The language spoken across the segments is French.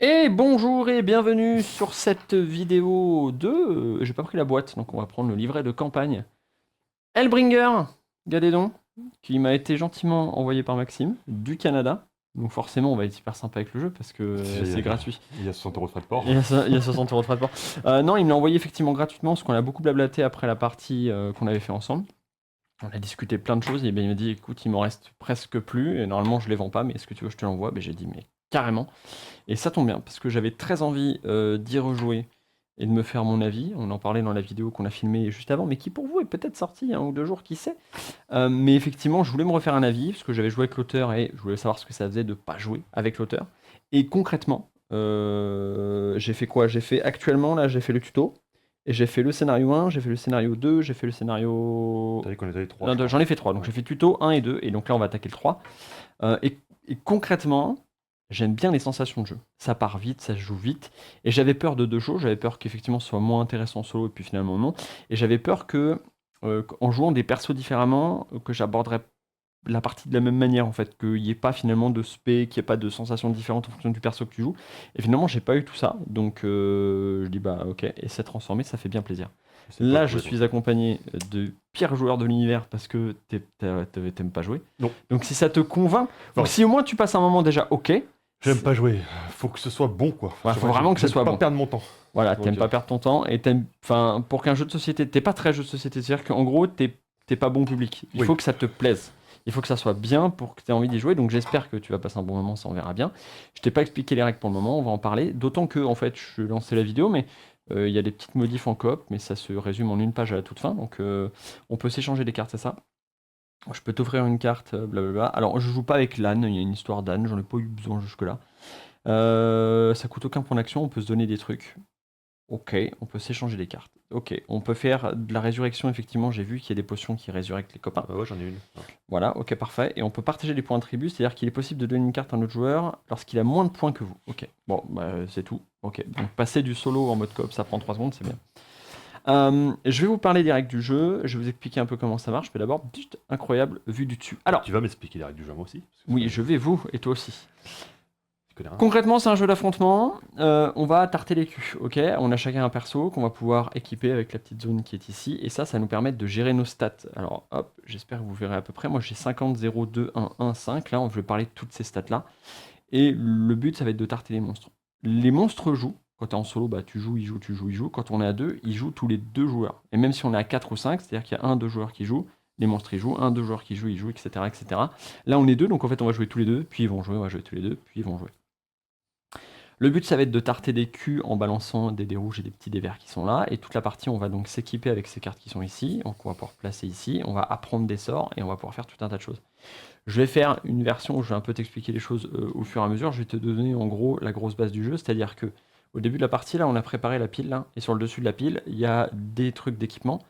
Et bonjour et bienvenue sur cette vidéo de... j'ai pas pris la boîte, donc on va prendre le livret de campagne. Hellbringer, Gadédon, qui m'a été gentiment envoyé par Maxime, du Canada. Donc forcément, on va être hyper sympa avec le jeu parce que c'est gratuit. Il y a 60 € de frais de port. Il y a 60 € de frais de port. Non, il me l'a envoyé effectivement gratuitement parce qu'on a beaucoup blablaté après la partie qu'on avait fait ensemble. On a discuté plein de choses et ben, il m'a dit écoute, il m'en reste presque plus et normalement je les vends pas, mais est-ce que tu veux que je te l'envoie? Ben, j'ai dit mais carrément. Et ça tombe bien, parce que j'avais très envie d'y rejouer et de me faire mon avis. On en parlait dans la vidéo qu'on a filmée juste avant, mais qui pour vous est peut-être sortie un ou deux jours, qui sait. Mais effectivement, je voulais me refaire un avis, parce que j'avais joué avec l'auteur et je voulais savoir ce que ça faisait de pas jouer avec l'auteur. Et concrètement, j'ai fait quoi? J'ai fait actuellement, là, j'ai fait le tuto. Et j'ai fait le scénario 1, j'ai fait le scénario 2, j'ai fait le scénario... T'as dit qu'on était les 3. Non, j'en ai fait 3, donc Ouais. j'ai fait tuto 1 et 2, et donc là on va attaquer le 3. Et concrètement, j'aime bien les sensations de jeu. Ça part vite, ça se joue vite. Et j'avais peur de deux choses. J'avais peur qu'effectivement ce soit moins intéressant en solo, et puis finalement non. Et j'avais peur que, en jouant des persos différemment, que j'aborderais la partie de la même manière en fait, qu'il n'y ait pas finalement de spé, qu'il n'y ait pas de sensations différentes en fonction du perso que tu joues. Et finalement, j'ai pas eu tout ça. Donc je dis bah ok, et c'est transformé, ça fait bien plaisir. C'est pas Là, je joué, toi. suis accompagné de pires joueurs de l'univers parce que t'aimes pas jouer. Non. Donc si ça te convainc, ou Non. si au moins tu passes un moment déjà ok, J'aime pas jouer. Faut que ce soit bon, quoi. ouais, faut vraiment que ce J'aime soit pas bon. perdre mon temps. Voilà, Donc, t'aimes pas perdre ton temps et t'aimes, enfin, pour qu'un jeu de société, t'es pas très jeu de société, c'est-à-dire qu'en gros, t'es pas bon public. Il oui. faut que ça te plaise. Il faut que ça soit bien pour que tu aies envie d'y jouer. Donc j'espère que tu vas passer un bon moment, ça on verra bien. Je t'ai pas expliqué les règles pour le moment, on va en parler. D'autant que en fait, je lançais la vidéo, mais il y a des petites modifs en coop, mais ça se résume en une page à la toute fin. Donc on peut s'échanger des cartes, c'est ça. Je peux t'offrir une carte, blablabla. Alors je joue pas avec l'âne, il y a une histoire d'âne, j'en ai pas eu besoin jusque-là. Ça coûte aucun point d'action, on peut se donner des trucs. Ok, on peut s'échanger des cartes. Ok, on peut faire de la résurrection, effectivement, j'ai vu qu'il y a des potions qui résurrectent les copains. Ouais, j'en ai une. Ouais. Voilà, ok, parfait. Et on peut partager des points de tribu, c'est-à-dire qu'il est possible de donner une carte à un autre joueur lorsqu'il a moins de points que vous. Ok, bon, bah, c'est tout. Ok, donc passer du solo en mode coop, ça prend 3 secondes, c'est bien. Je vais vous parler des règles du jeu, je vais vous expliquer un peu comment ça marche, mais d'abord, juste incroyable vue du dessus. Alors, Tu vas m'expliquer les règles du jeu, moi aussi. Parce que oui, ça, je vais vous, et toi aussi. je connais rien. Concrètement, c'est un jeu d'affrontement. On va tarter les culs, ok? On a chacun un perso qu'on va pouvoir équiper avec la petite zone qui est ici. Et ça nous permet de gérer nos stats. Alors, hop, j'espère que vous verrez à peu près. Moi, j'ai 50, 0, 2, 1, 1, 5. Là, on veut parler de toutes ces stats-là. Et le but, ça va être de tarter les monstres. Les monstres jouent. Quand tu es en solo, bah, tu joues, ils jouent, tu joues, ils jouent. Quand on est à deux, ils jouent tous les deux joueurs. Et même si on est à 4 ou 5, c'est-à-dire qu'il y a un, deux joueurs qui jouent, les monstres ils jouent, un, deux joueurs qui jouent, ils jouent, etc., etc. Là, on est deux, donc en fait, on va jouer tous les deux, puis ils vont jouer, on va jouer tous les deux, puis ils vont jouer. Le but, ça va être de tarter des culs en balançant des dés rouges et des petits dés verts qui sont là. Et toute la partie, on va donc s'équiper avec ces cartes qui sont ici. Donc, on va pouvoir placer ici. On va apprendre des sorts et on va pouvoir faire tout un tas de choses. Je vais faire une version où je vais un peu t'expliquer les choses au fur et à mesure. Je vais te donner en gros la grosse base du jeu. C'est-à-dire que au début de la partie, là, on a préparé la pile. Là, et sur le dessus de la pile, il y a des trucs d'équipement.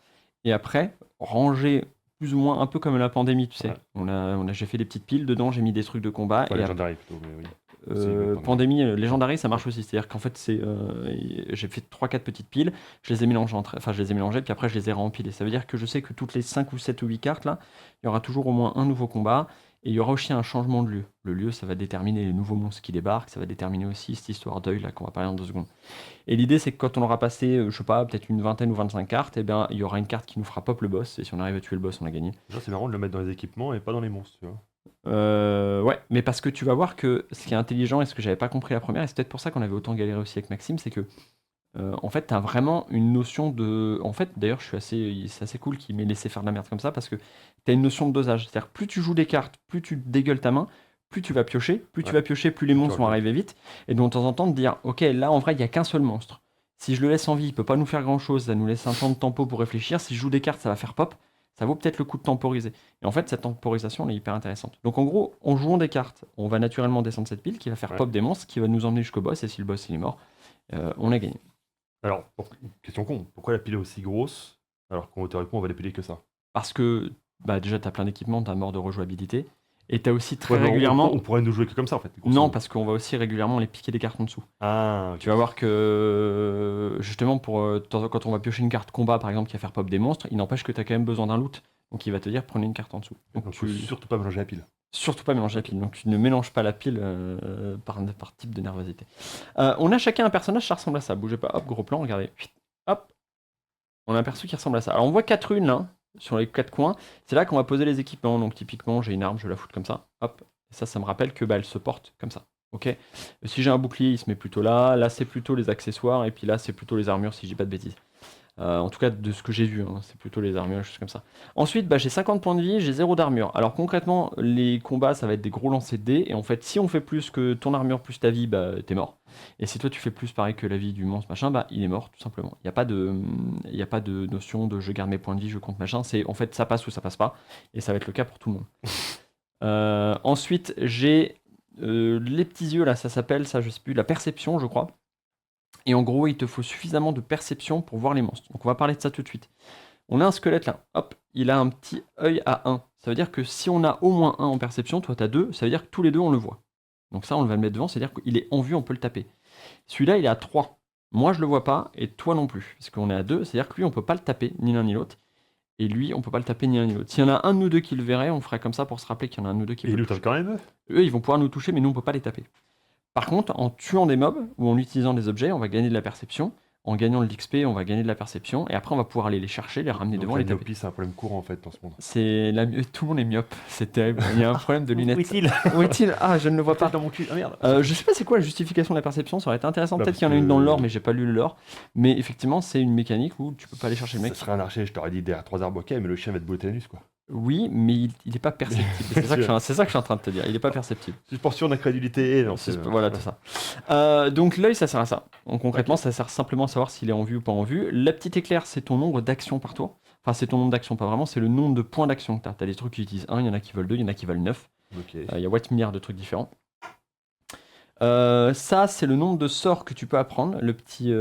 Et après, ranger plus ou moins un peu comme la pandémie, tu sais. Ouais. J'ai fait des petites piles dedans, j'ai mis des trucs de combat. Pas Et légendaire plutôt, mais oui. C'est Pandémie. Pandémie, Légendary, ça marche aussi. C'est-à-dire qu'en fait, j'ai fait trois quatre petites piles, je les ai mélangées enfin, je les ai mélangées, puis après, je les ai rempilées. Ça veut dire que je sais que toutes les 5 ou 7 ou 8 cartes, là, il y aura toujours au moins un nouveau combat, et il y aura aussi un changement de lieu. Le lieu, ça va déterminer les nouveaux monstres qui débarquent, ça va déterminer aussi cette histoire d'œil, là, qu'on va parler en 2 secondes. Et l'idée, c'est que quand on aura passé, je sais pas, peut-être une vingtaine ou 25 cartes, et bien, il y aura une carte qui nous fera pop le boss, et si on arrive à tuer le boss, on a gagné. Déjà, c'est marrant de le mettre dans les équipements et pas dans les monstres, tu vois. Ouais, mais parce que tu vas voir que ce qui est intelligent et ce que j'avais pas compris la première, et c'est peut-être pour ça qu'on avait autant galéré aussi avec Maxime, c'est que en fait, t'as vraiment une notion de. En fait, d'ailleurs, c'est assez cool qu'il m'ait laissé faire de la merde comme ça parce que t'as une notion de dosage. C'est-à-dire, plus tu joues des cartes, plus tu dégueules ta main, plus tu vas piocher, plus tu Ouais. vas piocher, plus les Plus tu monstres vont recules. arriver vite. Et donc, de temps en temps, de dire, ok, là, en vrai, il y a qu'un seul monstre. Si je le laisse en vie, il peut pas nous faire grand-chose, ça nous laisse un temps de tempo pour réfléchir. Si je joue des cartes, ça va faire pop. Ça vaut peut-être le coup de temporiser. Et en fait, cette temporisation, elle est hyper intéressante. Donc, en gros, en jouant des cartes, on va naturellement descendre cette pile qui va faire Ouais. pop des monstres, qui va nous emmener jusqu'au boss. Et si le boss il est mort, on a gagné. Alors, question con. Pourquoi la pile est aussi grosse alors qu'en théoriquement, on va dépiler que ça? Parce que bah, déjà, tu as plein d'équipements, tu as mort de rejouabilité. Et tu as aussi très Ouais, mais régulièrement. on pourrait nous jouer que comme ça, en fait. grosso Non, modo. parce qu'on va aussi régulièrement les piquer des cartes en dessous. Ah, Tu ok. vas voir que, justement, quand on va piocher une carte combat, par exemple, qui va faire pop des monstres, il n'empêche que tu as quand même besoin d'un loot. Donc il va te dire, prenez une carte en dessous. Donc Donc, faut surtout pas mélanger la pile. Surtout pas mélanger la pile, donc tu ne mélanges pas la pile par type de nervosité. On a chacun un personnage, ça ressemble à ça. Bougez pas, hop, gros plan, regardez. Hop, on a un perso qui ressemble à ça. Alors on voit 4 runes là, sur les 4 coins. C'est là qu'on va poser les équipements. Donc typiquement, j'ai une arme, je vais la foutre comme ça. Hop, et ça me rappelle que elle se porte comme ça. Ok. Si j'ai un bouclier, il se met plutôt là. Là, c'est plutôt les accessoires. Et puis là, c'est plutôt les armures, si je dis pas de bêtises. En tout cas, de ce que j'ai vu, hein, c'est plutôt les armures, choses comme ça. Ensuite, j'ai 50 points de vie, j'ai 0 d'armure. Alors concrètement, les combats, ça va être des gros lancers de dés. Et en fait, si on fait plus que ton armure plus ta vie, t'es mort. Et si toi tu fais plus pareil que la vie du monstre, machin, il est mort, tout simplement. Il n'y a pas de notion de je garde mes points de vie, je compte machin. C'est en fait ça passe ou ça passe pas. Et ça va être le cas pour tout le monde. Ensuite, j'ai les petits yeux là, ça s'appelle, ça je sais plus, la perception, je crois. Et en gros, il te faut suffisamment de perception pour voir les monstres. Donc on va parler de ça tout de suite. On a un squelette là, hop, il a un petit œil à 1. Ça veut dire que si on a au moins 1 en perception, toi t'as 2, ça veut dire que tous les deux on le voit. Donc ça on va le mettre devant, c'est-à-dire qu'il est en vue, on peut le taper. Celui-là il est à 3. Moi je le vois pas, et toi non plus. Parce qu'on est à 2, c'est-à-dire que lui on peut pas le taper, ni l'un ni l'autre. Et lui on peut pas le taper ni l'un ni l'autre. S'il y en a un de nous deux qui le verrait, on ferait comme ça pour se rappeler qu'il y en a un de nous deux qui Et peut il le nous tape toucher. quand même. Eux ils vont pouvoir nous toucher, mais nous on peut pas les taper. Par contre, en tuant des mobs ou en utilisant des objets, on va gagner de la perception. En gagnant de l'XP, on va gagner de la perception. Et après, on va pouvoir aller les chercher, les ramener Donc devant la et les taper. myopie, c'est un problème courant en fait dans ce monde. Tout le monde est myope, c'est terrible. Il y a un problème de lunettes. Où est-il? Où est-il? Ah, je ne le vois pas. Dans mon cul. Ah merde. Je sais pas c'est quoi la justification de la perception, ça aurait été intéressant. Bah, Peut-être parce qu'il y en a une que- dans le lore, mais j'ai pas lu le lore. Mais effectivement, c'est une mécanique où tu peux pas aller chercher le Ça mec. serait un archer, je t'aurais dit derrière 3 arbres, ok, mais le chien va te botter l'anus quoi. Oui, mais il est pas perceptible. C'est ça, c'est ça que je suis en train de te dire. Il est pas perceptible. Suspension d'incrédulité. Non, Voilà, tout ça. Donc l'œil, ça sert à ça. Donc concrètement, ça sert simplement à savoir s'il est en vue ou pas en vue. La petite éclair, c'est ton nombre d'actions par tour. Enfin, c'est ton nombre d'actions, pas vraiment, c'est le nombre de points d'action que tu as. Tu as des trucs qui utilisent 1, il y en a qui veulent 2, il y en a qui veulent 9. Ok. Il y a 8 milliards de trucs différents. Ça, c'est le nombre de sorts que tu peux apprendre, le petit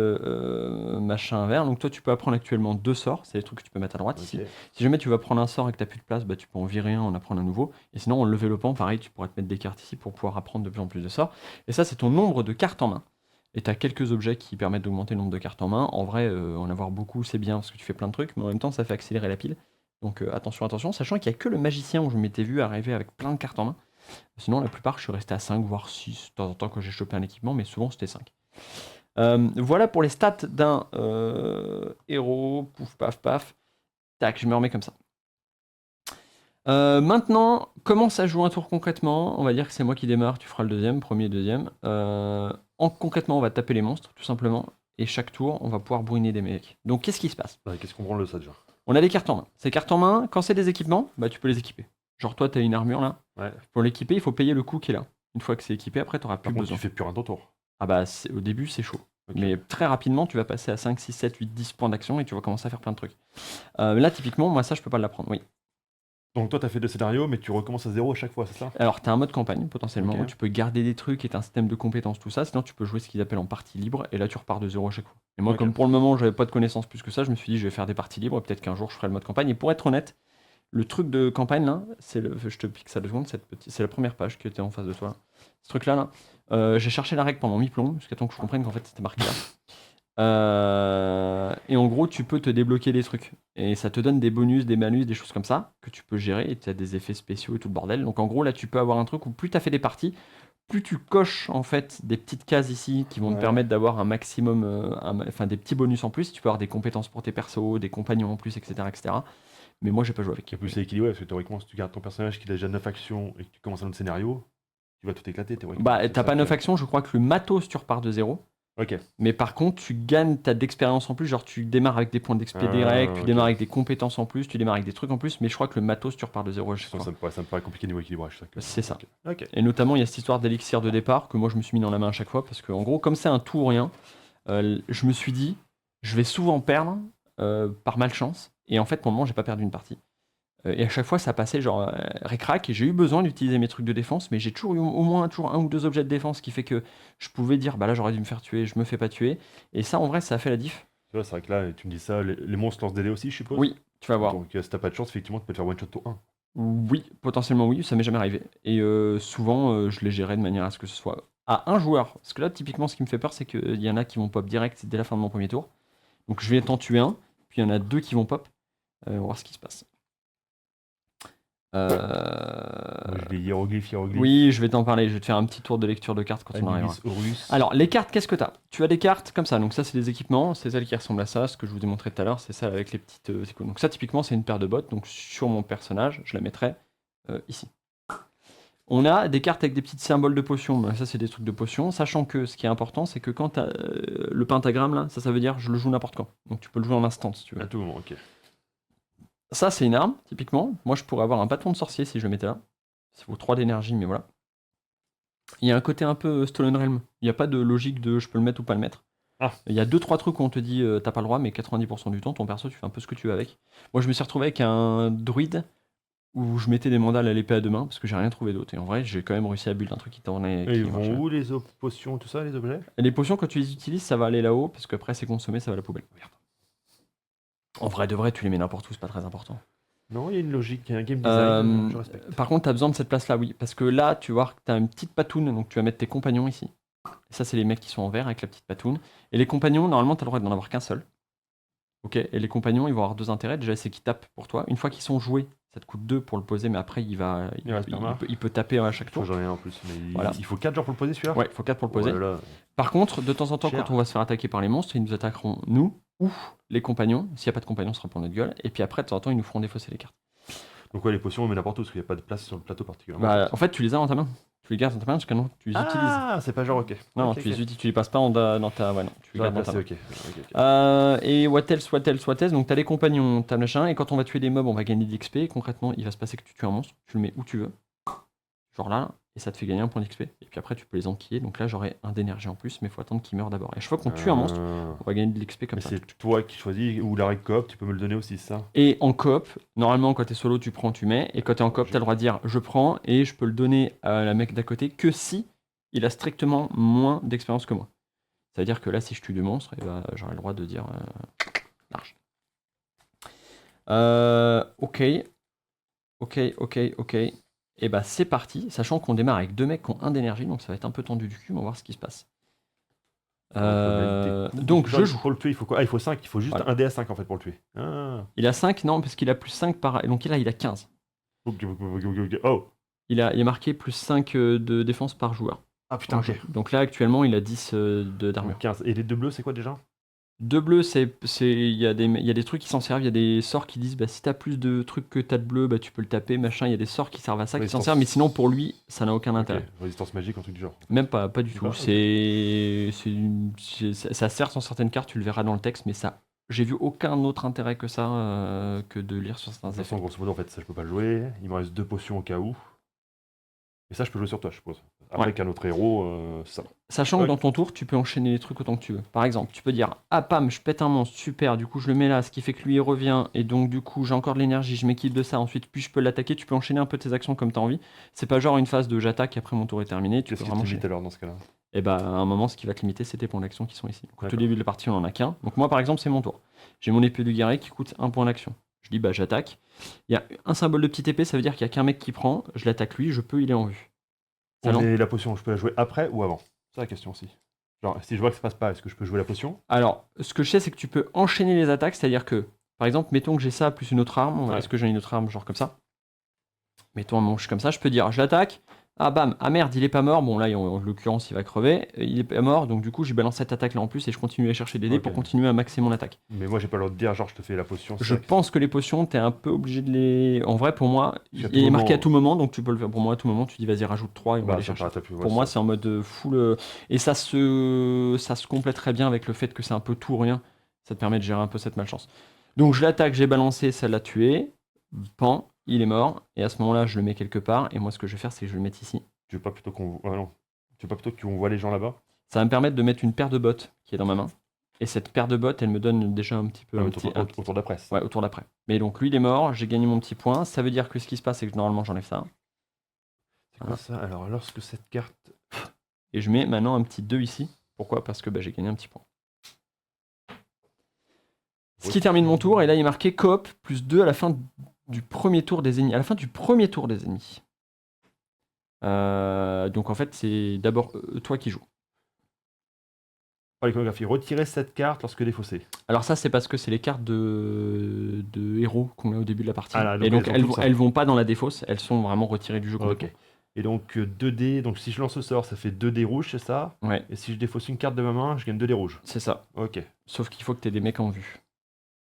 machin vert. Donc toi, tu peux apprendre actuellement 2 sorts, c'est les trucs que tu peux mettre à droite ici. Ok. Si jamais tu vas prendre un sort et que tu n'as plus de place, tu peux en virer un, en apprendre un nouveau. Et sinon, en le développant, pareil, tu pourrais te mettre des cartes ici pour pouvoir apprendre de plus en plus de sorts. Et ça, c'est ton nombre de cartes en main. Et tu as quelques objets qui permettent d'augmenter le nombre de cartes en main. En vrai, en avoir beaucoup, c'est bien parce que tu fais plein de trucs, mais en même temps, ça fait accélérer la pile. Donc attention, sachant qu'il n'y a que le magicien où je m'étais vu arriver avec plein de cartes en main. Sinon, la plupart, je suis resté à 5, voire 6 de temps en temps quand j'ai chopé un équipement, mais souvent c'était 5. Voilà pour les stats d'un héros. Pouf, paf, paf. Tac, je me remets comme ça. Maintenant, comment ça joue un tour concrètement? On va dire que c'est moi qui démarre, tu feras le deuxième, premier, deuxième. Concrètement, on va taper les monstres, tout simplement. Et chaque tour, on va pouvoir brûler des mecs. Donc, qu'est-ce qui se passe? Ouais, qu'est-ce qu'on branle de ça déjà? On a des cartes en main. Ces cartes en main, quand c'est des équipements, tu peux les équiper. Genre, toi, t'as une armure là. Ouais. Pour l'équiper, il faut payer le coût qui est là. Une fois que c'est équipé, après, t'auras plus Par contre, besoin. tu fais plus rien ton tour. Ah au début, c'est chaud. Ok. Mais très rapidement, tu vas passer à 5, 6, 7, 8, 10 points d'action et tu vas commencer à faire plein de trucs. Là, typiquement, moi, ça, je peux pas l'apprendre, oui. Donc toi, t'as fait 2 scénarios, mais tu recommences à 0 à chaque fois, c'est ça? Alors, tu as un mode campagne, potentiellement, Ok. où tu peux garder des trucs et tu as un système de compétences, tout ça. Sinon, tu peux jouer ce qu'ils appellent en partie libre et là, tu repars de 0 à chaque fois. Et moi, Ok. comme pour le moment, j'avais pas de connaissances plus que ça, je me suis dit, je vais faire des parties libres et peut-être qu'un jour, je ferai le mode campagne. Et pour être honnête, le truc de campagne, là, je te pique ça 2 secondes, c'est la première page qui était en face de toi. Là. Ce truc-là, j'ai cherché la règle pendant mi-plomb, jusqu'à temps que je comprenne qu'en fait, c'était marqué là. Et en gros, tu peux te débloquer des trucs. Et ça te donne des bonus, des malus, des choses comme ça, que tu peux gérer. Et tu as des effets spéciaux et tout le bordel. Donc en gros, là, tu peux avoir un truc où plus tu as fait des parties, plus tu coches en fait des petites cases ici qui vont te permettre d'avoir un maximum, enfin des petits bonus en plus. Tu peux avoir des compétences pour tes persos, des compagnons en plus, etc. etc. Mais moi, j'ai pas joué avec. Et plus c'est équilibré, parce que théoriquement, si tu gardes ton personnage qui a déjà 9 actions et que tu commences un autre scénario, tu vas tout éclater théoriquement. C'est T'as ça pas 9 que- actions, je crois que le matos, tu repars de 0. Ok. Mais par contre, tu gagnes ta d'expérience en plus. Genre, tu démarres avec des points d'XP direct, tu ok. démarres avec des compétences en plus, tu démarres avec des trucs en plus. Mais je crois que le matos, tu repars de 0 à chaque fois. Ça me paraît compliqué niveau équilibrage. C'est ça. Ok. Et notamment, il y a cette histoire d'élixir de départ que moi, je me suis mis dans la main à chaque fois. Parce que, en gros, comme c'est un tout ou rien, je me suis dit, je vais souvent perdre par malchance. Et en fait, pour le moment, j'ai pas perdu une partie. Et à chaque fois, ça passait genre ric-rac. Et j'ai eu besoin d'utiliser mes trucs de défense, mais j'ai toujours eu au moins toujours 1 ou 2 objets de défense qui fait que je pouvais dire, là, j'aurais dû me faire tuer, je me fais pas tuer. Et ça, en vrai, ça a fait la diff. Tu vois, c'est vrai que là, tu me dis ça, les monstres lancent des dés aussi, je suppose. Oui, tu vas voir. Donc si t'as pas de chance, effectivement, tu peux te faire one shot tour 1. Oui, potentiellement oui, ça m'est jamais arrivé. Et souvent, je les gérais de manière à ce que ce soit à un joueur. Parce que là, typiquement, ce qui me fait peur, c'est qu'il y en a qui vont pop direct dès la fin de mon premier tour. Donc je vais t'en tuer un, puis il y en a 2 qui vont pop. On va voir ce qui se passe. Moi, avec les hiéroglyphes. Oui, je vais t'en parler. Je vais te faire un petit tour de lecture de cartes quand on arrivera. Anubis, Horus. Alors, les cartes, qu'est-ce que tu as? Tu as des cartes comme ça. Donc, ça, c'est des équipements. C'est celle qui ressemble à ça. Ce que je vous ai montré tout à l'heure, c'est ça avec les petites icônes. Donc, ça, typiquement, c'est une paire de bottes. Donc, sur mon personnage, je la mettrai ici. On a des cartes avec des petits symboles de potions. Ben, ça, c'est des trucs de potions. Sachant que ce qui est important, c'est que quand tu as le pentagramme, là, ça veut dire je le joue n'importe quand. Donc, tu peux le jouer en instant si tu veux. À tout moment, ok. Ça, c'est une arme, typiquement. Moi, je pourrais avoir un bâton de sorcier si je le mettais là. Ça vaut 3 d'énergie, mais voilà. Il y a un côté un peu Stolen Realm. Il n'y a pas de logique de je peux le mettre ou pas le mettre. Ah. Il y a 2-3 trucs où on te dit t'as pas le droit, mais 90% du temps, ton perso, tu fais un peu ce que tu veux avec. Moi, je me suis retrouvé avec un druide où je mettais des mandales à l'épée à deux mains parce que j'ai rien trouvé d'autre. Et en vrai, j'ai quand même réussi à build un truc qui tournait. Et ils vont où les potions, tout ça, les objets? Et les potions, quand tu les utilises, ça va aller là-haut parce qu'après, c'est consommé, ça va à la poubelle. Merde. En vrai, de vrai, tu les mets n'importe où, c'est pas très important. Non, il y a une logique, il y a un game design, je respecte. Par contre, tu as besoin de cette place-là, oui. Parce que là, tu vois que tu as une petite patoune, donc tu vas mettre tes compagnons ici. Et ça, c'est les mecs qui sont en vert avec la petite patoune. Et les compagnons, normalement, tu as le droit d'en avoir qu'un seul. Ok. Et les compagnons, ils vont avoir 2 intérêts. Déjà, c'est qu'ils tapent pour toi. Une fois qu'ils sont joués, ça te coûte 2 pour le poser, mais après, il peut taper à chaque tour. J'en ai un en plus, mais Voilà. il faut 4 jours pour le poser celui-là? Ouais, il faut 4 pour le poser. Oh là là. Par contre, de temps en temps, Cher. quand on va se faire attaquer par les monstres, ils nous attaqueront, nous, ou les compagnons. S'il n'y a pas de compagnons, ce sera pour notre gueule. Et puis après, de temps en temps, ils nous feront défausser les cartes. Donc ouais, les potions, on met n'importe où, parce qu'il n'y a pas de place sur le plateau particulièrement. Bah, en fait, tu les as dans ta main. Tu les gardes dans ta main parce que non, tu les utilises. Ah, c'est pas genre ok. Non, Ok, tu ok. les passes pas dans ta. Ouais, non, tu les J'aurais gardes dans ta placé, main. ok. Et what else, donc t'as les compagnons, t'as machin, et quand on va tuer des mobs, on va gagner de l'XP. Concrètement, il va se passer que tu tues un monstre, tu le mets où tu veux, genre là, et ça te fait gagner un point d'XP. Et puis après, tu peux les enquiller, donc là j'aurai un d'énergie en plus, mais il faut attendre qu'il meure d'abord. Et chaque fois qu'on tue un monstre, on va gagner de l'XP comme Mais ça. c'est toi qui choisis, ou la règle coop, tu peux me le donner aussi, c'est ça? Et en coop, normalement, quand t'es solo, tu prends, tu mets, et quand t'es en coop, t'as le droit de dire je prends, et je peux le donner à la mec d'à côté que si il a strictement moins d'expérience que moi. Ça veut dire que là, si je tue 2 monstres, et ben, j'aurai le droit de dire large. Ok. Et bah c'est parti, sachant qu'on démarre avec 2 mecs qui ont 1 d'énergie, donc ça va être un peu tendu du cul, on va voir ce qui se passe. Donc je joue. Pour le tuer, il faut quoi? Ah, il faut 5, il faut juste Voilà. un dé à 5 en fait pour le tuer. Ah. Il a 5, non, parce qu'il a plus 5 par. Donc là, il a 15. Ok. Oh. Il a marqué plus 5 de défense par joueur. Ah putain, ok. Donc là, actuellement, il a 10 d'armure. 15. Et les 2 bleus, c'est quoi déjà? 2 bleus, il y a des trucs qui s'en servent, il y a des sorts qui disent bah, si t'as plus de trucs que t'as de bleu, bah, tu peux le taper, machin. Il y a des sorts qui servent à ça, qui s'en servent, mais sinon pour lui, ça n'a aucun intérêt. Résistance magique, un truc du genre. Même pas du tout. Pas, Ça sert sur certaines cartes, tu le verras dans le texte, mais ça, j'ai vu aucun autre intérêt que ça, que de lire sur certains De toute façon, effets. grosso modo, en fait, ça je peux pas le jouer. Il me reste 2 potions au cas où. Et ça, je peux jouer sur toi, je suppose. Après Ouais. qu'un autre héros, c'est ça. Sachant que dans ton tour, tu peux enchaîner les trucs autant que tu veux. Par exemple, tu peux dire ah pam, je pète un monstre, super, du coup je le mets là, ce qui fait que lui il revient, et donc du coup j'ai encore de l'énergie, je m'équipe de ça, ensuite puis je peux l'attaquer, tu peux enchaîner un peu tes actions comme tu as envie. C'est pas genre une phase de j'attaque et après mon tour est terminé, tu Qu'est-ce peux qui vraiment te limite enchaîner. alors dans ce cas-là? Et bah à un moment, ce qui va te limiter, c'est tes points d'action qui sont ici. Donc, au tout D'accord. début de la partie, on en a qu'un. Donc moi par exemple, c'est mon tour. J'ai mon épée du guerrier qui coûte 1 point d'action. Je dis bah j'attaque. Il y a un symbole de petite épée, ça veut dire qu'il y a qu'un mec qui prend, je l'attaque lui, je peux, il est en vue. Et la potion, je peux la jouer après ou avant? C'est la question aussi. Genre, si je vois que ça passe pas, est-ce que je peux jouer la potion? Alors, ce que je sais, c'est que tu peux enchaîner les attaques, c'est-à-dire que, par exemple, mettons que j'ai ça plus une autre arme. Ouais. Est-ce que j'ai une autre arme, genre comme ça? Mettons un manche comme ça, je peux dire, je l'attaque. Ah bam, ah merde, il est pas mort. Bon, là, en l'occurrence, il va crever. Il est pas mort, donc du coup, j'ai balancé cette attaque là en plus et je continue à chercher des dés Ok. pour continuer à maxer mon attaque. Mais moi, j'ai pas le droit de dire, genre, je te fais la potion. Je pense que les potions, t'es un peu obligé de les. En vrai, pour moi, Parce qu'à il tout est marqué à moment- tout moment, donc tu peux le faire. Pour moi, à tout moment, tu dis, vas-y, rajoute 3 et on va Bah, les ça chercher. t'arrête plus. Pour moi, c'est en mode full. Et ça se complète très bien avec le fait que c'est un peu tout ou rien. Ça te permet de gérer un peu cette malchance. Donc je l'attaque, j'ai balancé, ça l'a tué. Pan, il est mort. Et à ce moment-là, je le mets quelque part. Et moi, ce que je vais faire, c'est que je vais le mettre ici. Tu veux pas plutôt qu'on. Ah non. Tu veux pas plutôt qu'on voit les gens là-bas? Ça va me permettre de mettre une paire de bottes qui est dans ma main. Et cette paire de bottes, elle me donne déjà un petit peu. Autour de la presse. Ouais, autour d'après. Mais donc lui, il est mort, j'ai gagné mon petit point. Ça veut dire que ce qui se passe, c'est que normalement, j'enlève ça. C'est quoi ça? Alors, lorsque cette carte. Et je mets maintenant un petit 2 ici. Pourquoi? Parce que j'ai gagné un petit point. Ce qui termine mon tour, et là il est marqué coop plus 2 à la fin du premier tour des ennemis. À la fin du premier tour des ennemis. Donc en fait, c'est d'abord toi qui joues. Par l'iconographie, retirer cette carte lorsque défaussée. Alors ça, c'est parce que c'est les cartes de héros qu'on met au début de la partie. Ah là, donc et donc elles ont toutes ça. elles vont pas dans la défausse, elles sont vraiment retirées du jeu complètement. Ok. Et donc 2D, donc si je lance le sort, ça fait 2D rouges, c'est ça? Ouais, Et si je défausse une carte de ma main, je gagne 2D rouges. c'est ça. Ok. Sauf qu'il faut que tu aies des mecs en vue.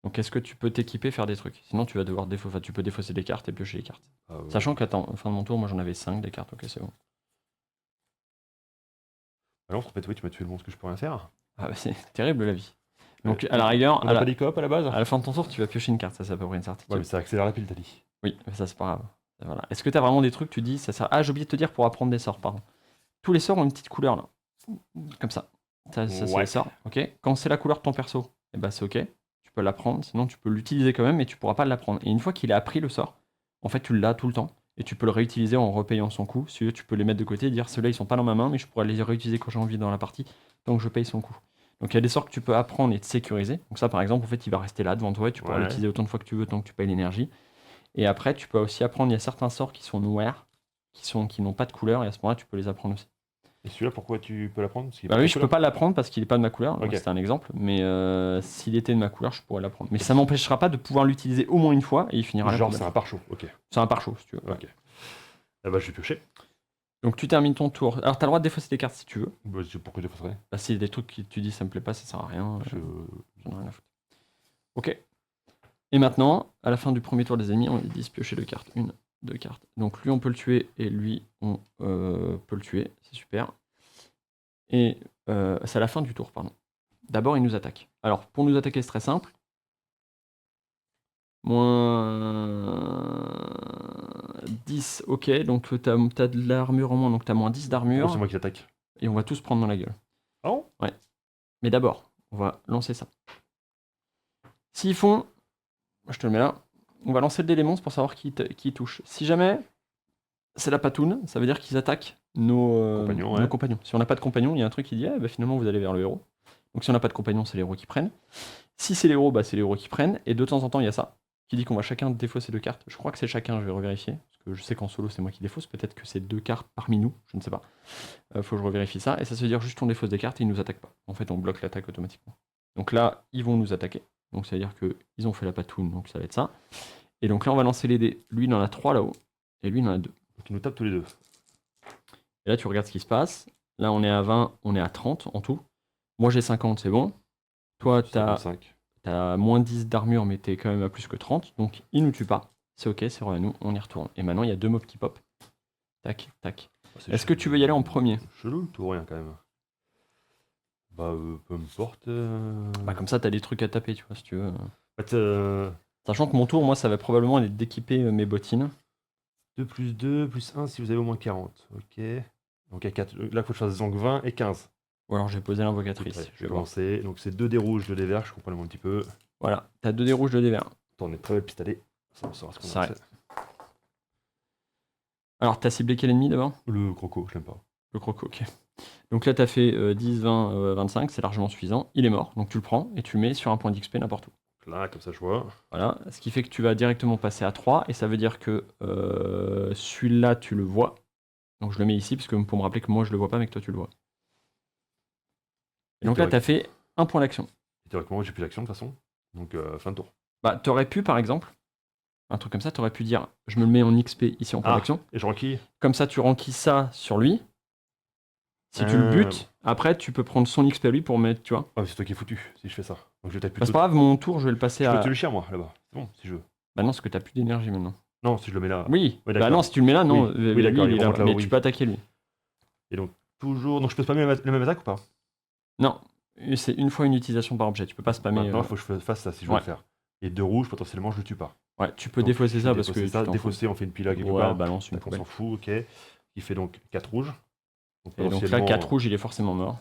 Donc est-ce que tu peux t'équiper, faire des trucs? Sinon tu vas devoir défausser. Enfin, tu peux défausser des cartes et piocher les cartes. Ah, ouais. Sachant qu'à la fin de mon tour, moi j'en avais 5 des cartes, ok c'est bon. Alors, en fait, oui, tu m'as tué le monstre que je peux rien faire. Ah bah, c'est terrible la vie. Donc à la rigueur, On a pas des coop à la base? à la fin de ton tour, tu vas piocher une carte, ça c'est à peu près une certitude. Ouais, mais ça accélère la pile, t'as dit. Oui, mais ça c'est pas grave. Voilà. Est-ce que tu as vraiment des trucs, tu dis, ça sert... Ah, j'ai oublié de te dire pour apprendre des sorts, pardon. Tous les sorts ont une petite couleur là. Comme ça. Ça c'est Ouais. les sorts, ok. Quand c'est la couleur de ton perso, eh ben, c'est ok. Tu peux l'apprendre, sinon tu peux l'utiliser quand même, mais tu pourras pas l'apprendre. Et une fois qu'il a appris le sort, en fait tu l'as tout le temps. Et tu peux le réutiliser en repayant son coût. Si tu peux les mettre de côté et dire ceux-là ils sont pas dans ma main, mais je pourrais les réutiliser quand j'ai envie dans la partie, donc je paye son coût. Donc il y a des sorts que tu peux apprendre et te sécuriser. Donc ça par exemple, en fait il va rester là devant toi et tu pourras Ouais. l'utiliser autant de fois que tu veux tant que tu payes l'énergie. Et après tu peux aussi apprendre, il y a certains sorts qui sont noirs, qui n'ont pas de couleur, et à ce moment-là tu peux les apprendre aussi. Et celui-là, pourquoi tu peux l'apprendre? Parce qu'il est Bah pas oui, de je peux couleur. pas l'apprendre parce qu'il est pas de ma couleur, Ok. c'était un exemple, mais s'il était de ma couleur, je pourrais l'apprendre. Mais ça m'empêchera pas de pouvoir l'utiliser au moins une fois et il finira la Genre, poubelle. c'est un pare-chaud. Ok. C'est un pare-chaud si tu veux. Ok. Ah bah, je vais piocher. Donc tu termines ton tour. Alors t'as le droit de défausser des cartes si tu veux. Bah, pourquoi je défausserais? Bah, s'il y a des trucs qui tu dis ça me plaît pas, ça sert à rien, j'en ai rien à foutre. Ok. Et maintenant, à la fin du premier tour des ennemis, on est 10 piocher 2 cartes. 1, 2 cartes. Donc lui on peut le tuer et lui on peut le tuer, c'est super. Et c'est à la fin du tour, pardon. D'abord il nous attaque. Alors pour nous attaquer c'est très simple. Moins 10, ok, donc t'as de l'armure en moins, donc t'as moins 10 Pourquoi d'armure, c'est moi qui l'attaque? et on va tous prendre dans la gueule. Ah bon? Mais d'abord, on va lancer ça. S'ils font, je te le mets là, on va lancer le dé des monstres pour savoir qui touche. Si jamais c'est la patoune, ça veut dire qu'ils attaquent nos Compagnons, nos ouais. compagnons. Si on n'a pas de compagnons, il y a un truc qui dit, ah, bah, finalement vous allez vers le héros. Donc si on n'a pas de compagnons, c'est les héros qui prennent. Si c'est les héros, bah, c'est les héros qui prennent. Et de temps en temps, il y a ça, qui dit qu'on va chacun défausser 2 cartes. Je crois que c'est chacun, je vais revérifier. Parce que je sais qu'en solo, c'est moi qui défausse. Peut-être que c'est 2 cartes parmi nous, je ne sais pas. Faut que je revérifie ça. Et ça veut dire juste on défausse des cartes et ils nous attaquent pas. En fait, on bloque l'attaque automatiquement. Donc là, ils vont nous attaquer. Donc ça veut dire qu'ils ont fait la patoune, donc ça va être ça. Et donc là, on va lancer les dés. Lui, il en a 3 là-haut. Et lui, il en a 2. Donc, ils nous tapent tous les deux. Et là, tu regardes ce qui se passe. Là, on est à 20, on est à 30 en tout. Moi, j'ai 50, c'est bon. Toi, t'as 55. moins 10 d'armure, mais t'es quand même à plus que 30. Donc, il nous tue pas. C'est ok, c'est vrai à nous, on y retourne. Et maintenant, il y a 2 mobs qui pop. Tac, tac. Ah, c'est Est-ce que tu veux y aller en premier? Chelou le tour, rien quand même. Bah, peu importe. Bah, comme ça, t'as des trucs à taper, tu vois, si tu veux. En fait, Sachant que mon tour, moi, ça va probablement être d'équiper mes bottines. 2 plus 2 plus 1 si vous avez au moins 40. Ok. Donc, à 4. Là, il faut que je fasse donc 20 et 15. Ou alors, j'ai posé l'invocatrice. Ouais, Je je vais vais voir. commencer. Donc, c'est 2 dés rouges, 2 dés verts. Je comprends un petit peu. Voilà, t'as 2 dés rouges, 2 dés verts. Attends, on est très belle pistolet. Ça, on saura ce qu'on C'est a vrai. fait. Alors, t'as ciblé quel ennemi d'abord? Le croco, je l'aime pas. Le croco, ok. Donc là, t'as fait 10, 20, 25, c'est largement suffisant. Il est mort, donc tu le prends et tu le mets sur un point d'XP n'importe où. Là, comme ça, je vois. Voilà, ce qui fait que tu vas directement passer à 3, et ça veut dire que celui-là, tu le vois. Donc je le mets ici, parce que pour me rappeler que moi, je le vois pas, mais que toi, tu le vois. Et donc là, tu as fait un point d'action. Et théoriquement, j'ai plus d'action de toute façon. Donc, fin de tour. Bah, t'aurais pu, par exemple, un truc comme ça, t'aurais pu dire, je me le mets en XP ici en point d'action. Et je ranquille. Comme ça, tu ranquilles ça sur lui. Si tu le butes, après, tu peux prendre son XP à lui pour mettre, tu vois. Ah, mais c'est toi qui es foutu si je fais ça. Donc, je tape Bah, plutôt. c'est pas grave, mon tour, je vais le passer Je peux à... tuer le chien, moi, là-bas. C'est bon, si je veux. Bah non, parce que t'as plus d'énergie maintenant. Non, si je le mets là. Oui, Ouais, bah d'accord. non, si tu le mets là, non. Oui, lui, d'accord, il il est là, remonte là-haut, mais oui. tu peux attaquer lui. Et donc, toujours. Donc, je peux spammer la même attaque ou pas? Non, c'est une fois une utilisation par objet, tu peux pas spammer. Maintenant, il faut que je fasse ça si je veux ouais. le faire. Et 2 rouges, potentiellement, je le tue pas. Ouais, tu peux Donc, défausser je ça vais parce que. défausser ça. tu t'en fous. Défausser, on fait une pile quelque Ouais, part. balance une Donc, on poubelle. s'en fout, ok. Il fait donc 4 rouges. Et donc là, potentiellement, 4 rouges, il est forcément mort.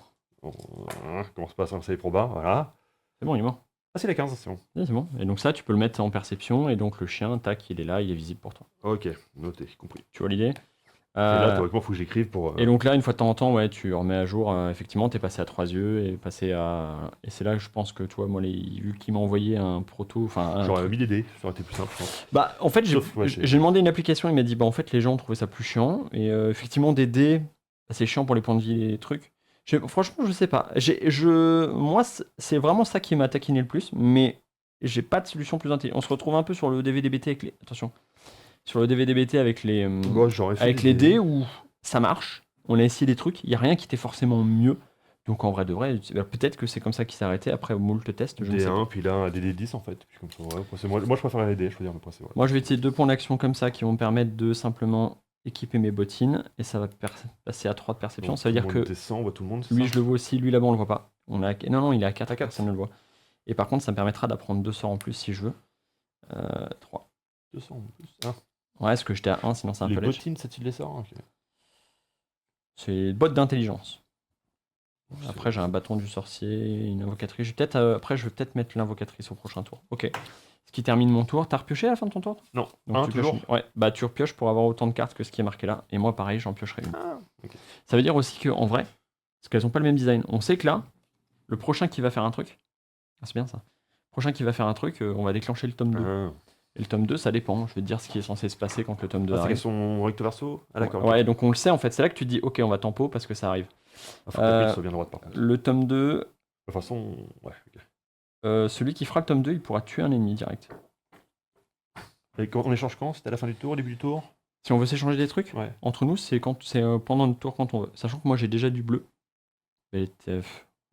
Commence pas à lancer les probas, voilà. C'est bon, il est mort. Ah, c'est la 15, c'est bon. Ouais, c'est bon. Et donc ça, tu peux le mettre en perception, et donc le chien, tac, il est là, il est visible pour toi. Ok, noté, compris. Tu vois l'idée? Et là, théoriquement, il faut que j'écrive pour. Et donc là, une fois de temps en temps, ouais, tu remets à jour. Effectivement, t'es passé à 3 yeux et passé à. Et c'est là que je pense que toi, moi, vu qu'il m'a envoyé un proto, enfin. J'aurais mis des dés, ça aurait été plus simple, je pense. Bah, en fait, Sauf, ouais, j'ai demandé une application, il m'a dit, bah, en fait, les gens trouvaient ça plus chiant. Et effectivement, des dés, bah, c'est chiant pour les points de vie et les trucs. Franchement, je sais pas. Moi, c'est vraiment ça qui m'a taquiné le plus, mais j'ai pas de solution plus intelligente. On se retrouve un peu sur le DVD-BT avec les. Attention. Sur le DVD-BT Bon, j'aurais fait avec des les dés. dés où ça marche. On a essayé des trucs. Il y a rien qui était forcément mieux. Donc en vrai de vrai, peut-être que c'est comme ça qu'il s'est arrêté après moult tests, je ne sais pas. D1, puis là, un DD10 en fait. Puis comme ça, ouais, après, moi, je préfère les dés, je veux dire, mais après, c'est voilà. Moi, je vais utiliser 2 points d'action comme ça qui vont me permettre de simplement équiper mes bottines. Et ça va passer à 3 de perception. Donc, Ça veut tout le dire monde que descend, on voit tout le monde, c'est lui, ça? je le vois aussi. Lui, là-bas, on le voit pas. Non, non, il est à 4. À 4. Personne ne le voit. Et par contre, ça me permettra d'apprendre 2 sorts en plus si je veux. 3. 200 en plus. Ah, Ouais, est-ce que j'étais à 1 sinon c'est un les peu ledge. bottines, ça tu les sort? Ok. C'est une botte d'intelligence. C'est- Après, j'ai un bâton du sorcier, une invocatrice. Après, je vais peut-être mettre l'invocatrice au prochain tour. Ok. Ce qui termine mon tour. T'as repioché à la fin de ton tour? Non, Donc un tu pioches toujours. Ouais, bah tu repioches pour avoir autant de cartes que ce qui est marqué là. Et moi, pareil, j'en piocherai une. Ah, ok. Ça veut dire aussi qu'en vrai, parce qu'elles ont pas le même design, on sait que là, le prochain qui va faire un truc, ah, c'est bien ça. Le prochain qui va faire un truc, on va déclencher le tome 2. Ah. Et le tome 2, ça dépend. Je vais te dire ce qui est censé se passer quand le tome 2 Ah, c'est qu'elles arrive. sont recto verso? Ah, d'accord. Ouais, ok. donc on le sait en fait. C'est là que tu te dis, ok, on va tempo parce que ça arrive. Ah, faut que la pile Euh, soit bien droite par contre. De Le tome 2, toute façon, ouais, ok. celui qui fera le tome 2, il pourra tuer un ennemi direct. Et on échange quand? C'était à la fin du tour, au début du tour? Si on veut s'échanger des trucs, Ouais. entre nous, c'est pendant notre tour quand on veut. Sachant que moi j'ai déjà du bleu. Et, Mais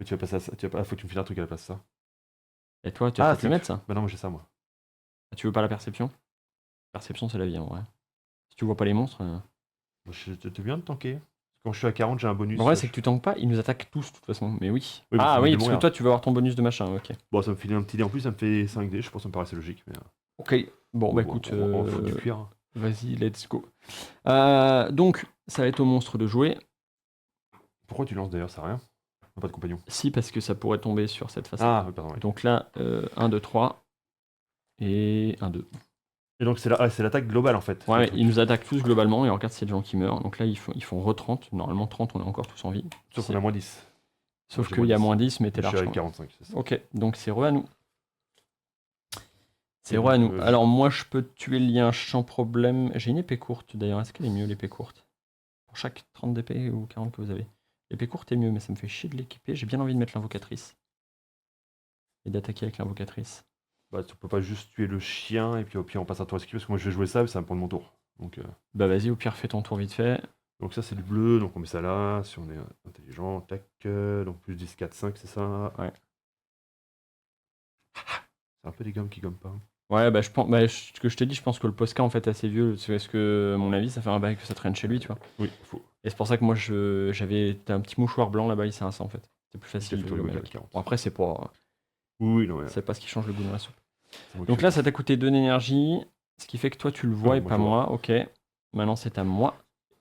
tu vas passer à ça. Ah, faut que tu me files un truc à la place de ça. et toi, tu vas peut-être c'est le mettre ça. Bah non, moi j'ai ça, moi. Tu veux pas la perception? Perception, c'est la vie en vrai. Si tu vois pas les monstres. Moi, t'es bien de tanker. Quand je suis à 40, j'ai un bonus. En vrai, c'est que tu tankes pas, ils nous attaquent tous de toute façon. Mais oui. Oui, mais ça Ah me oui, fait parce que mourir. toi, tu veux avoir ton bonus de machin. Ok. Bon, ça me file un petit dé en plus, ça me fait 5 dés, je pense que ça me paraissait logique. Mais, Ok. Bon, bah écoute, on fout du cuir. vas-y, let's go. Donc, ça va être au monstre de jouer. Pourquoi tu lances d'ailleurs, ça a rien? On n'a pas de compagnon. Si, parce que ça pourrait tomber sur cette façon. Ah, oui, pardon. Ouais. Donc là, 1, 2, 3. Et 1, 2. Et donc c'est l'attaque globale en fait. Ouais, le truc. ils nous attaquent tous globalement et on regarde s'il y a des gens qui meurent. Donc là, ils font re-30. Normalement, 30, on est encore tous en vie. Sauf qu'on a moins 10. Sauf J'ai qu'il y a moins moins 10, mais Je t'es suis large. avec 45, c'est ça. Ok, donc c'est re à nous. C'est Et re à donc, nous. Alors moi, je peux tuer le lien sans problème. J'ai une épée courte d'ailleurs. Est-ce qu'elle est mieux l'épée courte? Pour chaque 30 d'épée ou 40 que vous avez. L'épée courte est mieux, mais ça me fait chier de l'équiper. J'ai bien envie de mettre l'invocatrice. Et d'attaquer avec l'invocatrice. Bah, tu peux pas juste tuer le chien et puis au pire on passe à tour esquive parce que moi je vais jouer ça et ça va me prendre mon tour. Donc, Bah vas-y, au pire, fais ton tour vite fait. donc ça c'est du bleu, donc on met ça là, si on est intelligent, tac, donc plus 10, 4, 5, c'est ça. Ouais. C'est un peu des gommes qui gomment pas. Hein. Ouais, bah je pense, ce que je t'ai dit, je pense que le Posca en fait est assez vieux. Parce que, à mon avis, ça fait un bail que ça traîne chez lui, tu vois. Oui, faut. Et c'est pour ça que moi, j'avais un petit mouchoir blanc là-bas, il sert à ça en fait. C'est plus facile de Calme-toi, jouer Louis, avec. 40. Bon, après, c'est Oui, non, ouais, pas ce qui change le goût de la soupe. c'est moi qui Donc fais là, ça. ça t'a coûté 2 d'énergie, ce qui fait que toi, tu le vois Ah, et moi, pas je vois. moi. Ok. Maintenant, c'est à moi.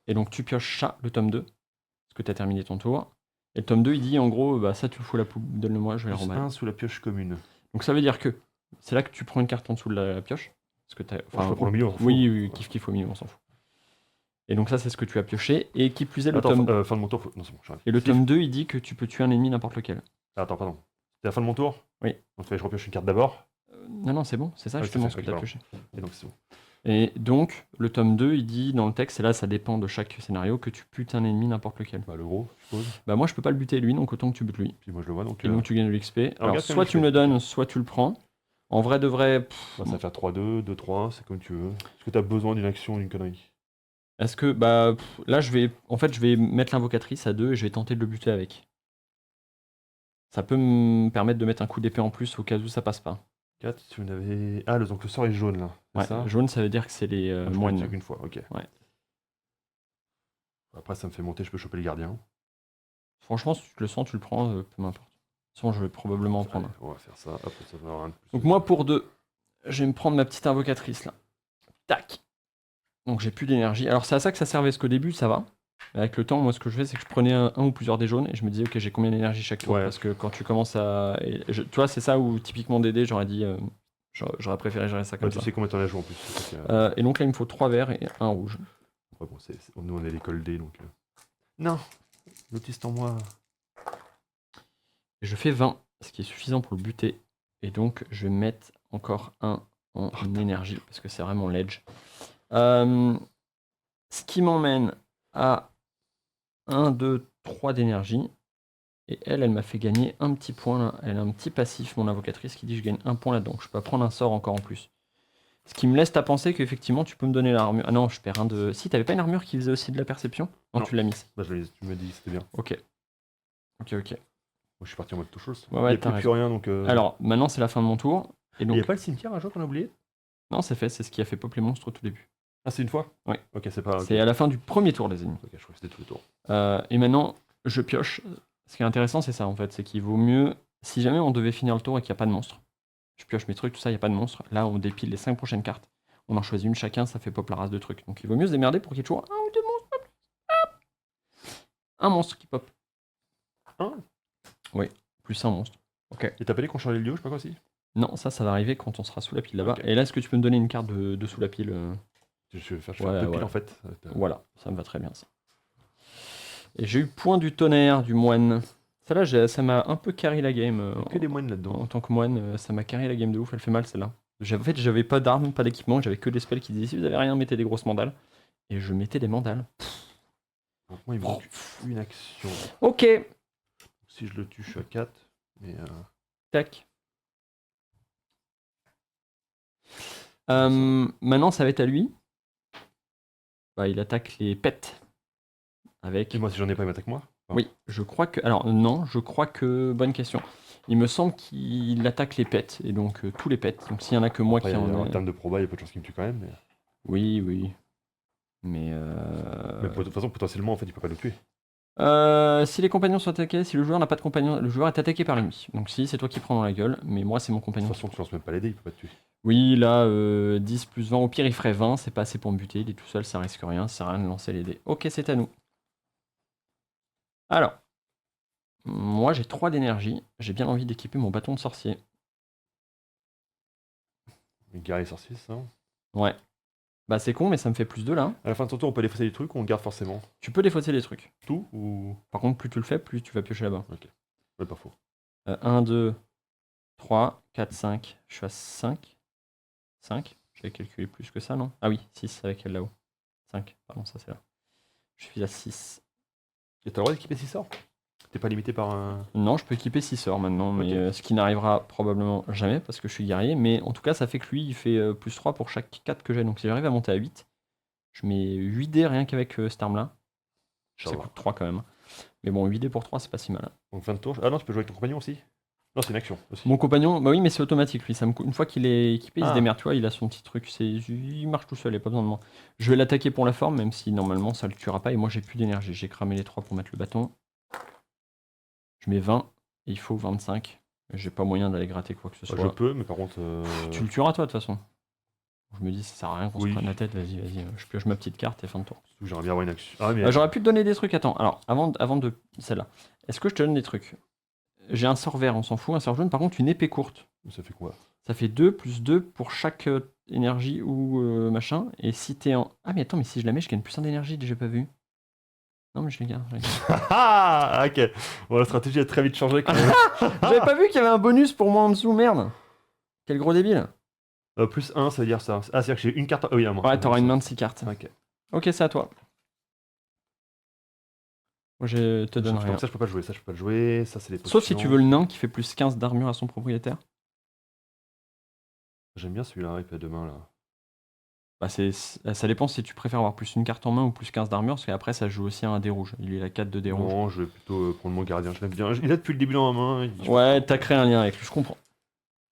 Et donc, tu pioches ça, le tome 2, parce que t'as terminé ton tour. Et le tome 2, il dit en gros, bah ça, tu le fous la poubelle, donne-le-moi, je vais le Plus remballer. 1 sous la pioche commune. Donc ça veut dire que c'est là que tu prends une carte en dessous de la pioche. Parce que Je peux prendre le milieu, on s'en fout. Oui, oui, kiff au milieu, on s'en fout. Et donc ça, c'est ce que tu as pioché. Et qui plus est, le Attends, tome... fin de mon tour. Non, c'est bon, j'arrive. Et le Si- tome 2, il dit que tu peux tuer un ennemi n'importe lequel. Attends, pardon. C'est la fin de mon tour? Oui. Donc je repioche une carte d'abord. Non, c'est bon, c'est ça Ouais, justement c'est ce que fait, tu as ok, pioché. Et donc c'est bon. Et donc, le tome 2, il dit dans le texte, et là ça dépend de chaque scénario, que tu butes un ennemi n'importe lequel. Bah, le gros, je suppose. Bah moi je peux pas le buter lui, donc autant que tu butes lui. Puis moi je le vois donc. Et donc tu gagnes de l'XP. Alors regarde, soit c'est tu un me le XP. donnes, soit tu le prends. En vrai de vrai, Bah, ça va faire 3-2, 2-3, c'est comme tu veux. Est-ce que t'as besoin d'une action ou d'une connerie? est-ce que bah là je vais mettre l'invocatrice à 2 et je vais tenter de le buter avec. Ça peut me permettre de mettre un coup d'épée en plus au cas où ça passe pas. 4, si vous n'avez. Ah, donc le sort est jaune là. C'est Ouais, ça? jaune ça veut dire que c'est les Ah, je peux le moines. tuer qu'une fois, ok. Ouais. Après, ça me fait monter, je peux choper les gardiens. Franchement, si tu le sens, tu le prends, peu m'importe. De toute façon, je vais probablement en prendre. Allez, on va faire ça. Hop, ça va avoir un de plus. Donc moi pour 2, je vais me prendre ma petite invocatrice là. Tac. Donc j'ai plus d'énergie. Alors c'est à ça que ça servait, parce qu'au début ça va. Avec le temps, moi ce que je fais, c'est que je prenais un ou plusieurs dés jaunes et je me disais ok, j'ai combien d'énergie chaque tour. Ouais. Parce que quand tu commences à... tu vois, c'est ça où typiquement des dés, j'aurais dit... j'aurais préféré gérer ça Bah, comme tu ça. sais combien t'en as joué en plus. C'est ça qui est- Et donc là il me faut 3 verts et un rouge. Ouais, bon, nous on est l'école D donc. Non! L'autiste en moi. Et je fais 20, ce qui est suffisant pour le buter. Et donc je vais mettre encore un en énergie, parce que c'est vraiment l'edge. Ce qui m'emmène à 1, 2, 3 d'énergie. Et elle m'a fait gagner un petit point là. Elle a un petit passif, mon invocatrice, qui dit que je gagne un point là-dedans. Je peux prendre un sort encore en plus. Ce qui me laisse à penser qu'effectivement tu peux me donner l'armure. Ah non, je perds un de. Si, t'avais pas une armure qui faisait aussi de la perception? Non, Non. tu l'as mise. Bah, tu m'as dit que c'était bien. Ok. Ok, ok. Moi, je suis parti en mode touche. Ouais, ouais, Il n'y t'as a plus raison. rien donc. Alors, maintenant c'est la fin de mon tour. Et Il donc. n'y a pas le cimetière un jour qu'on a oublié? Non, c'est fait, c'est ce qui a fait pop les monstres au tout début. Ah, c'est une fois? Ouais. Ok, c'est pas. C'est à la fin du premier tour, les amis. Ok, je crois que c'était tout le tour. Et maintenant, je pioche. Ce qui est intéressant, c'est ça en fait. C'est qu'il vaut mieux. Si jamais on devait finir le tour et qu'il n'y a pas de monstre, je pioche mes trucs, tout ça, il n'y a pas de monstre. Là, on dépile les 5 prochaines cartes. On en choisit une chacun, ça fait pop la race de trucs. Donc il vaut mieux se démerder pour qu'il y ait toujours un ou deux monstres. Un monstre qui pop. Un? Oui, plus un monstre. Ok. Et t'as pas dit qu'on changeait le lieu, je sais pas quoi aussi? Non, ça va arriver quand on sera sous la pile là-bas. Ok. Et là, est-ce que tu peux me donner une carte de sous la pile Je vais faire Ouais, deux piles voilà. en fait. Voilà, ça me va très bien ça. Et j'ai eu point du tonnerre du moine. Celle-là, ça m'a un peu carry la game. Que des moines là-dedans. En tant que moine, ça m'a carry la game de ouf, elle fait mal celle-là. En fait, j'avais pas d'armes, pas d'équipement, j'avais que des spells qui disaient si vous avez rien, mettez des grosses mandales. Et je mettais des mandales. Donc moi, il me manque une action. Ok, Si je le tue, je suis à 4. Mais tac. Maintenant, ça va être à lui. Bah, il attaque les pets. Avec. Et moi, si j'en ai pas, il m'attaque moi? Oui, je crois que. Alors, non, je crois que. Bonne question. Il me semble qu'il attaque les pets, et donc tous les pets. Donc, s'il y en a que moi Après, qui en en ai. termes de proba, il y a peu de chances qu'il me tue quand même. Mais, Oui, oui. Mais. mais de toute façon, potentiellement, en fait, il peut pas nous tuer. Si les compagnons sont attaqués, si le joueur n'a pas de compagnon, le joueur est attaqué par l'ennemi. Donc si, c'est toi qui prends dans la gueule, mais moi c'est mon De compagnon. toute façon, tu lances même pas les dés, il peut pas te tuer. Oui, là, 10 plus 20, au pire il ferait 20, c'est pas assez pour me buter, il est tout seul, ça risque rien, ça sert à rien de lancer les dés. Ok, c'est à nous. Alors, moi j'ai 3 d'énergie, j'ai bien envie d'équiper mon bâton de sorcier. Guerrier sorcier, ça. Ouais. Bah c'est con, mais ça me fait plus 2 là. À la fin de ton tour, on peut défausser des trucs ou on garde forcément Tu peux défausser les trucs. tout ou. Par contre, plus tu le fais, plus tu vas piocher là-bas. Ouais, pas faux. 1, 2, 3, 4, 5, je suis à 5. 5, j'avais calculé plus que ça, non? Ah oui, 6 avec elle là-haut. 5, pardon, ça c'est là. Je suis à 6. Et t'as le droit d'équiper 6 sorts? T'es pas limité par un. Non, je peux équiper 6 sorts maintenant, mais Ok. ce qui n'arrivera probablement jamais parce que je suis guerrier. Mais en tout cas, ça fait que lui, il fait plus 3 pour chaque 4 que j'ai. Donc si j'arrive à monter à 8, je mets 8 dés rien qu'avec cette arme-là. Ça coûte 3 quand même. Mais bon, 8 dés pour 3, c'est pas si mal. Donc fin de tour. Ah non, tu peux jouer avec ton compagnon aussi? Non, c'est une action aussi. Mon compagnon, bah oui, mais c'est automatique lui. Une fois qu'il est équipé, il se Ah. démerde, tu vois, il a son petit truc. Il marche tout seul, il n'y a pas besoin de moi. Je vais l'attaquer pour la forme, même si normalement ça le tuera pas. Et moi, j'ai plus d'énergie. J'ai cramé les 3 pour mettre le bâton. Je mets 20 et il faut 25. J'ai pas moyen d'aller gratter quoi que ce soit. Je peux, mais par contre. Tu le tueras toi de toute façon. Je me dis, ça sert à rien qu'on Oui. se prenne la tête. Vas-y, vas-y. Je pioche ma petite carte et fin de tour. J'aimerais bien avoir une action. Ah, mais. J'aurais pu te donner des trucs. Attends, alors avant de celle-là, est-ce que je te donne des trucs? J'ai un sort vert, on s'en fout. Un sort jaune, par contre, une épée courte. Ça fait quoi? Ça fait 2 plus 2 pour chaque énergie ou machin. Et si t'es en. Ah, mais attends, mais si je la mets, je gagne plus 1 d'énergie. J'ai pas vu. Non, mais je les garde. Ah, ok. Bon, la stratégie a très vite changé quand même. J'avais pas vu qu'il y avait un bonus pour moi en dessous, merde. Quel gros débile. Plus 1, ça veut dire ça. Ah, c'est-à-dire que j'ai une carte. Ah oui, à moi. Ouais, t'auras une main de 6 cartes. Ok. Ok, c'est à toi. Moi, je te donne rien. Donc ça, je peux pas le jouer. Ça, je peux pas le jouer. Ça, c'est les Sauf si potions. tu veux le nain qui fait plus 15 d'armure à son propriétaire. J'aime bien celui-là, il fait 2 mains là. Bah ça dépend si tu préfères avoir plus une carte en main ou plus 15 d'armure, parce qu'après ça joue aussi à un dé rouge. Il est la 4 de dé rouge. Non, je vais plutôt prendre mon gardien. Je l'aime bien. Il a depuis le début dans ma main. Ouais, t'as créé un lien avec lui, je comprends.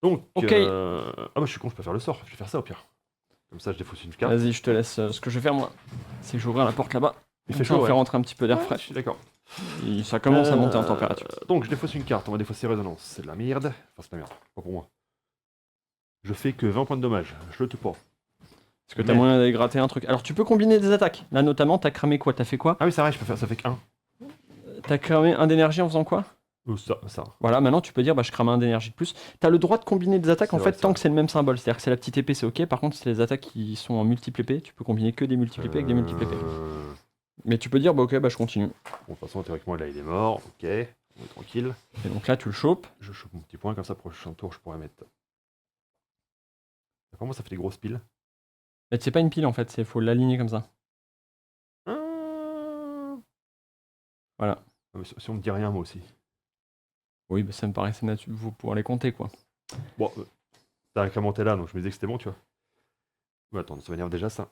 Donc, Ok. ah bah je suis con, je peux faire le sort. Je vais faire ça au pire. Comme ça, je défausse une carte. Vas-y, je te laisse. Ce que je vais faire moi, c'est que je vais ouvrir la porte là-bas. Il Comme fait ça, on chaud, va faire ouais. rentrer un petit peu d'air Je frais. suis d'accord. Et ça commence à monter en température. Donc, je défausse une carte. On va défausser résonance. C'est de la merde. Enfin, c'est de la merde. Pas pour moi. Je fais que 20 points de dommage. Je le tue pas. Parce que t'as moyen d'aller gratter un truc. Alors tu peux combiner des attaques. Là notamment, t'as cramé quoi? T'as fait quoi? Ah oui, c'est vrai, je peux faire. Ça fait que 1. T'as cramé 1 d'énergie en faisant quoi? Ça. Voilà, maintenant tu peux dire bah je crame 1 d'énergie de plus. T'as le droit de combiner des attaques C'est en vrai, fait c'est tant vrai. que c'est le même symbole. C'est-à-dire que c'est la petite épée, c'est ok. Par contre, si c'est les attaques qui sont en multiple épée, tu peux combiner que des multiples épées avec des multiples épées. Mais tu peux dire bah ok, bah je continue. Bon, de toute façon, théoriquement, là, il est mort. Ok. On est tranquille. Et donc là tu le chopes. Je chope mon petit point. Comme ça, prochain tour, je pourrais mettre. Comment ça fait des grosses piles? Et c'est pas une pile en fait, c'est faut l'aligner comme ça. Voilà. Si on me dit rien, moi aussi. Oui, bah, ça me paraissait naturel, vous pouvoir les compter, quoi. Bon, t'as incrémenté là, donc je me disais que c'était bon, tu vois. Ouais, attends, ça m'énerve déjà ça.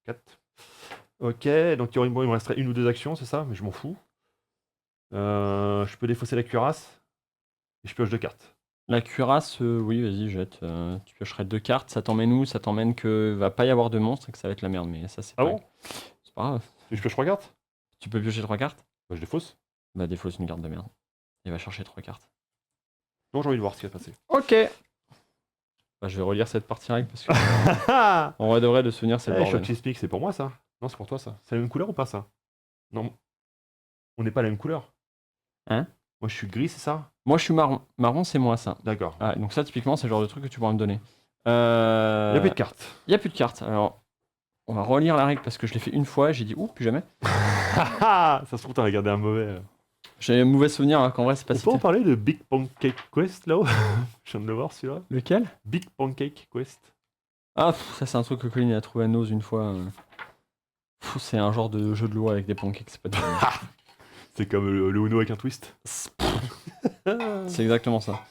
4. Ok, donc il me resterait une ou deux actions, c'est ça? Mais je m'en fous. Je peux défausser la cuirasse. Et je pioche 2 cartes. La cuirasse, oui, vas-y, jette. Tu piocherais 2 cartes, ça t'emmène où? Ça t'emmène que va pas y avoir de monstres et que ça va être la merde, mais ça, c'est Ah pas bon? c'est pas grave. Et je pioche 3 cartes? Tu peux piocher 3 cartes? Bah, je défausse. Bah, défausse une carte de merde. Il va chercher 3 cartes. Non, j'ai envie de voir ce qui va se passer. Ok! Bah, je vais relire cette partie règle parce que, en vrai de vrai, de souvenir, c'est le Eh, bordel. Shot Speak, c'est pour moi ça? Non, c'est pour toi ça. C'est la même couleur ou pas ça? Non, on n'est pas la même couleur. Hein? Moi je suis gris, c'est ça? Moi, je suis marron. Marron, c'est moi, ça. D'accord. Ah, donc ça, typiquement, c'est le genre de truc que tu pourras me donner. Il n'y a plus de cartes. Il y a plus de cartes. Alors, on va relire la règle parce que je l'ai fait une fois et j'ai dit, ouh, plus jamais. Ça se trouve, t'as regardé un mauvais. J'ai un mauvais souvenir, alors qu'en vrai, c'est pas On si peut en terrible. parler de Big Pancake Quest là-haut? Je viens de le voir celui-là. Lequel? Big Pancake Quest. Ah, ça, c'est un truc que Colin a trouvé à Nose une fois. C'est un genre de jeu de loi avec des pancakes, c'est pas du C'est comme le Uno avec un twist. C'est exactement ça.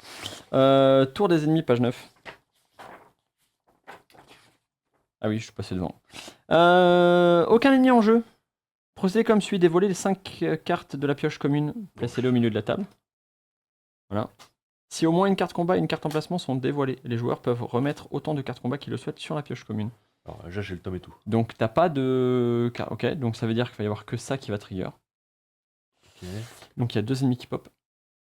Tour des ennemis, page 9. Ah oui, je suis passé devant. Aucun ennemi en jeu. Procédez comme suit, dévoilez les 5 cartes de la pioche commune. Placez-les au milieu de la table. Voilà. Si au moins une carte combat et une carte emplacement sont dévoilées, les joueurs peuvent remettre autant de cartes combat qu'ils le souhaitent sur la pioche commune. Alors déjà j'ai le tome et tout. Donc t'as pas de... Ok, donc ça veut dire qu'il va y avoir que ça qui va trigger. Ok. Donc il y a 2 ennemis qui pop.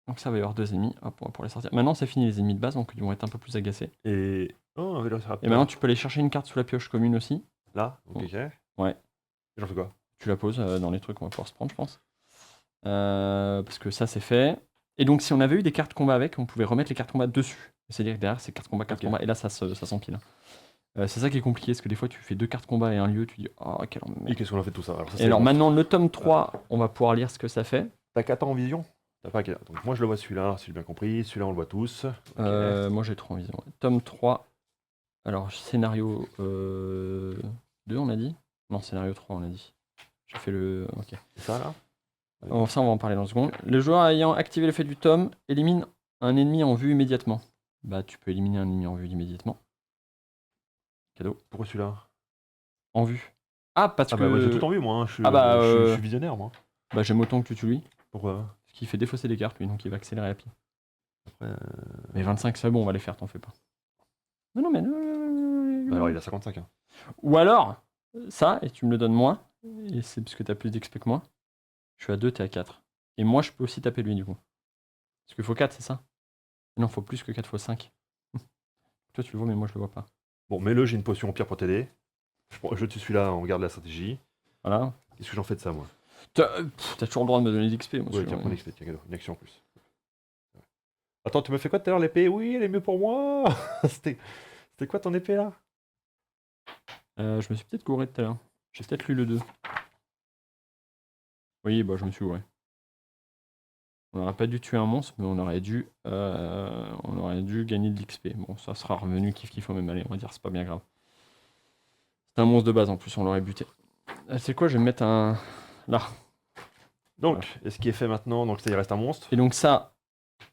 Donc ça va y avoir 2 ennemis. Hop, on va pouvoir les sortir. Maintenant c'est fini les ennemis de base, donc ils vont être un peu plus agacés. Et... Oh, un Vélociraptor. Et maintenant tu peux aller chercher une carte sous la pioche commune aussi. Là, ok. Ouais. Et j'en fais quoi? Tu la poses dans les trucs qu'on va pouvoir se prendre, je pense. Parce que ça c'est fait. Et donc si on avait eu des cartes combat avec, on pouvait remettre les cartes combat dessus. C'est-à-dire que derrière c'est cartes combat, cartes Ok. combat. Et là ça s'empile. C'est ça qui est compliqué, parce que des fois tu fais 2 cartes combat et un lieu, tu dis oh quel Et emmerde. qu'est-ce qu'on a fait de tout ça? Alors, ça, Et c'est alors bon. maintenant le tome 3, on va pouvoir lire ce que ça fait. T'as 4 ans en vision? T'as pas qu'à- Donc moi je le vois celui-là, si j'ai bien compris. Celui-là on le voit tous. Ok. Moi j'ai 3 en vision. Ouais. Tome 3. Alors scénario 2 on a dit? Non, scénario 3 on a dit. J'ai fait le... Ok. C'est ça là? Ça on va en parler dans une seconde. Le joueur ayant activé l'effet du tome élimine un ennemi en vue immédiatement. Bah tu peux éliminer un ennemi en vue immédiatement. Cadeau. Pourquoi celui-là? En vue. Ah parce Ah que... bah moi j'ai tout en vue moi, hein. Ah bah, je suis visionnaire moi. bah j'aime autant que tu tues lui. Pourquoi? Parce qu'il fait défausser des cartes lui, donc il va accélérer la pile. Après, Mais 25 c'est bon, on va les faire, t'en fais pas. Non, non, mais... bah alors il a 55 hein. Ou alors, ça, et tu me le donnes moi, et c'est parce que t'as plus d'XP que moi. Je suis à 2, t'es à 4. Et moi, je peux aussi taper lui, du coup. Parce qu'il faut 4, c'est ça? Non, faut plus que 4 fois 5. Toi, tu le vois, mais moi, je le vois pas. Bon, mets-le, j'ai une potion au pire pour t'aider. Je tue celui-là, on regarde la stratégie. Voilà. Qu'est-ce que j'en fais de ça moi? T'as toujours le droit de me donner d'XP, moi. Ouais, tiens, prends l'XP, tiens, cadeau, une action en plus. Attends, tu me fais quoi tout à l'heure l'épée? Oui, elle est mieux pour moi. C'était quoi ton épée là? Je me suis peut-être gouré tout à l'heure. J'ai peut-être lu le 2. Oui, bah, je me suis gouré. On n'aurait pas dû tuer un monstre, mais on aurait dû gagner de l'XP. Bon, ça sera revenu kiff au même aller, on va dire, c'est pas bien grave. C'est un monstre de base en plus, on l'aurait buté. C'est quoi, je vais me mettre un... Là. Donc, et ce qui est fait maintenant, donc ça il reste un monstre. Et donc ça,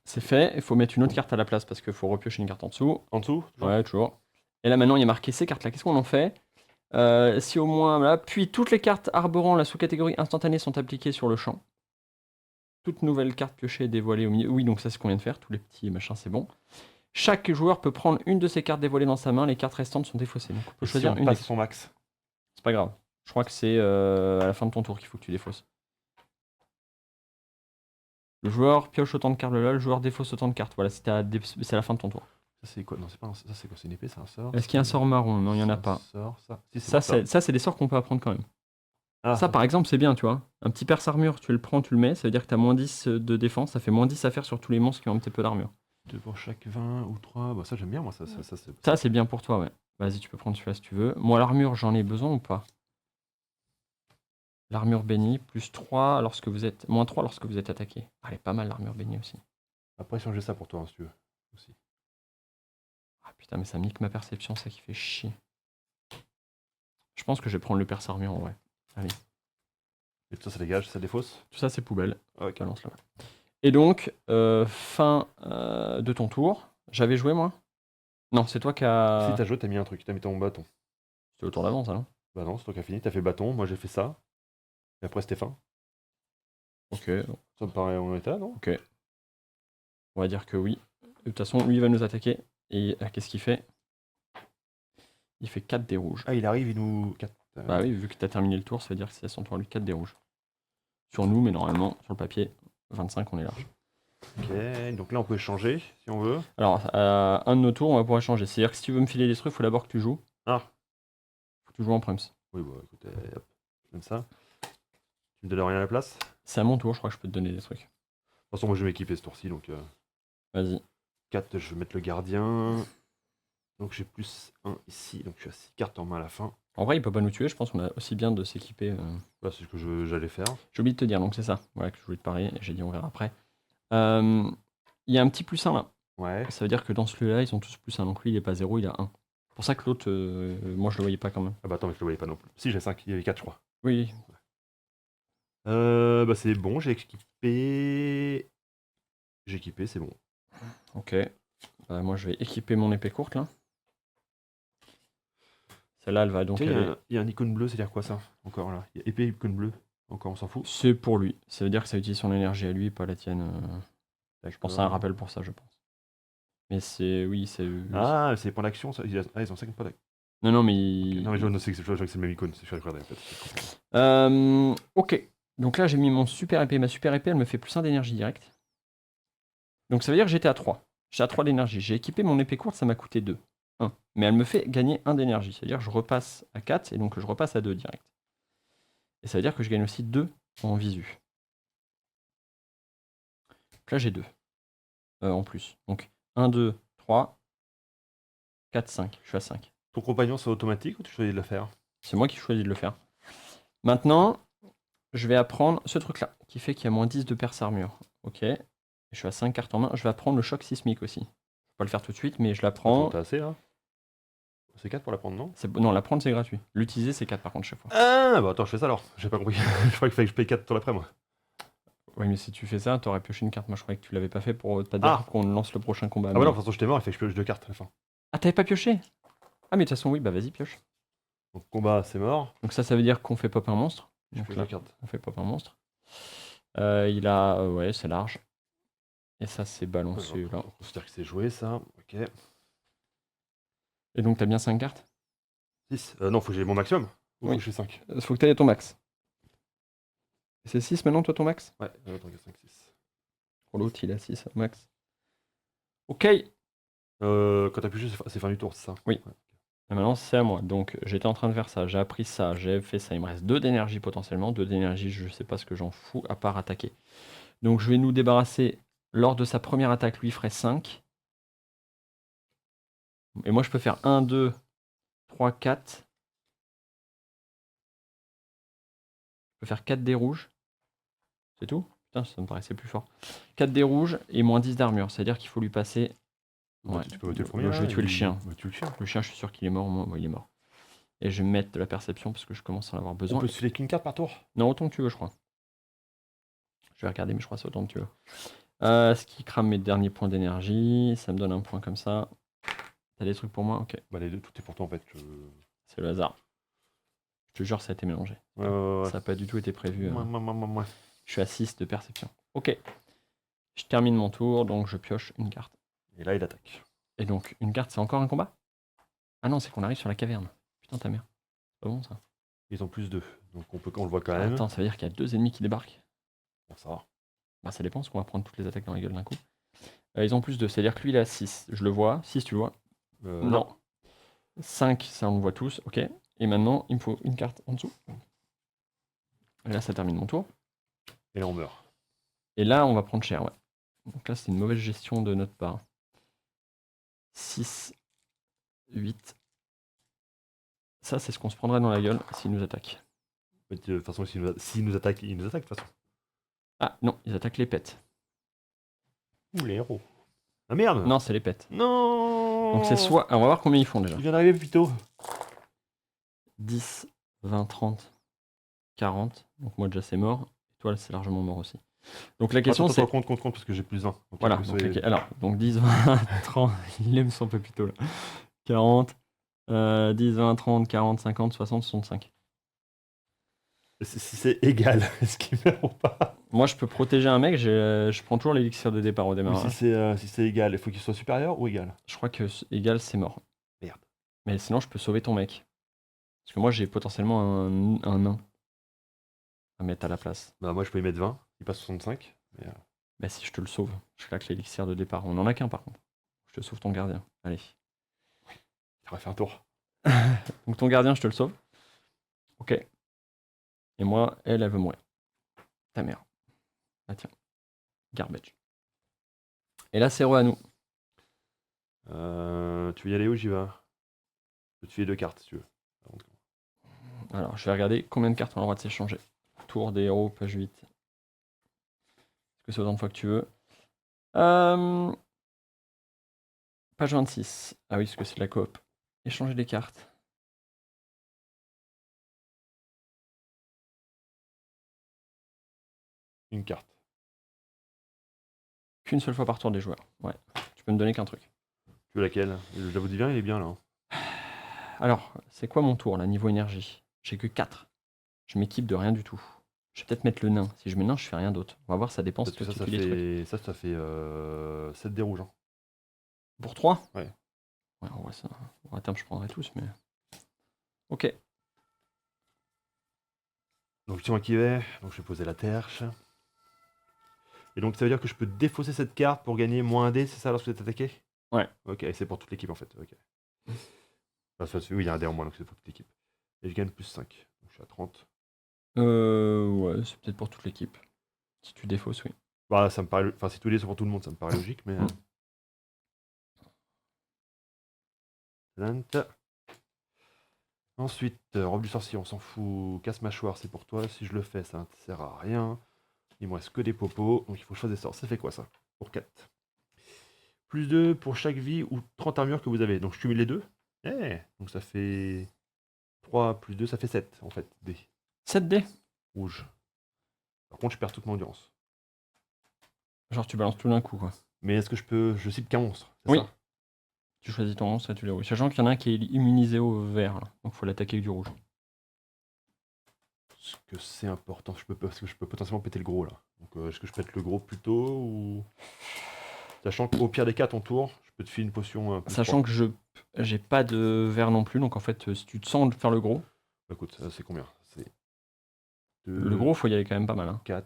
c'est fait. Il faut mettre une autre carte à la place parce qu'il faut repiocher une carte en dessous. En dessous? Toujours Ouais, toujours. Et là maintenant, il y a marqué ces cartes-là. Qu'est-ce qu'on en fait? Si au moins... Voilà. Puis toutes les cartes arborant la sous-catégorie instantanée sont appliquées sur le champ. Toute nouvelle carte piochée est dévoilée au milieu. Oui, donc ça, c'est ce qu'on vient de faire. Tous les petits machins, c'est bon. Chaque joueur peut prendre une de ces cartes dévoilées dans sa main. Les cartes restantes sont défaussées. Donc on peut Et si choisir on une. passe son max. C'est pas grave. Je crois que c'est à la fin de ton tour qu'il faut que tu défausses. Le joueur pioche autant de cartes là, le joueur défausse autant de cartes. Voilà, c'est à la fin de ton tour. Ça c'est quoi? Non, c'est pas ça c'est quoi? C'est une épée, c'est un sort? Est-ce qu'il y a un sort marron? Non, il n'y en a pas. Sort, ça. Si, Ça, ça. c'est des sorts qu'on peut apprendre quand même. Ah, Ça, par exemple, c'est bien, tu vois. Un petit perce armure, tu le prends, tu le mets. Ça veut dire que tu as moins 10 de défense. Ça fait moins 10 à faire sur tous les monstres qui ont un petit peu d'armure. 2 pour chaque 20 ou 3. Bah, ça j'aime bien moi, ça Ça, c'est bien pour toi, ouais. Vas-y, tu peux prendre celui-là si tu veux. Moi, l'armure, j'en ai besoin ou pas? L'armure bénie, plus 3 lorsque vous êtes... Moins 3 lorsque vous êtes attaqué. Ah, elle est pas mal, l'armure bénie aussi. Après, changer ça pour toi, hein, si tu veux. Aussi. Ah putain, mais ça me nique ma perception, ça qui fait chier. Je pense que je vais prendre le perce armure en vrai. Allez. Et tout ça, ça dégage, ça défausse. Tout ça, c'est poubelle. Ok. Balance là. Et donc, fin de ton tour. J'avais joué, moi? Non, c'est toi qui Si as... t'as joué, t'as mis un truc, t'as mis ton bâton. C'était au tour d'avant, ça, non? Bah non, c'est toi qui as fini, t'as fait bâton, moi j'ai fait ça. Et après c'était fin. Ok, Ça me paraît en état, non? ok. On va dire que oui. De toute façon, lui, il va nous attaquer. Et qu'est-ce qu'il fait? Il fait 4 dés rouges. Ah, il arrive, il nous. Bah oui, vu que t'as terminé le tour, ça veut dire que c'est son tour à lui, 4 dés rouges. Sur nous, mais normalement, sur le papier, 25, on est large. Ok, donc là on peut échanger si on veut. Alors, à un de nos tours, on va pouvoir changer. C'est-à-dire que si tu veux me filer des trucs, il faut d'abord que tu joues. Ah, Faut que tu joues en Prums. oui, bah écoutez, hop, comme ça. Tu me donnes rien à la place? De C'est à mon tour, je crois que je peux te donner des trucs. toute façon, moi je vais m'équiper ce tour-ci, donc Vas-y. 4, je vais mettre le gardien. Donc j'ai plus 1 ici, donc je suis à 6 cartes en main à la fin. En vrai, il peut pas nous tuer, je pense qu'on a aussi bien de s'équiper. Là, c'est ce que j'allais faire. J'ai oublié de te dire, donc c'est ça. Voilà, que je voulais te parler, et j'ai dit on verra après. Il y a un petit plus 1 là. Ouais. Ça veut dire que dans celui-là, ils ont tous plus 1. Donc lui, il est pas 0, il a 1. C'est pour ça que l'autre, moi, je le voyais pas quand même. Ah bah attends, mais je le voyais pas non plus. Si, j'ai 5, il y avait 4, je crois. Oui, Bah c'est bon, j'ai équipé. J'ai équipé, c'est bon. ok. Moi, je vais équiper mon épée courte là. Celle-là, elle va donc Tiens, aller. il y a un icône bleu, c'est-à-dire quoi ça? Encore là. Il y a épée, icône bleu. Encore, on s'en fout. C'est pour lui. Ça veut dire que ça utilise son énergie à lui, pas la tienne. Je pense à un D'accord. rappel pour ça, je pense. Mais c'est. Oui, c'est. Ah, c'est pour l'action, ça. Ah, ils ont 5 points d'action. Non, non, mais. Non, mais je vois que c'est le même icône, je suis regardé en fait. Ok. Donc là, j'ai mis mon super épée. Ma super épée, elle me fait plus 1 d'énergie directe. Donc ça veut dire que j'étais à 3. J'ai à 3 d'énergie. J'ai équipé mon épée courte, ça m'a coûté 2. 1. Mais elle me fait gagner 1 d'énergie. C'est-à-dire que je repasse à 4 et donc je repasse à 2 direct. Et ça veut dire que je gagne aussi 2 en visu. Donc là, j'ai 2 en plus. Donc 1, 2, 3, 4, 5. Je suis à 5. Ton compagnon, c'est automatique ou tu choisis de le faire? C'est moi qui choisis de le faire. Maintenant, je vais apprendre ce truc-là, qui fait qu'il y a moins 10 de perce armure. Ok. Je suis à 5 cartes en main. Je vais apprendre le choc sismique aussi. Je vais pas le faire tout de suite, mais je l'apprends. T'as assez là? C'est 4 pour la prendre, non? Non, l'apprendre c'est gratuit. L'utiliser c'est 4 par contre chaque fois. Ah, bah attends, je fais ça alors. J'ai pas compris. Je croyais qu'il fallait que je paye 4 tours après moi. Oui, mais si tu fais ça, t'aurais pioché une carte. Moi je croyais que tu l'avais pas fait pour pas dire qu'on lance le prochain combat. Ah, bah non, de toute façon, j'étais mort, il fait que je pioche 2 cartes à la fin. Ah, t'avais pas pioché? Ah, mais de toute façon, oui, bah vas-y, pioche. Donc, combat, c'est mort. Donc ça veut dire qu'on fait pop un monstre. Je Donc pioche là, 2 cartes. on fait pop un monstre. Il a. Ouais, c'est large. Et ça, c'est balancé là. On considère que c'est joué ça. Ok. Et donc t'as bien 5 cartes? 6. Non, faut que j'ai mon maximum. Ou faut Oui. que j'ai 5? Faut que t'aies ton max. C'est 6 maintenant, toi, ton max? Ouais, attends, 4, 5, 6. Pour l'autre, il a 6 max. Ok. Quand t'as pioché, c'est fin du tour, c'est ça? Oui. Ouais. Et maintenant, c'est à moi. Donc, j'étais en train de faire ça, j'ai appris ça, j'ai fait ça. Il me reste 2 d'énergie potentiellement. 2 d'énergie, je sais pas ce que j'en fous, à part attaquer. Donc, je vais nous débarrasser. Lors de sa première attaque, lui ferait 5. Et moi, je peux faire 1, 2, 3, 4. Je peux faire 4 dés rouges. C'est tout? Putain, ça me paraissait plus fort. 4 dés rouges et moins 10 d'armure. C'est-à-dire qu'il faut lui passer. Ouais. Tu peux voter le premier. Je vais tuer le chien. Bah, tue le chien. Le chien, je suis sûr qu'il est mort. Moi, il est mort. Et je vais me mettre de la perception parce que je commence à en avoir besoin. On peut se filer qu'une carte par tour? Non, autant que tu veux, je crois. Je vais regarder, mais je crois que c'est autant que tu veux. Ce qui crame mes derniers points d'énergie. Ça me donne un point comme ça. T'as des trucs pour moi? Ok. Bah, les deux, tout est pour toi en fait. C'est le hasard. Je te jure, ça a été mélangé. Ouais. Ça n'a pas du tout été prévu. Ouais. Je suis à 6 de perception. Ok. Je termine mon tour, donc je pioche une carte. Et là, il attaque. Et donc, une carte, c'est encore un combat? Ah non, c'est qu'on arrive sur la caverne. Putain, ta mère. C'est pas bon ça. Ils ont plus 2. Donc on le voit quand même. Attends, ça veut dire qu'il y a 2 ennemis qui débarquent? Bon, ça va. Bah, ça dépend, parce qu'on va prendre toutes les attaques dans la gueule d'un coup. Ils ont plus 2, c'est-à-dire que lui, il a 6. Je le vois. 6, tu le vois? Non. 5, ça on le voit tous, ok. Et maintenant, il me faut une carte en dessous. Et là, ça termine mon tour. Et là, on meurt. Et là, on va prendre cher, ouais. Donc là, c'est une mauvaise gestion de notre part. 6, 8. Ça, c'est ce qu'on se prendrait dans la gueule s'il nous attaque. De toute façon, s'il nous attaque, il nous attaque de toute façon. Ah non, ils attaquent les pets. Ouh, les héros. Ah merde! Non, c'est les pets. Non! Donc c'est soit... Alors, on va voir combien ils font déjà. Il vient d'arriver plutôt. 10, 20, 30, 40. Donc moi déjà c'est mort. Et toi c'est largement mort aussi. Donc la question c'est. Attends, compte, parce que j'ai plus 20. Donc, Voilà, il faut donc, que ce soit- alors, donc 10, 20, 30, il aime son pépito là. 40, 10, 20, 30, 40, 50, 60, 65. Si c'est égal, est-ce qu'il meurt ou pas? Moi, je peux protéger un mec, je prends toujours l'élixir de départ au Ou démarrage. si c'est égal, il faut qu'il soit supérieur ou égal? Je crois que égal, c'est mort. Merde. Mais sinon, je peux sauver ton mec. Parce que moi, j'ai potentiellement un nain à mettre à la place. Bah, moi, je peux y mettre 20, il passe 65. Mais, Bah si, je te le sauve. Je claque l'élixir de départ. On en a qu'un par contre. Je te sauve ton gardien. Allez. il aurait fait un tour. Donc ton gardien, je te le sauve. Ok. Et moi, elle veut mourir. Ta mère. Ah tiens. Garbage. Et là, c'est à nous. Tu veux y aller où j'y vais? Je peux te filer 2 cartes si tu veux. Alors, je vais regarder combien de cartes on a le droit de s'échanger. Tour des héros, page 8. Est-ce que c'est autant de fois que tu veux? Page 26. Ah oui, parce que c'est de la coop. Échanger des cartes. Une carte. Qu'une seule fois par tour des joueurs. Ouais. Tu peux me donner qu'un truc. Tu veux laquelle? Je la vous dis bien, il est bien là. Alors, c'est quoi mon tour là, niveau énergie? J'ai que 4. Je m'équipe de rien du tout. Je vais peut-être mettre le nain. Si je mets nain, je fais rien d'autre. On va voir, ça dépend si Peut-être que toi ça tu piles les trucs. ça fait 7 des rouges. Hein. Pour 3? Ouais. Ouais, on voit ça. Bon, à terme, je prendrai tous, mais. Ok. Donc tu vois qui est, donc je vais poser la terche. Et donc ça veut dire que je peux défausser cette carte pour gagner moins un dé, c'est ça lorsque vous êtes attaqué? Ouais. Ok, et c'est pour toute l'équipe en fait. Ok. Enfin, oui, il y a un dé en moins, donc c'est pour toute l'équipe. Et je gagne plus 5. Donc je suis à 30. Ouais, c'est peut-être pour toute l'équipe. Si tu défausses, oui. Bah, ça me paraît. Enfin, si tous les dés sont pour tout le monde, ça me paraît logique, mais. Talent. Ensuite, robe du sorcier, on s'en fout. Casse-mâchoire, c'est pour toi. Si je le fais, ça ne sert à rien. Il me reste que des popos, donc il faut choisir des sorts. Ça fait quoi ça? Pour 4. Plus 2 pour chaque vie ou 30 armures que vous avez. Donc je cumule les deux. Donc ça fait 3 plus 2, ça fait 7 en fait. Dés 7 dés. rouges. Par contre, je perds toute mon endurance. Genre, tu balances tout d'un coup, quoi. Mais est-ce que je peux. Je cible qu'un monstre, c'est Oui. ça? Tu choisis ton monstre et tu les roules. Sachant qu'il y en a un qui est immunisé au vert, là. Donc faut l'attaquer avec du rouge. Est-ce que c'est important? Parce que je peux potentiellement péter le gros là. Donc est-ce que je pète le gros plus tôt ou. Sachant qu'au pire des cas, ton tour, je peux te filer une potion plus Sachant 3. que j'ai pas de vert non plus, donc en fait, si tu te sens de faire le gros, Bah, écoute, c'est combien? C'est le 2, gros, faut y aller quand même pas mal. Hein. 4,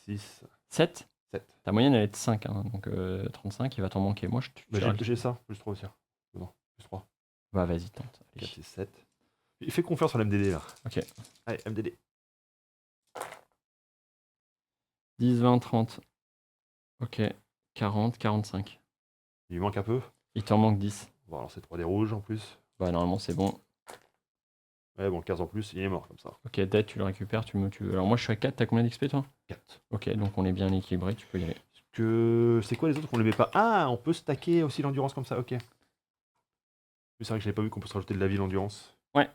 6, 7. 7. Ta moyenne, elle est de 5, hein, donc 35, il va t'en manquer. Moi, tu Bah, dirais j'ai ça, plus 3 aussi. Non, plus 3. Bah, vas-y, tente. Allez. 4 et 7. Il fait confiance à l'MDD là. Ok. Allez, MDD. 10, 20, 30. Ok. 40, 45. Il lui manque un peu. Il t'en manque 10. Bon, alors c'est 3 des rouges en plus. Bah, normalement, c'est bon. Ouais, bon, 15 en plus, il est mort comme ça. Ok, dead, tu le récupères. Alors, moi, je suis à 4. T'as combien d'XP, toi? 4. Ok, donc on est bien équilibré. Tu peux y aller. C'est quoi les autres qu'on les met pas? Ah, on peut stacker aussi l'endurance comme ça, ok. C'est vrai que j'avais pas vu qu'on peut se rajouter de la vie l'endurance. Ouais.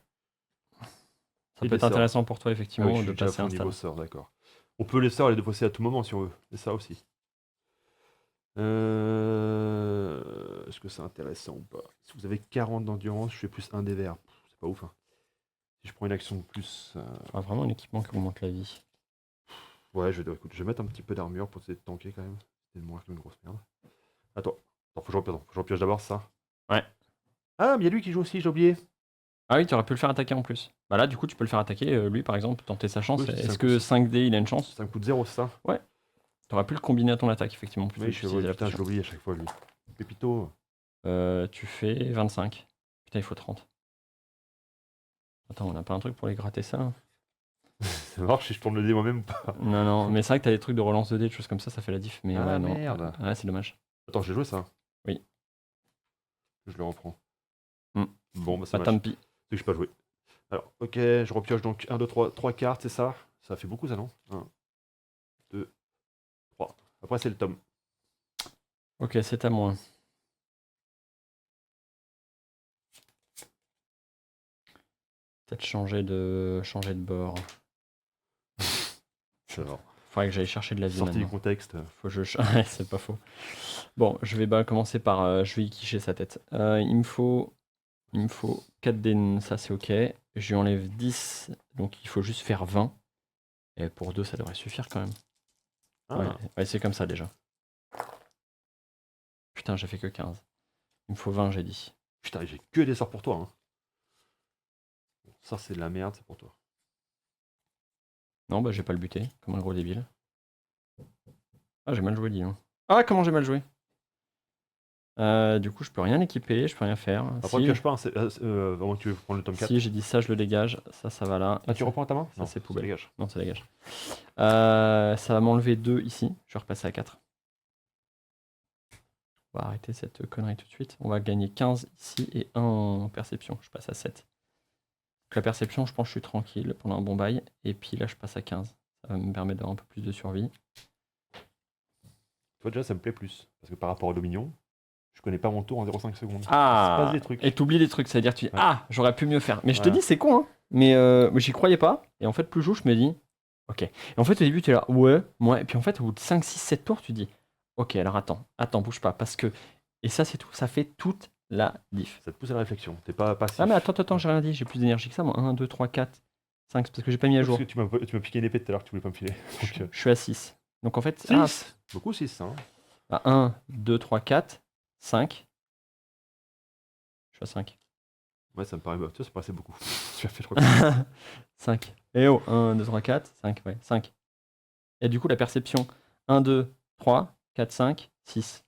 Ça Et peut des être sorts. intéressant pour toi, Ah effectivement, oui, je de suis déjà passer au un niveau stade. sort, d'accord. On peut les sorts et les défausser à tout moment si on veut. C'est ça aussi. Est-ce que c'est intéressant ou pas? Si vous avez 40 d'endurance, je fais plus 1 des verts. C'est pas ouf. Hein. Si je prends une action de plus. Ah, vraiment un équipement qui augmente la vie. Ouais, écoute, je vais mettre un petit peu d'armure pour essayer de tanker quand même. C'est de mourir comme une grosse merde. Attends, faut que je repioche d'abord ça. Ouais. Ah, mais il y a lui qui joue aussi, j'ai oublié. Ah oui, tu aurais pu le faire attaquer en plus. Bah là, du coup, tu peux le faire attaquer, lui, par exemple, tenter sa chance. Oui, c'est Est-ce ça, que 5D, il a une chance? Ça me coûte 0, c'est ça? T'aurais pu le combiner à ton attaque, effectivement, plutôt Oui, que d'utiliser la putain, je potion. l'oublie à chaque fois lui. Pépito. Tu fais 25. Putain, il faut 30. Attends, on n'a pas un truc pour les gratter ça là? Ça marche si je tourne le dé moi-même ou pas? Non, non, mais c'est vrai que t'as des trucs de relance de dés, des choses comme ça fait la diff. Mais Ah, ouais, non. merde. Ouais, c'est dommage. Attends, j'ai joué ça. Oui. Je le reprends. Hmm. Bon, bah ça Pas marche. tant pis. C'est que je peux pas jouer. Alors, ok, je repioche donc 1, 2, 3 cartes, c'est ça? Ça fait beaucoup ça, non? 1, 2, 3. Après, c'est le tome. Ok, c'est à moi. Peut-être changer de bord. C'est mort. Faudrait que j'aille chercher de la vie Sorti du maintenant. contexte. Faut que Ouais, c'est pas faux. Bon, je vais commencer par. Je vais y quicher sa tête. Il me faut 4 dés, ça c'est ok. Je lui enlève 10, donc il faut juste faire 20. Et pour 2, ça devrait suffire quand même. Ah, Ouais, c'est comme ça déjà. Putain, j'ai fait que 15. Il me faut 20, j'ai dit. putain, j'ai que des sorts pour toi. Hein. Bon, ça, c'est de la merde, c'est pour toi. Non, bah j'ai pas le buté, comme un gros débile. Ah, j'ai mal joué, dis donc. Ah, comment j'ai mal joué. Du coup, je peux rien équiper, je peux rien faire. Après, Si, pioche pas, vraiment tu veux prendre le tome 4. si j'ai dit ça, je le dégage. Ça va là. Ah, Et tu reprends à ta main ça, c'est poubelle. dégage. Non, ça dégage. Ça va m'enlever 2 ici. Je vais repasser à 4. On va arrêter cette connerie tout de suite. On va gagner 15 ici et 1 en perception. Je passe à 7. Donc la perception, je pense que je suis tranquille pendant un bon bail. Et puis là, je passe à 15. Ça va me permettre d'avoir un peu plus de survie. Toi, déjà, ça me plaît plus. Parce que par rapport au Dominion, je connais pas mon tour en 0,5 secondes. Ah, Il se passe des trucs. et t'oublies des trucs, c'est-à-dire que tu dis Ouais. ah, j'aurais pu mieux faire. Mais je te Voilà. dis, c'est con, hein. Mais j'y croyais pas. Et en fait, plus je joue, je me dis ok. Et en fait, au début, tu es là, ouais. Et puis en fait, au bout de 5, 6, 7 tours, tu dis ok, alors attends, bouge pas. Parce que. Et ça, c'est tout. Ça fait toute la diff. Ça te pousse à la réflexion. T'es pas passif. Ah, mais attends, j'ai rien dit. J'ai plus d'énergie que ça, moi. 1, 2, 3, 4, 5. C'est parce que j'ai pas mis à jour. Parce que tu m'as piqué une épée tout à l'heure que tu voulais pas me filer. Donc, Je suis à 6. Donc en fait, 6 Beaucoup 6, hein. 1, 2, 3, 4, 5. Je suis à 5. Ouais, ça me paraît. Tu vois, ça paraissait beaucoup. Tu as fait, je crois. 5. Et oh, 1, 2, 3, 4, 5, ouais, 5. Et du coup, la perception, 1, 2, 3, 4, 5, 6,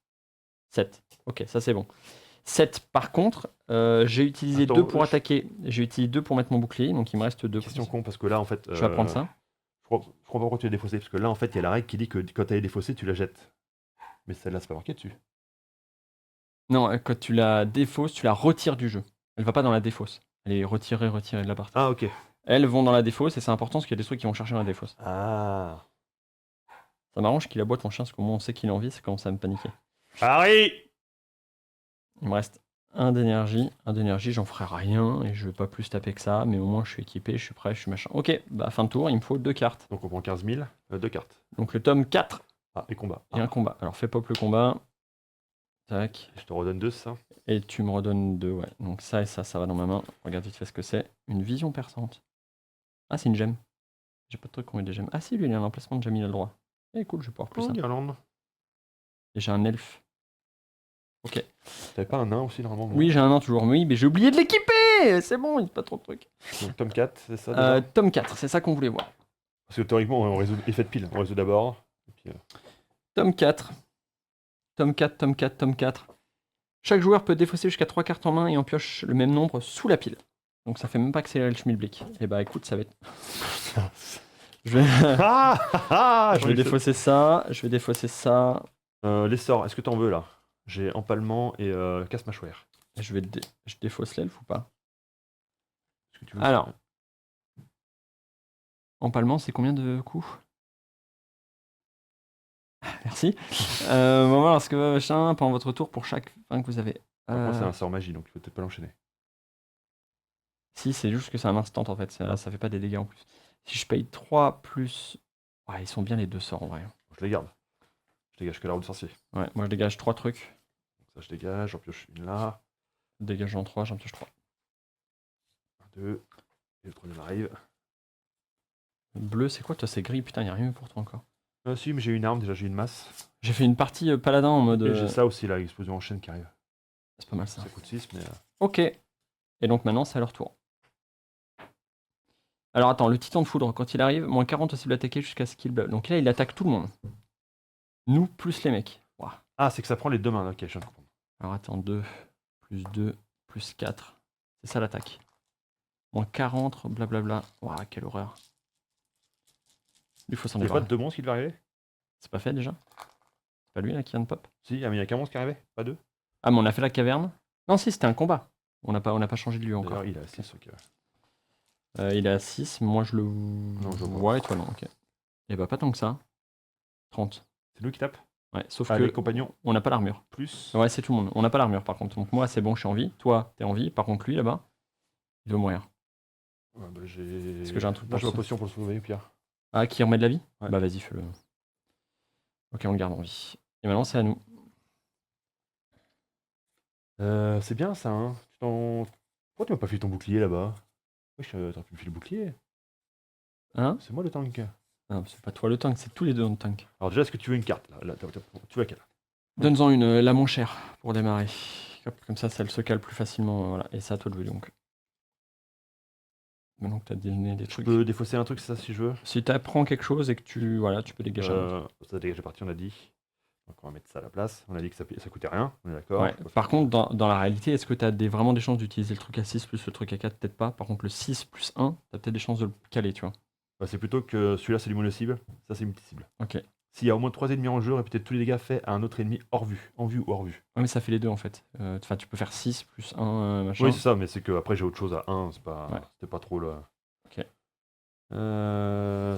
7. Ok, ça c'est bon. 7, par contre, j'ai utilisé Attends, 2 pour attaquer. J'ai utilisé 2 pour mettre mon bouclier, donc il me reste 2. Question con, parce que là, en fait. Je vais apprendre ça. Je crois pas pourquoi tu l'as défaussé. Parce que là, en fait, il y a la règle qui dit que quand elle est défaussée, tu la jettes. Mais celle-là, c'est pas marqué dessus. Non, quand tu la défausses, tu la retires du jeu. Elle va pas dans la défausse. Elle est retirée de la partie. Ah, ok. Elles vont dans la défausse et c'est important parce qu'il y a des trucs qui vont chercher dans la défausse. Ah. Ça m'arrange qu'il aboie ton chien parce qu'au moins on sait qu'il a envie, ça commence à me paniquer. Harry. Il me reste 1 d'énergie. 1 d'énergie, j'en ferai rien et je vais pas plus taper que ça, mais au moins je suis équipé, je suis prêt, je suis machin. Ok, bah fin de tour, il me faut 2 cartes. Donc on prend 15 000, 2 cartes. Donc le tome 4 Ah, et combat. et un combat. Alors fais pop le combat. Tac. Je te redonne 2, ça. Et tu me redonnes 2, ouais. Donc ça et ça va dans ma main. Regarde vite fait ce que c'est. Une vision perçante. Ah, c'est une gemme. J'ai pas de truc qui ont des gemmes. Ah si, lui il a un emplacement de gemme, il a le droit. Eh cool, je vais pouvoir plus Oh, ça. Guirlande. Et j'ai un elfe. Ok. T'avais pas un nain aussi, normalement non. Oui, j'ai un nain toujours. Oui, mais j'ai oublié de l'équiper. C'est bon, il n'y a pas trop de trucs. Donc tome 4, c'est ça déjà Tome 4, c'est ça qu'on voulait voir. Parce que théoriquement, on résout effet de pile. On résout d'abord. Et puis, Tome 4. Tome 4, tome 4, tome 4. Chaque joueur peut défausser jusqu'à 3 cartes en main et en pioche le même nombre sous la pile. Donc ça fait même pas accélérer le schmilblick. Et bah écoute, ça va être... je vais, je vais défausser ça, je vais défausser ça. Les sorts, est-ce que t'en veux là? J'ai empalement et casse-mâchoire. Je défausse l'elfe ou pas? Est-ce que tu veux Alors, empalement, c'est combien de coups? Merci. On va voir ce que va machin pendant votre tour pour chaque fin que vous avez. Après, c'est un sort magie, donc il faut peut-être pas l'enchaîner. Si, c'est juste que c'est un instant en fait, ça fait pas des dégâts en plus. Si je paye 3 plus... Ouais, ils sont bien les 2 sorts en vrai. Je les garde. Je dégage que la roue de sorcier. Ouais, moi je dégage 3 trucs. Donc ça, je dégage, j'en pioche une là. Je dégage en 3, j'en pioche 3. 1, 2. Et le troisième arrive. Bleu, c'est quoi toi? C'est gris, putain, y'a rien pour toi encore. Si, mais j'ai une arme, déjà j'ai une masse. J'ai fait une partie paladin en mode. Et j'ai ça aussi là, explosion en chaîne qui arrive. C'est pas mal ça. Ça coûte 6, mais. Ok. Et donc maintenant, c'est à leur tour. Alors attends, le titan de foudre, quand il arrive, moins 40 possible d'attaquer jusqu'à ce qu'il... Donc là, il attaque tout le monde. Nous, plus les mecs. Ouah. Ah, c'est que ça prend les deux mains, ok, je viens de comprendre. Alors attends, 2, plus 4. C'est ça l'attaque. Moins 40, blablabla. Ouah, quelle horreur. Il faut s'en Il n'y a pas débarrasser. de 2 monstres qui devait arriver? C'est pas fait déjà? C'est pas lui là qui vient de pop? Si, mais il y a qu'un monstre qui arrivait, pas 2. Ah, mais on a fait la caverne? Non, si, c'était un combat. On n'a pas changé de lieu encore. D'ailleurs, il a 6, ok. Il est à 6, moi je le je vois. vois et toi non, ok. Et bah pas tant que ça. 30. C'est nous qui tape? Ouais, sauf Ah, que les compagnons, on n'a pas l'armure. plus. Ouais, c'est tout le monde. On n'a pas l'armure par contre. Donc moi c'est bon, je suis en vie. Toi, t'es en vie. Par contre lui là-bas, il doit mourir. Ouais, bah, j'ai. Parce que j'ai un truc Moi, pour j'ai ma ça. potion pour le sauver, Pierre. Ah, qui remet de la vie? Ouais. Bah vas-y, fais-le. Ok, on le garde en vie. Et maintenant, c'est à nous. C'est bien ça, hein. Pourquoi tu m'as pas filé ton bouclier là-bas? Wesh, t'aurais pu me filer le bouclier. Hein? C'est moi le tank. Ah, c'est pas toi le tank, c'est tous les deux dans le tank. Alors déjà, est-ce que tu veux une carte là, tu veux laquelle? Donne-en une, la moins chère, pour démarrer. Hop, comme ça elle se cale plus facilement. Voilà. Et c'est à toi de jouer donc. Maintenant que t'as donné des Je trucs. peux défausser un truc, c'est ça, si je veux? Si t'apprends quelque chose et que tu peux dégager un autre. Ça dégage la partie, on a dit. Donc on va mettre ça à la place. On a dit que ça coûtait rien, on est d'accord. Ouais. Par contre, dans la réalité, est-ce que t'as vraiment des chances d'utiliser le truc à 6 plus le truc à 4? Peut-être pas. Par contre, le 6 plus 1, t'as peut-être des chances de le caler, tu vois. Bah, c'est plutôt que celui-là c'est du mono-cible, ça c'est multi-cible. Ok. S'il y a au moins 3 ennemis en jeu, répétez tous les dégâts faits à un autre ennemi hors vue, en vue ou hors vue. Ouais, mais ça fait les deux en fait. Enfin, tu peux faire 6 plus 1, machin. Oui, c'est ça, mais c'est que après j'ai autre chose à 1, Ouais. c'était pas trop là. Ok.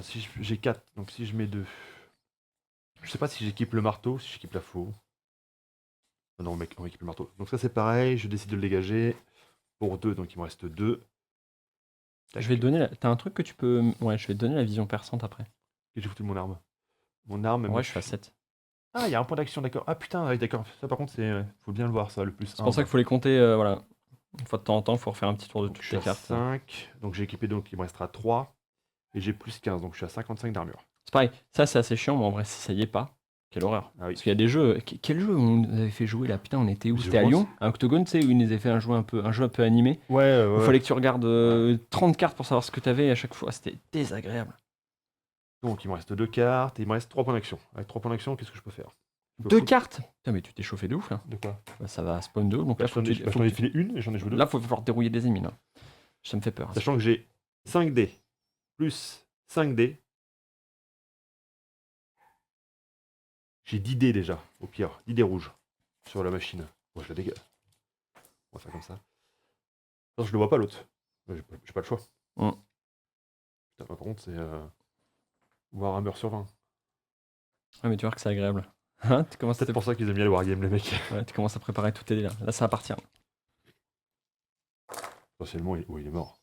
Si j'ai 4, donc si je mets 2. Je sais pas si j'équipe le marteau, si j'équipe la faux. Ah non, mec, on équipe le marteau. Donc ça c'est pareil, je décide de le dégager. Pour 2, donc il me reste 2. Je vais te donner. T'as un truc que tu peux. Ouais, je vais te donner la vision perçante après. Et j'ai foutu mon arme. Mon arme. En vrai, je suis à 7. Ah, il y a un point d'action, d'accord. Ah putain, ouais, d'accord. Ça par contre, faut bien le voir, ça, le plus 1. C'est pour ça qu'il faut les compter, voilà. Une fois de temps en temps, il faut refaire un petit tour de Donc, je toutes suis les à cartes. 5. Donc j'ai équipé, donc il me restera 3. Et j'ai plus 15, donc je suis à 55 d'armure. C'est pareil, ça c'est assez chiant, mais en vrai, si ça y est pas, quelle horreur. Ah oui. Parce qu'il y a des jeux. Quel jeu on nous avait fait jouer là? Putain, on était où? Je C'était à pense- Lyon, à Octogone, tu sais, où ils nous avaient fait un jeu un peu animé. Ouais, Il fallait que tu regardes 30 cartes pour savoir ce que t'avais à chaque fois. C'était désagréable. Donc il me reste 2 cartes et il me reste 3 points d'action. Avec 3 points d'action, qu'est-ce que je peux faire? Je peux 2 foutre- cartes? Putain, mais tu t'es chauffé de ouf là. De quoi? Bah, ça va spawn 2, donc Bah, là, je t'en ai filé une et j'en ai joué 2. là, faut falloir dérouiller des ennemis là. Ça me fait peur. Sachant que j'ai 5 dés plus 5 dés. J'ai 10 dés déjà, au pire. 10 dés rouges sur la machine. Bon, je la dégage. On va faire comme ça. Non, je le vois pas l'autre. J'ai pas le choix. Hum. Putain, par contre, c'est Warhammer sur 20. Ah, mais tu vois que c'est agréable. Hein, tu commences à C'est pour ça qu'ils aiment bien les wargames, les mecs. ouais, tu commences à préparer tous tes dés là. Là, ça va partir. Potentiellement, il est mort.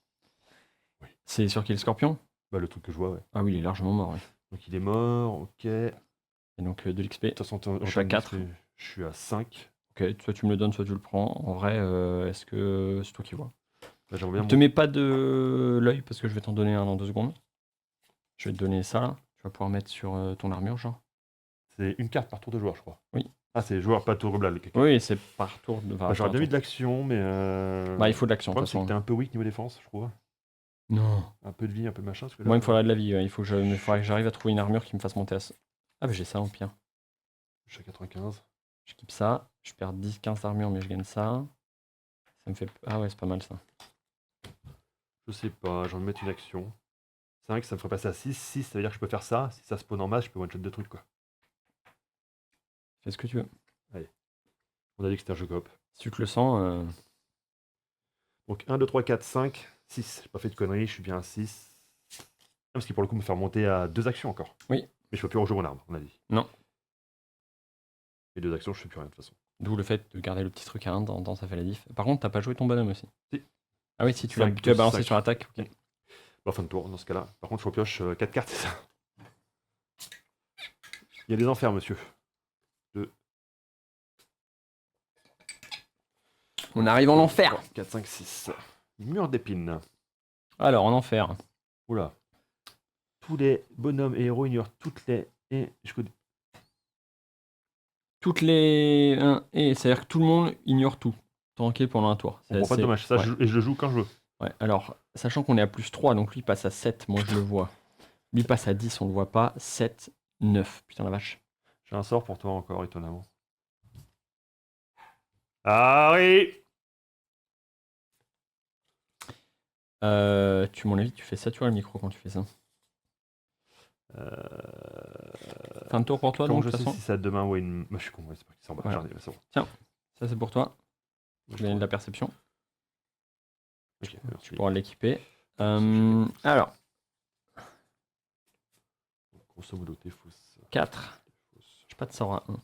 C'est sur qui le scorpion? Bah, le truc que je vois, ouais. Ah oui, il est largement mort, ouais. Donc il est mort, ok. De Et donc de l'XP. toute façon, Je suis à 4. Je suis à 5. Ok, soit tu me le donnes, soit tu le prends. En vrai, est-ce que c'est toi qui vois? Là, j'aimerais bien Ne te mets pas de l'œil parce que je vais t'en donner un dans 2 secondes. Je vais te donner ça là. Tu vas pouvoir mettre sur ton armure, genre. C'est une carte par tour de joueur, je crois. Oui. Ah, c'est joueur, pas tour blal. Oui, c'est par tour de. Bah, j'aurais bien mis de l'action, mais. Bah, il faut de l'action, Le de problème, toute c'est que façon. t'es un peu weak niveau défense, je crois. Non. Un peu de vie, un peu de machin. Parce que là, Moi, il me faudrait de la vie. Ouais. Il faudrait que j'arrive à trouver une armure qui me fasse monter à. Ah, bah j'ai ça en pire. je suis à 95. Je keep ça. Je perds 10-15 d'armure, mais je gagne ça. Ça me fait. Ah ouais, c'est pas mal ça. Je sais pas, j'ai envie de mettre une action. C'est vrai que ça me ferait passer à 6. 6, ça veut dire que je peux faire ça. Si ça spawn en masse, je peux one-shot 2 trucs, quoi. Fais ce que tu veux. On a dit que c'était un jeu coop. Si tu te le sens. Donc 1, 2, 3, 4, 5, 6. J'ai pas fait de conneries, je suis bien à 6. Parce qu'il pour le coup me faire monter à 2 actions encore. Oui. Mais je peux plus rejouer mon arme, on a dit. Non. Et 2 actions, je fais plus rien de toute façon. D'où le fait de garder le petit truc à 1 dans ça fait la diff. Par contre, t'as pas joué ton bonhomme aussi. Si. Ah oui, si tu 5 l'as plus balancé 5. sur attaque. Ok. Bah, fin de tour dans ce cas-là. Par contre, je repioche 4 cartes, c'est ça. Il y a des enfers, monsieur. On arrive en enfer. 4, 5, 6. Mur d'épines. Alors, en enfer. Oula. Tous les bonhommes et héros ignorent toutes les. Et je connais. Toutes les. Et c'est-à-dire que tout le monde ignore tout. Tanké pendant un tour. On prend pas de dommage. Ça, ouais. et je le joue quand je veux. Ouais, alors, sachant qu'on est à plus 3, donc lui passe à 7, moi je le vois. Lui passe à 10, on le voit pas. 7, 9. Putain la vache. J'ai un sort pour toi encore, étonnamment. Harry. Mon avis, tu fais ça, tu vois le micro quand tu fais ça. Fin de tour pour toi, Comment donc, de je toute sais façon. si ça demain ou une. Moi, je suis con, ouais, c'est pas qui s'en bat. Voilà. C'est bon. Ça, c'est pour toi. Tu gagnes de la perception. Ok, Tu merci. pourras l'équiper. Alors, Grosso modo, t'es fausse. 4. J'ai pas de sort à 1.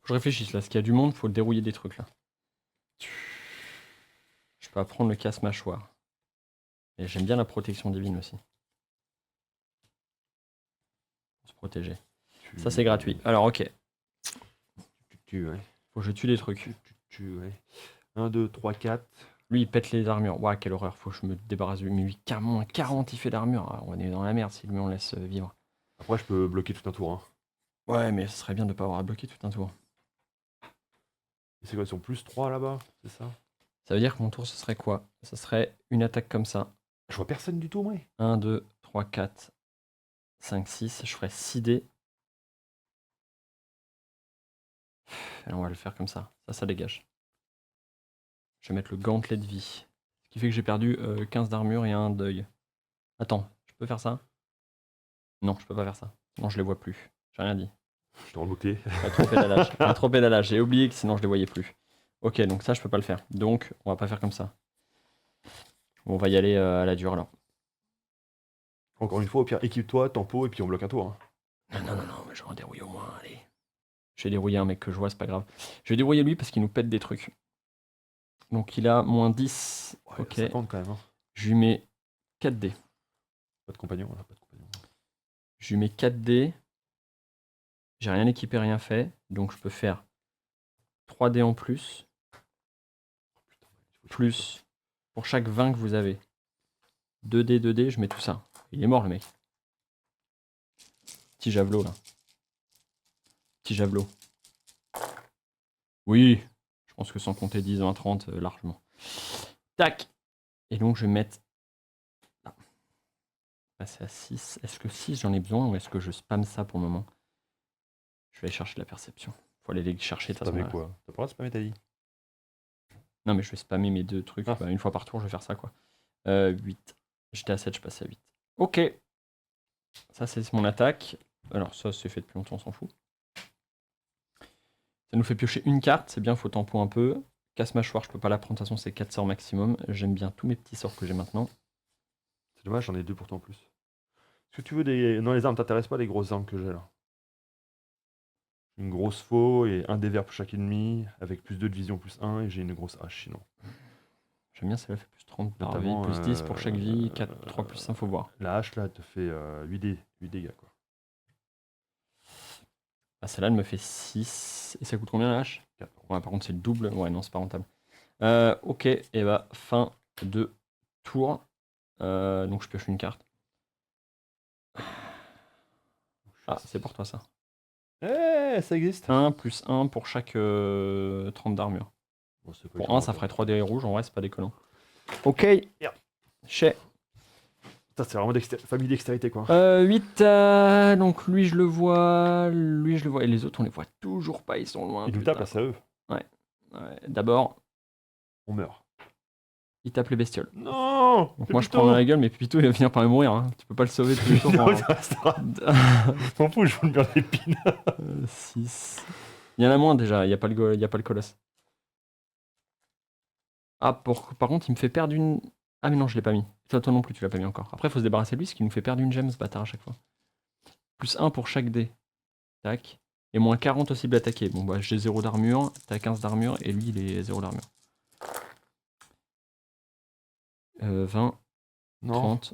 Je réfléchisse là, parce qu'il y a du monde, faut dérouiller des trucs là. Je peux apprendre le casse-mâchoire. Et j'aime bien la protection divine aussi. Pour se protéger. Ça, c'est gratuit. Alors, ok. Ouais. Faut que je tue des trucs. Ouais. 1, 2, 3, 4. Lui, il pète les armures. Ouah, quelle horreur. Faut que je me débarrasse de lui. Mais lui, carrément, 40, il fait d'armure. Ah, on est dans la merde si lui, on laisse vivre. Après, je peux bloquer tout un tour. Hein. Ouais, mais ce serait bien de pas avoir à bloquer tout un tour. Et c'est quoi, ils sont plus 3 là-bas, c'est ça? Ça veut dire que mon tour, ce serait quoi? Ce serait une attaque comme ça. Je vois personne du tout, moi. 1, 2, 3, 4, 5, 6. Je ferais 6 dés. Alors, on va le faire comme ça. Ça dégage. Je vais mettre le gantelet de vie. Ce qui fait que j'ai perdu 15 d'armure et un deuil. Attends, je peux faire ça? Non, je peux pas faire ça. Non, je les vois plus. J'ai rien dit. Je dois rebooter. Trop pédalage. Trop pédalage. J'ai oublié que sinon je les voyais plus. Ok, donc ça, je peux pas le faire. Donc, on va pas faire comme ça. On va y aller à la dure alors. Encore une fois, au pire, équipe-toi, tempo, et puis on bloque un tour. Hein. Non, mais je vais en dérouiller au moins. Allez. Je vais dérouiller un mec que je vois, c'est pas grave. Je vais dérouiller lui parce qu'il nous pète des trucs. Donc il a moins 10. Ouais, Ok. ça compte quand même. Hein. Je lui mets 4 dés. Pas de compagnon, là, pas de compagnon. Je lui mets 4 dés. J'ai rien équipé, rien fait. Donc je peux faire 3 dés en plus. Plus pour chaque 20 que vous avez. 2 dés, 2 dés, je mets tout ça. Il est mort le mec. Petit javelot là. Petit javelot. Oui, je pense que sans compter 10, 20, 30, largement. Tac. Et donc je vais mettre... là. Passer à 6. Est-ce que 6 j'en ai besoin ou est-ce que je spam ça pour le moment? Je vais aller chercher la perception. Faut aller les chercher de toute façon. Spammer quoi? T'as pas le droit de spammer ta vie? Non mais je vais spammer mes 2 trucs. Ah. Bah, une fois par tour je vais faire ça quoi. 8. J'étais à 7, je passe à 8. Ok. Ça c'est mon attaque. Alors ça c'est fait depuis longtemps, on s'en fout. Ça nous fait piocher une carte, c'est bien, faut tempo un peu. Casse-mâchoire, je peux pas la prendre, de toute façon c'est 4 sorts maximum. J'aime bien tous mes petits sorts que j'ai maintenant. C'est dommage, j'en ai 2 pourtant en plus. Est-ce que tu veux des. Non, les armes t'intéressent pas, les grosses armes que j'ai là? Une grosse faux et un dé vert pour chaque ennemi, avec plus 2 de vision, plus 1, et j'ai une grosse hache sinon. J'aime bien, ça fait plus 30 par vie, Notamment, plus 10 pour chaque vie, 4, 3 plus 5, faut voir. La hache là, elle te fait 8 dégâts quoi. Ah, celle-là, elle me fait 6. Et ça coûte combien la hache? 4. Ouais, par contre, c'est le double. Ouais, non, c'est pas rentable. Ok, et bah, fin de tour. Donc, je pioche une carte. Ah, c'est pour toi ça. Eh, ça existe. 1 plus 1 pour chaque 30 d'armure. Bon, c'est pas Pour étonnant, 1, ça quoi. ferait 3 dés rouges. En vrai, c'est pas déconnant. Ok. Merde. Chez. Ça, c'est vraiment famille dextérité quoi. 8. Donc, lui, je le vois. Lui, je le vois. Et les autres, on les voit toujours pas. Ils sont loin. Ils nous putain. tapent là, c'est à eux. Ouais, d'abord, On meurt. il tape les bestioles. Non. Donc moi je prends dans la gueule, mais Pépito il va finir par mourir. Hein. Tu peux pas le sauver tous les jours. Non, ça restera. Je m'en fous, je veux le mur d'épines. 6. Il y en a moins déjà, il n'y a, pas le colosse. Ah, par contre, il me fait perdre une. Ah, mais non, je l'ai pas mis. Toi non plus, tu l'as pas mis encore. Après, il faut se débarrasser de lui, ce qui nous fait perdre une gemme, ce bâtard à chaque fois. Plus 1 pour chaque dé. Tac. Et moins 40 aussi d'attaquer. Bon, bah, j'ai 0 d'armure, t'as 15 d'armure, et lui, il est 0 d'armure. 20, Non. 30,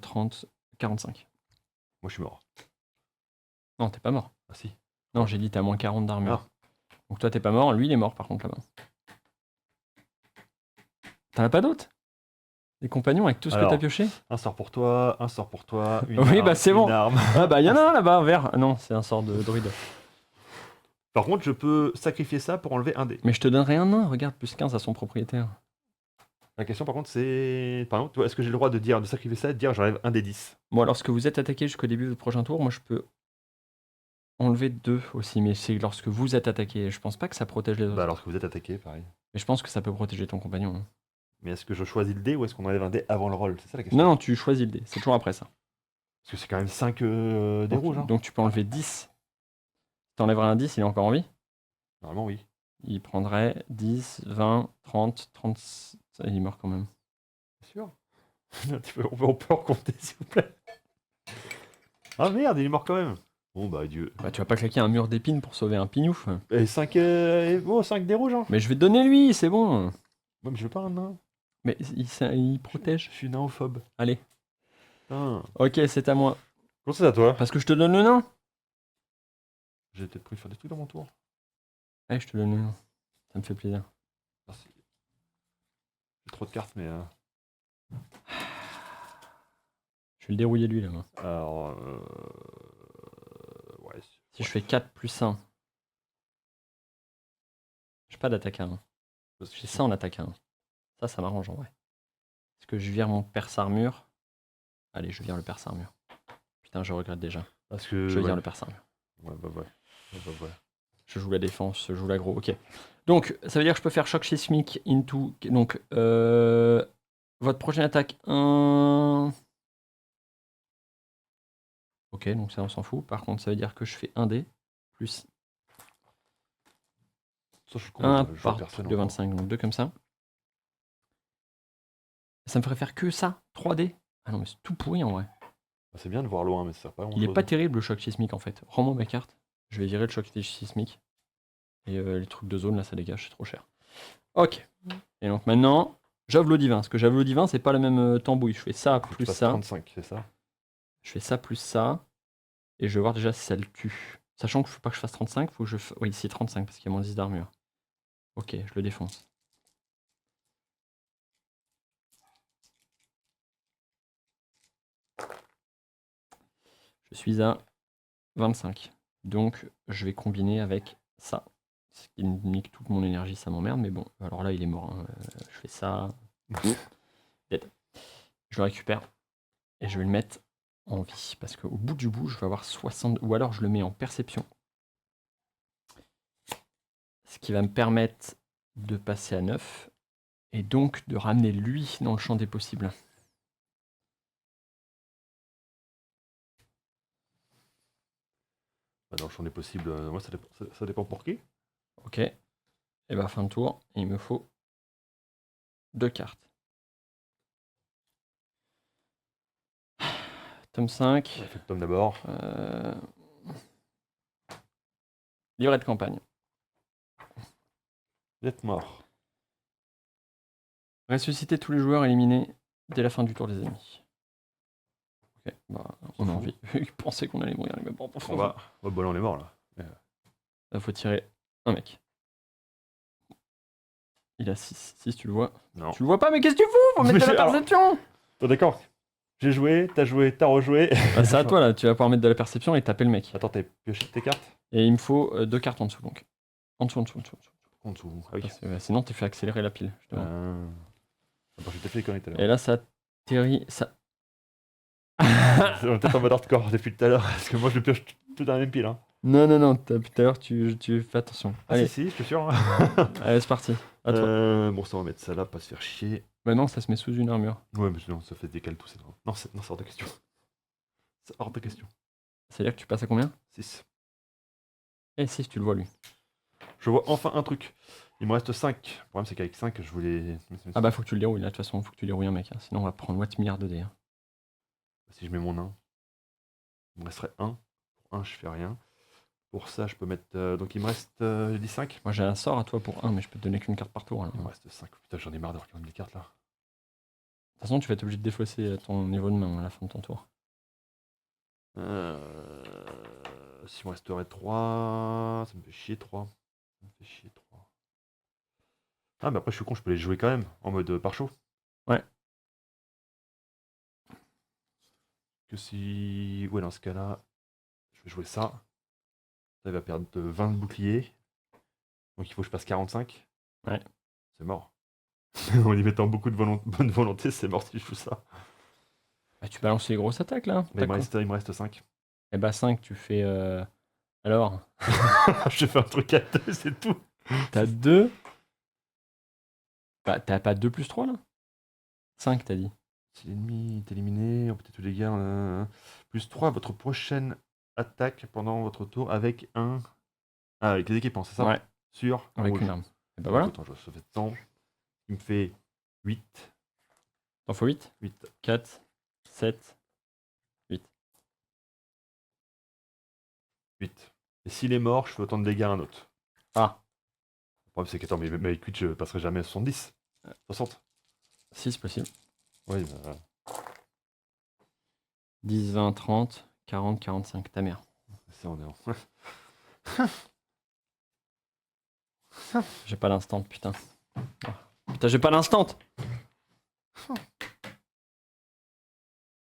30, 45. Moi, je suis mort. Non, t'es pas mort. Ah si. Non, j'ai dit t'as moins 40 d'armure. Ah. Donc toi, t'es pas mort. Lui, il est mort par contre là-bas. T'en as pas d'autres? Des compagnons avec tout ce que Alors, t'as pioché? Un sort pour toi, un sort pour toi. Une Oui, arme, bah c'est une bon. arme. Ah bah y'en a un là-bas, vert. Non, c'est un sort de druide. Par contre, je peux sacrifier ça pour enlever un dé. Mais je te donnerai un nain, regarde, plus 15 à son propriétaire. La question par contre c'est. Par exemple, est-ce que j'ai le droit de dire de sacrifier ça et de dire j'enlève un des 10? Bon, lorsque vous êtes attaqué jusqu'au début du prochain tour, moi je peux enlever 2 aussi, mais c'est lorsque vous êtes attaqué. Je pense pas que ça protège les autres. Bah alors que vous êtes attaqué, pareil. Mais je pense que ça peut protéger ton compagnon. Hein. Mais est-ce que je choisis le dé ou est-ce qu'on enlève un dé avant le roll? C'est ça la question. Non, non, tu choisis le dé. C'est toujours après ça. Parce que c'est quand même 5 dés Donc, rouges. Hein. donc tu peux enlever 10. T'enlèveras un 10, il est encore en vie. Normalement, oui. Il prendrait 10, 20, 30, 30. Il meurt quand même. Bien sûr. on peut en compter, s'il vous plaît. Ah merde, il est mort quand même. Bon bah Dieu. Bah, tu vas pas claquer un mur d'épines pour sauver un pignouf. Et 5 dés rouges, hein. Mais je vais te donner lui, c'est bon. Moi, mais je veux pas un nain. Mais il protège. Je suis naophobe. Allez. Putain. Ok, c'est à moi. Comment c'est à toi? Parce que je te donne le nain. J'ai peut-être pris faire des trucs dans mon tour. Allez, je te donne le nain. Ça me fait plaisir. Merci. J'ai trop de cartes, mais. Je vais le dérouiller lui là. Moi. Alors. Ouais. Si je fais 4 plus 1. J'ai pas d'attaque à 1. J'ai ça en attaque à 1. Ça m'arrange en vrai. Est-ce que je vire mon perce armure? Allez, je vire le perce armure. Putain, je regrette déjà. Parce que. Je vire le perce armure. Ouais, bah ouais. Ouais. Je joue la défense, je joue l'aggro, ok. Donc, ça veut dire que je peux faire choc sismique into. Donc, votre prochaine attaque 1. Ok, donc ça on s'en fout. Par contre, ça veut dire que je fais 1 dé plus Ça, je suis con, 1 je vois par personne truc de encore. 25, donc 2 comme ça. Ça me ferait faire que ça, 3 dés. Ah non, mais c'est tout pourri en vrai. Bah, c'est bien de voir loin, mais ça sert pas à grand Il est chose. pas terrible le choc sismique en fait. Rends-moi ma carte. Je vais virer le choc sismique. Et les trucs de zone là, ça dégage, c'est trop cher. Ok. Et donc maintenant, javelot divin. Parce que javelot divin, c'est pas le même tambouille. Je fais ça Faut que tu plus fasses ça. 35, c'est ça? Je fais ça plus ça. Et je vais voir déjà si ça le tue. Sachant qu'il faut pas que je fasse 35, faut que je. Oui, c'est 35 parce qu'il y a moins 10 d'armure. Ok, je le défonce. Je suis à 25. Donc je vais combiner avec ça. Ce qui me nique toute mon énergie, ça m'emmerde. Mais bon, alors là, il est mort. Hein. Je fais ça. Dead. Je le récupère. Et je vais le mettre en vie. Parce qu'au bout du bout, je vais avoir 60. Ou alors je le mets en perception. Ce qui va me permettre de passer à 9. Et donc de ramener lui dans le champ des possibles. Bah, dans le champ des possibles, moi ça dépend pour qui. Ok. Et bah fin de tour, il me faut 2 cartes. Tome 5. Ouais, fais le tome d'abord. Livret de campagne. Vous êtes mort. Ressusciter tous les joueurs éliminés dès la fin du tour des ennemis. Ok, bah on a envie. Ils pensaient qu'on allait mourir les mêmes pour On va. Oh, bah là on est mort là. Là, faut tirer un mec. Il a 6. 6, tu le vois? Non. Tu le vois pas, mais qu'est-ce que tu fous? Faut mettre de la Alors- perception! Oh, d'accord. J'ai joué, t'as rejoué. Bah, c'est à toi là, tu vas pouvoir mettre de la perception et taper le mec. Attends, t'as pioché tes cartes? Et il me faut 2 cartes en dessous donc. En dessous. En dessous. Ah oui. Parce que, sinon, t'es fait accélérer la pile. Justement. Attends, j'ai peut-être fait les conneries tout à Et l'heure. là, ça atterrit. Ça... On est peut-être en mode hardcore depuis tout à l'heure, parce que moi je le pioche tout dans la même pile. Hein. Non, tout à l'heure, tu fais attention. Ah Allez, si, je suis sûr. allez c'est parti. À toi. Bon, ça on va mettre ça là, pas se faire chier. Maintenant, ça se met sous une armure. Ouais, mais non, ça fait décaler tout, c'est drôle. Non, c'est hors de question. C'est hors de question. C'est-à-dire que tu passes à combien? 6. Eh, 6, tu le vois lui. Je vois enfin un truc. Il me reste 5. Le problème, c'est qu'avec 5, je voulais. Ah bah, faut que tu le dérouilles là, de toute façon, faut que tu dérouilles un mec. Hein. Sinon, on va prendre 8 milliards de dés. Hein. Si je mets mon 1, il me resterait 1. Pour 1, je fais rien. Pour ça, je peux mettre. Donc il me reste. J'ai dit 5. Moi, j'ai un sort à toi pour 1, mais je peux te donner qu'une carte par tour. Alors. Il De me reste 5. Putain, j'en ai marre d'avoir quand même des cartes là. toute façon, tu vas être obligé de défausser ton niveau de main à la fin de ton tour. S'il me resterait 3. Ça me fait chier 3. Ça me fait chier 3. Ah, mais après, je suis con, je peux les jouer quand même, en mode par chaud. Ouais. Que si. Ouais, dans ce cas-là, je vais jouer ça. Ça il va perdre 20 de bouclier. Donc il faut que je passe 45. Ouais. C'est mort. En y mettant beaucoup de bonne volonté, c'est mort si je joue ça. Bah, tu balances les grosses attaques là. Mais il me reste 5. Eh bah, 5, tu fais. Alors, J'ai fait un truc à 2, c'est tout. t'as 2. Bah, t'as pas 2 plus 3 là? 5, t'as dit. Si l'ennemi est éliminé, on peut tous les gars. Plus 3 à votre prochaine attaque pendant votre tour avec un. Ah, avec les équipements, c'est ça? Ouais. Sur Avec rouge. une arme. Et bah voilà. Attends, je vais sauver de temps. Il me fait 8. T'en faut 8? 8. 4, 7, 8. 8. Et s'il est mort, je fais autant de dégâts à un autre. Ah. Le problème, c'est que, attends, mais avec 8, je passerai jamais à 70. 60. Si, c'est possible. Oui, 10, 20, 30, 40, 45. Ta mère. c'est on est en... J'ai pas l'instant, putain. Putain, j'ai pas l'instant.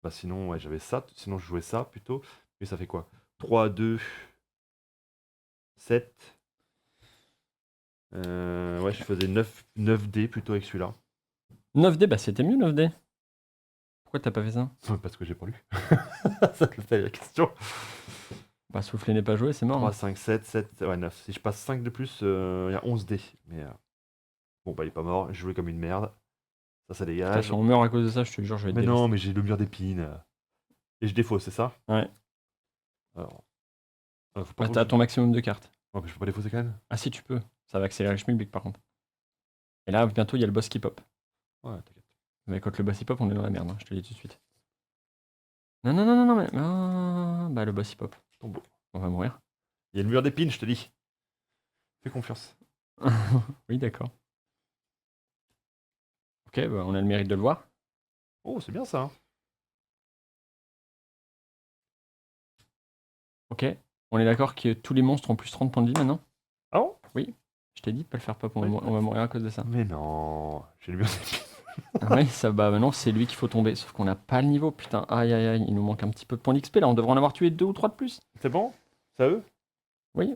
Bah sinon, ouais, j'avais ça. Sinon, je jouais ça plutôt. Mais ça fait quoi? 3, 2, 7. Ouais, je faisais 9D plutôt avec celui-là. 9D, bah c'était mieux 9D. Pourquoi t'as pas fait ça? Parce que j'ai pas lu. Ça te fait la question. Bah souffler n'est pas joué, c'est mort. 3, Hein. 5, 7, 7. Ouais, 9. Si je passe 5 de plus, il y a 11D. Mais bon, bah il est pas mort. Je jouais comme une merde. Ça Putain, dégage. si on meurt à cause de ça, je te jure, je vais être Mais non, dévasté. mais j'ai le mur d'épines. Et je défausse, c'est ça? Ouais. Alors, faut pas Bah, trop t'as que ton maximum de cartes. Ouais, mais je peux pas défausser quand même? Ah si, tu peux. Ça va accélérer le schmilblick par contre. Et là, bientôt, il y a le boss qui pop. Ouais, t'inquiète. Mais quand le boss il pop, on est dans la merde, hein, je te le dis tout de suite. Non, non, non, non, non, mais. Ah, bah le boss il pop. Tombeau. On va mourir. Il y a le mur d'épines, je te dis. Fais confiance. Oui, d'accord. Ok, bah, on a le mérite de le voir. Oh, c'est bien ça. Hein. Ok. On est d'accord que tous les monstres ont plus 30 points de vie maintenant? Ah bon? Oui. Je t'ai dit de pas le faire pop, on va, Ouais, on va mourir à cause de ça. Mais non, j'ai le mur d'épines. Ah ouais, ça bah maintenant c'est lui qu'il faut tomber. Sauf qu'on n'a pas le niveau, putain. Aïe aïe aïe, il nous manque un petit peu de points d'XP là. On devrait en avoir tué 2 ou 3 de plus. C'est bon? C'est à eux? Oui.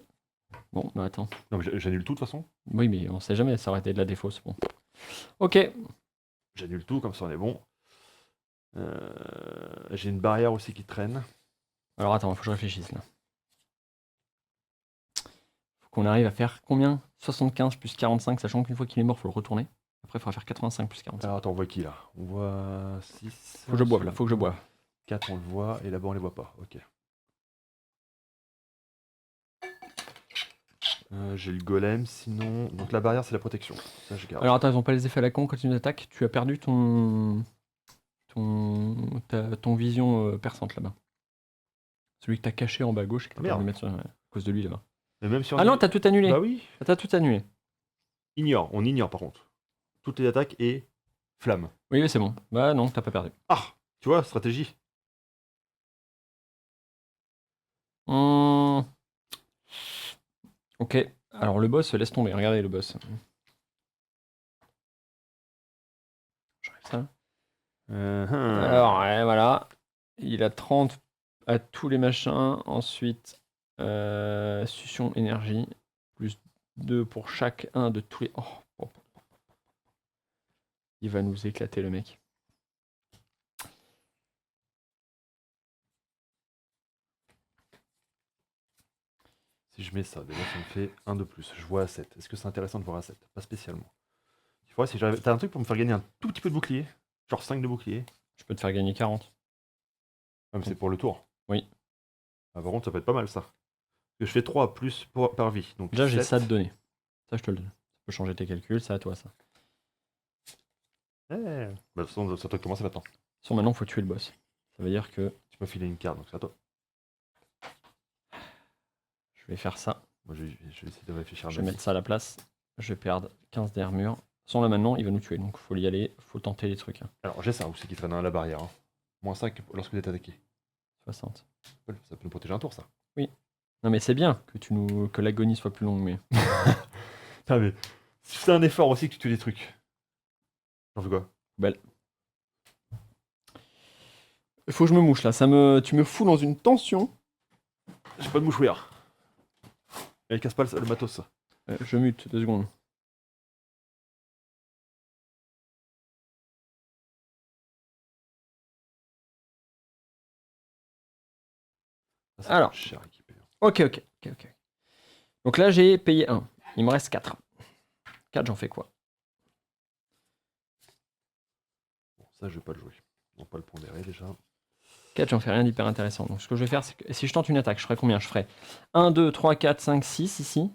Bon, bah attends. Non, mais j'annule tout de toute façon. Oui, mais on sait jamais, ça aurait été de la défausse. Bon. Ok. J'annule tout, comme ça on est bon. J'ai une barrière aussi qui traîne. Alors attends, faut que je réfléchisse là. Faut qu'on arrive à faire combien? 75 plus 45, sachant qu'une fois qu'il est mort, faut le retourner. Après, il faudra faire 85 plus 45. Alors attends, on voit qui là? On voit 6. Faut que je boive là, faut que je boive. 4 on le voit, et là-bas on les voit pas. Ok. J'ai le golem, sinon. Donc la barrière c'est la protection. Ça je garde. Alors attends, ils ont pas les effets à la con quand ils nous attaquent. Tu as perdu ton. Ton vision perçante là-bas. Celui que t'as caché en bas à gauche et que t'as pas Merde. dû mettre sur... ouais, à cause de lui là-bas. Mais même si on Ah non, t'as tout annulé. Bah oui. T'as tout annulé. Ignore, on ignore par contre. Toutes les attaques et flamme. Oui, mais c'est bon. Bah non, t'as pas perdu. Ah! Tu vois, stratégie. Hum. Ok. Alors le boss, laisse tomber. Regardez le boss. J'arrive ça. Alors, ouais, voilà. Il a 30 à tous les machins. Ensuite, succion énergie. Plus 2 pour chaque un de tous les... Oh, oh. Il va nous éclater le mec. Si je mets ça, déjà ça me fait 1 de plus. Je vois à 7. Est-ce que c'est intéressant de voir à 7? Pas spécialement. Tu vois, si j'arrive. T'as un truc pour me faire gagner un tout petit peu de bouclier? Genre 5 de bouclier? Je peux te faire gagner 40. Ah, mais c'est pour le tour. Oui. Ah, par contre, ça peut être pas mal ça. Parce que je fais 3 plus par vie. Donc Déjà, j'ai 7. ça à te donner. Ça, je te le donne. Tu peux changer tes calculs, ça à toi, ça. Eh. Bah, de toute façon, ça doit commencer maintenant. Sur maintenant, faut tuer le boss. Ça veut dire que Tu peux filer une carte, donc c'est à toi. je vais faire ça. Moi, je vais essayer de réfléchir à Je ma vais vie. mettre ça à la place. Je vais perdre 15 d'armure. Sans là maintenant, il va nous tuer. Donc faut y aller, faut tenter les trucs. Hein. Alors, j'ai ça aussi qui traîne dans la barrière. Hein. Moins 5 lorsque vous êtes attaqué. 60. Ça peut nous protéger un tour, ça. Non mais c'est bien que l'agonie soit plus longue, mais. Putain, mais c'est un effort aussi que tu tues des trucs. J'en fais quoi? Belle. Il faut que je me mouche là. Tu me fous dans une tension. J'ai pas de mouchoir. Elle casse pas le matos, ça. Je mute 2 secondes. Ça Alors. coûte cher à équiper. Ok. Donc là, j'ai payé 1. Il me reste 4. 4, j'en fais quoi? Bon, ça, je vais pas le jouer. On va pas le pondérer déjà. 4, j'en fais rien d'hyper intéressant. Donc ce que je vais faire, c'est que si je tente une attaque, je ferai combien? Je ferai 1, 2, 3, 4, 5, 6 ici.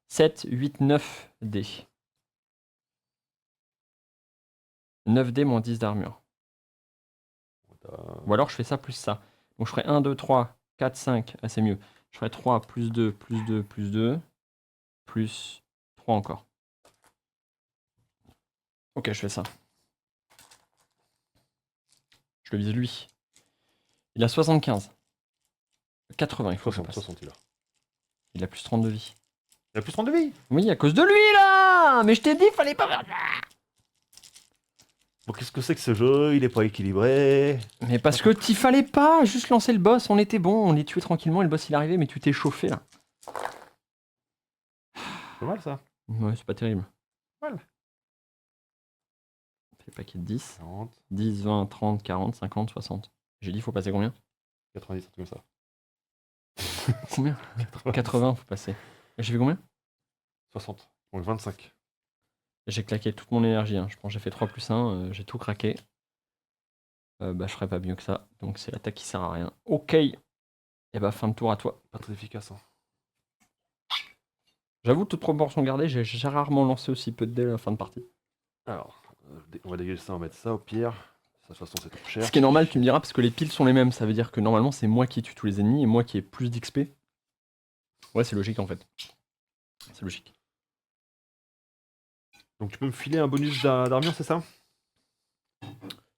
7, 8, 9 dés. 9 dés moins 10 d'armure. Ou alors je fais ça plus ça. Donc je ferai 1, 2, 3, 4, 5. Ah, c'est mieux. Je ferai 3 plus 2, plus 2, plus 2. Plus 3 encore. Ok, je fais ça. Je le vise lui. Il a 75. 80, il faut que je 60, passe. 60 il a. Il a plus 30 de vie. Il a plus 30 de vie. Oui, à cause de lui, là. Mais je t'ai dit, fallait pas faire ça. Bon, qu'est-ce que c'est que ce jeu? Il est pas équilibré. Mais parce que t'y fallait pas juste lancer le boss, on était bon, on les tuait tranquillement et le boss il arrivait, mais tu t'es chauffé là. Pas mal ça. Ouais, c'est pas terrible. Voilà. Fait paquet de 10. 40, 10, 20, 30, 40, 50, 60. J'ai dit, faut passer combien 90, un truc comme ça. Combien 80, faut passer. Et j'ai fait combien 60. Donc 25. J'ai claqué toute mon énergie, hein. Je pense que j'ai fait 3 plus 1, j'ai tout craqué. Bah, je ferais pas mieux que ça, donc c'est l'attaque qui sert à rien. Ok. Et bah, fin de tour à toi. Pas très efficace. Hein. J'avoue, toute proportion gardée, j'ai rarement lancé aussi peu de dés à la fin de partie. Alors, on va dégager ça, on va mettre ça au pire. Ça, de toute façon, c'est trop cher. Ce qui est normal, tu me diras, parce que les piles sont les mêmes. Ça veut dire que normalement, c'est moi qui tue tous les ennemis et moi qui ai plus d'XP. Ouais, c'est logique en fait. C'est logique. Donc tu peux me filer un bonus d'armure, c'est ça?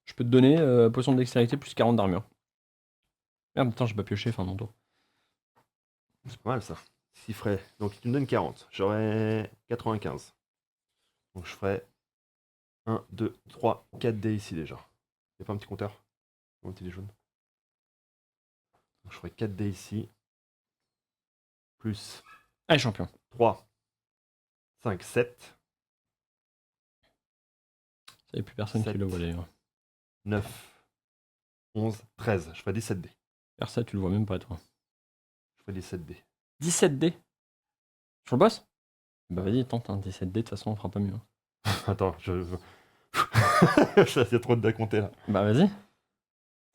Je peux te donner potion de dextérité plus 40 d'armure. Merde, putain, j'ai pas pioché fin de mon tour. C'est pas mal ça. 6 frais. Donc tu me donnes 40. J'aurais 95. Donc je ferais 1, 2, 3, 4 dés ici déjà. Y'a pas un petit compteur? Un petit dé jaune. Donc je ferais 4 dés ici. Plus Allez, champion. 3, 5, 7, Ça y a plus personne qui 7. le voit d'ailleurs. 9, 11, 13. Je ferais 17 dés. Faire ça, tu le vois même pas toi. Je ferais 17 dés. 17 dés sur le boss. Bah vas-y, tente, hein, 17 dés, de toute façon, on fera pas mieux. Hein. Attends, il y a trop de dés à compter là. Bah vas-y.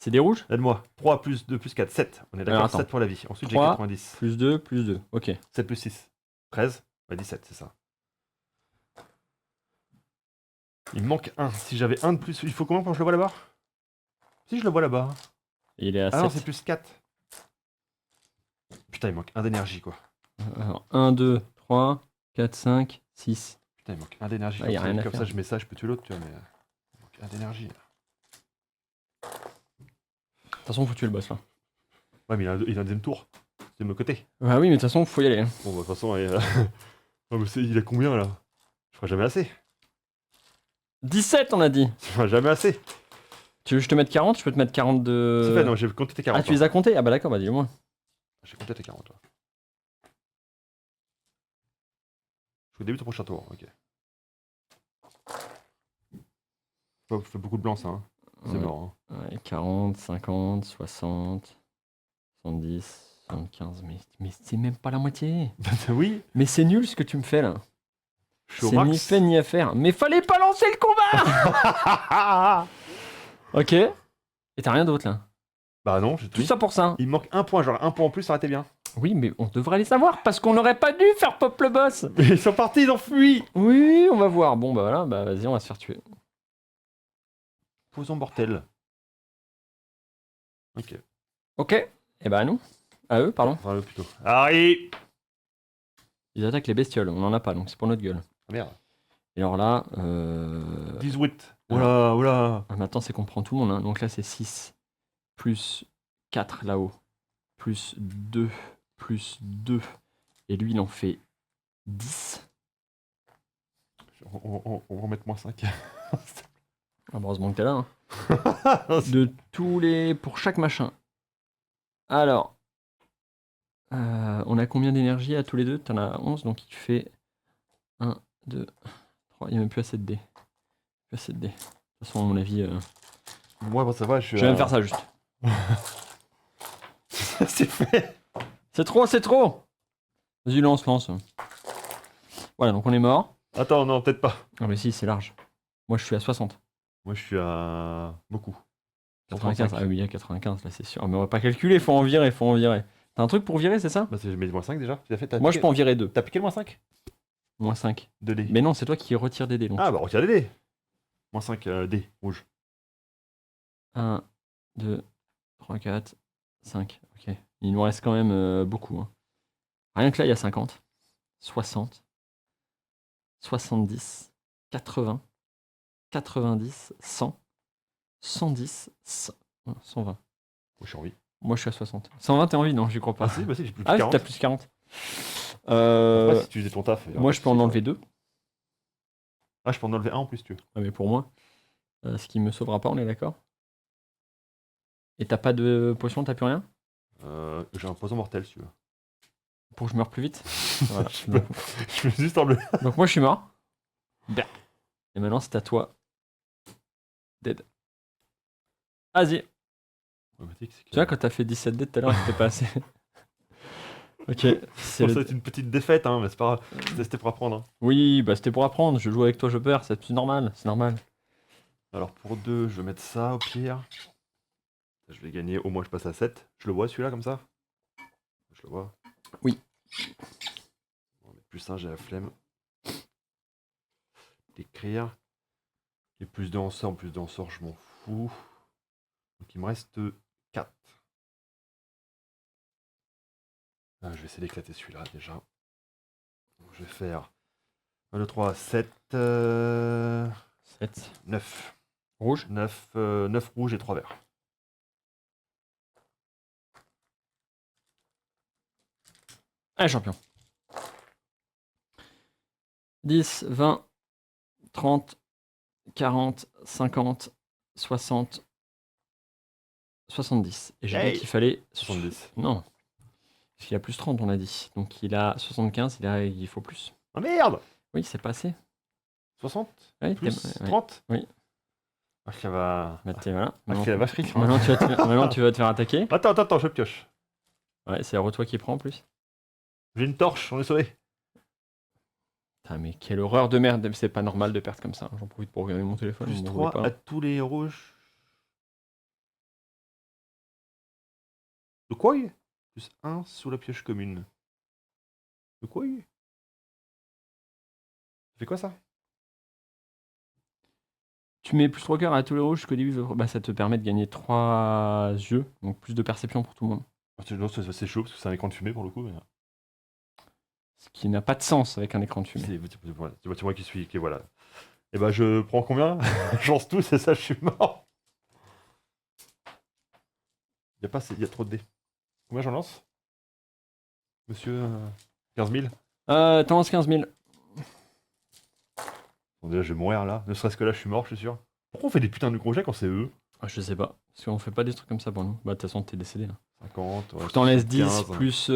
C'est des rouges. Aide-moi. 3 plus 2 plus 4, 7. On est Alors, d'accord, attends. 7 pour la vie. Ensuite j'ai 3, 90. plus 2, plus 2. Ok. 7 plus 6. 13. Bah 17, c'est ça. Il me manque 1. Si j'avais 1 de plus, il faut combien pour que je le vois là-bas? Si je le vois là-bas. Et il est à Ah non, 7. c'est plus 4. Putain, il manque 1 d'énergie quoi. Alors, 1, 2, 3, 4, 5, 6. Putain, il manque 1 d'énergie. Ah, y a rien à Comme faire. ça, je mets ça, je peux tuer l'autre, tu vois, mais. Il manque 1 d'énergie. De toute façon, faut tuer le boss là. Ouais, mais il a un deuxième tour. C'est de mon côté. Bah oui, mais de toute façon, faut y aller. Hein. Bon, bah, de toute façon, oh, mais il a combien là? Je ferai jamais assez. 17, on a dit. Je ferai jamais assez. Tu veux que je te mette 40? Je peux te mettre 42. C'est fait, non, j'ai compté tes 40. Ah, tu les as comptés? Ah bah d'accord, bah dis-le-moi. J'ai compté tes 40. Toi. Je fais au début de ton prochain tour, ok. Oh, je fais beaucoup de blanc ça, hein. C'est Ouais. mort. Hein. Ouais, 40, 50, 60, 70, 75. Mais c'est même pas la moitié. Oui, Mais c'est nul ce que tu me fais là. je suis au C'est ni max. fait ni à faire. Mais fallait pas lancer le combat. Ok. Et t'as rien d'autre là. Bah non, j'ai tout. Tout ça pour ça. Il me manque 1 point, genre 1 point en plus, ça aurait été bien. Oui, mais on devrait les savoir parce qu'on n'aurait pas dû faire pop le boss. Mais ils sont partis, ils ont fui. Oui, on va voir. Bon bah voilà, bah vas-y, on va se faire tuer. Posons mortel. Ok. Ok. Et bah à nous. À eux, pardon. Enfin, eux plutôt. Harry. Ils attaquent les bestioles. On en a pas, donc c'est pour notre gueule. Ah, merde. Et alors là, 18. Oula, oula. ah, maintenant c'est qu'on prend tout le monde. Hein. Donc là c'est 6 plus 4 là-haut. Plus 2 plus 2. Et lui il en fait 10. On va en mettre moins 5. Ah, bah, heureusement que t'es là. Hein. De tous les. Pour chaque machin. Alors. On a combien d'énergie à tous les deux? T'en as 11, donc il fait 1, 2, 3. Il n'y a même plus assez de dés. Plus assez de dés. De toute façon, à mon avis. Moi, bon, ça va, je suis. Je vais même faire ça juste. C'est fait. C'est trop, c'est trop! Vas-y, lance. Voilà, donc on est mort. Attends, non, peut-être pas. Ah, mais si, c'est large. Moi, je suis à 60. Moi, je suis à beaucoup. 95. Ah oui, il y a 95, là, c'est sûr. Mais on va pas calculer, faut en virer. T'as un truc pour virer, c'est ça? Bah, j'ai mis moins 5 déjà. Tu as fait, Moi, je peux en virer 2. T'as piqué le moins 5? Moins 5. 2 dés. Mais non, c'est toi qui retire des dés. Donc. Ah, bah, retire les dés. Moins 5 dés rouges. 1, 2, 3, 4, 5. Ok. Il nous reste quand même beaucoup. Hein. Rien que là, il y a 50, 60, 70, 80, 90, 100, 110, 120. Moi, je suis en vie. Moi, je suis à 60. 120, t'es en vie? Non, j'y crois pas. Ah si, bah si, j'ai plus Ah, 40. t'as plus 40. Après, si tu faisais ton taf. Moi, je peux en enlever 2. Ah, je peux en enlever un en plus, tu veux. Ah, mais pour moi, ce qui me sauvera pas, on est d'accord? Et t'as pas de potion, t'as plus rien? J'ai un poison mortel, si tu veux. Pour que je meure plus vite? Voilà. Je me je me suis juste enlevé. Donc moi, je suis mort. Bien. Et maintenant, c'est à toi. Dead. Vas-y. Problématique, c'est que- Tu vois, quand t'as fait 17 dead tout à l'heure, c'était pas assez. Ok. C'est Bon, ça le... va être une petite défaite, hein, mais c'est pas grave. C'était pour apprendre. Hein. Oui, bah c'était pour apprendre. Je joue avec toi, je perds. C'est normal. C'est normal. Alors pour 2, je vais mettre ça au pire. Je vais gagner, au moins je passe à 7. Je le vois celui-là comme ça? Je le vois. Oui. On va mettre plus 1, j'ai la flemme. D'écrire. Et plus de en sort, je m'en fous. Donc il me reste 4. Je vais essayer d'éclater celui-là déjà. Donc, je vais faire 1, 2, 3, 7, 7. 9. Rouge. 9 rouges et 3 verts. Allez, champion. 10, 20, 30, 40, 50, 60, 70. Et j'ai dit Hey qu'il fallait... 70. Non. Parce qu'il a plus 30, on a dit. Donc il a 75, il faut plus. Oh merde! Oui, c'est pas assez. 60 Oui, plus ouais. 30? Oui. Ah, ça va. Bah, voilà. Ah, c'est la vacherie. ça. Maintenant, maintenant, tu vas te faire attaquer. Attends, je pioche. Ouais, c'est toi qui prends en plus. J'ai une torche, on est sauvé. Putain, mais quelle horreur de merde. C'est pas normal de perdre comme ça. J'en profite pour regarder mon téléphone. Plus on m'en 3 voulait à pas. tous les rouges. De quoi? Plus 1 sous la pioche commune. De quoi? Ça fait quoi ça? Tu mets plus 3 cœurs à tous les rouges jusqu'au début. Bah, ça te permet de gagner 3 yeux. Donc plus de perception pour tout le monde. Non, c'est chaud parce que c'est un écran de fumée pour le coup. Mais... Ce qui n'a pas de sens avec un écran de fumée. C'est moi qui suis. Voilà. Et bah je prends combien? Je lance tout, c'est ça, je suis mort. Il y a trop de dés. Combien j'en lance? Monsieur 15 000? T'en lances 15 000. Bon, déjà, je vais mourir là. Ne serait-ce que là, je suis mort, je suis sûr. Pourquoi on fait des putains de projets quand c'est eux? Ah, je sais pas. Parce qu'on fait pas des trucs comme ça pour nous. Bah, de toute façon, t'es décédé là. 50, ouais, T'en laisses 10 15. plus.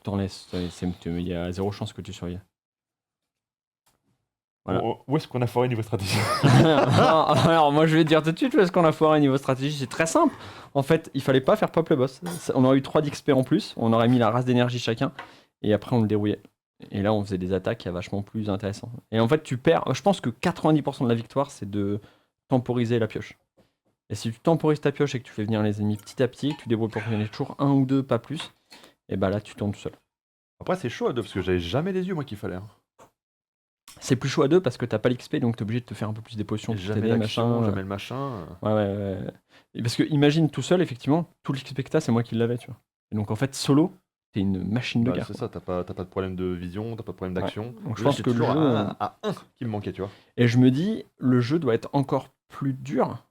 T'en laisses. Il y a 0 chance que tu survives. Voilà. Où est-ce qu'on a foiré niveau stratégie? Alors, moi, je vais te dire tout de suite où est-ce qu'on a foiré niveau stratégie. C'est très simple. En fait, il fallait pas faire pop le boss. On aurait eu 3 d'XP en plus. On aurait mis la race d'énergie chacun. Et après, on le dérouillait. Et là, on faisait des attaques vachement plus intéressantes. Et en fait, tu perds. Je pense que 90% de la victoire, c'est de temporiser la pioche. Et si tu temporises ta pioche et que tu fais venir les ennemis petit à petit, que tu débrouilles pour qu'il y en ait toujours un ou deux, pas plus, et bah là, tu tournes tout seul. Après, c'est chaud à deux parce que j'avais jamais les yeux, moi, qu'il fallait. Hein. C'est plus chaud à deux parce que t'as pas l'XP, donc t'es obligé de te faire un peu plus des potions. Et pour jamais t'aider, l'action, machin. jamais le machin. Ouais. Et parce que imagine tout seul, effectivement, tout l'XP que t'as, c'est moi qui l'avais, tu vois. Et donc en fait, solo, t'es une machine de Bah, guerre. c'est quoi. ça, t'as pas de problème de vision, t'as pas de problème d'action. Donc je Là, pense j'étais que le toujours jeu. à 1 qui me manquait, tu vois. Et je me dis, le jeu doit être encore plus dur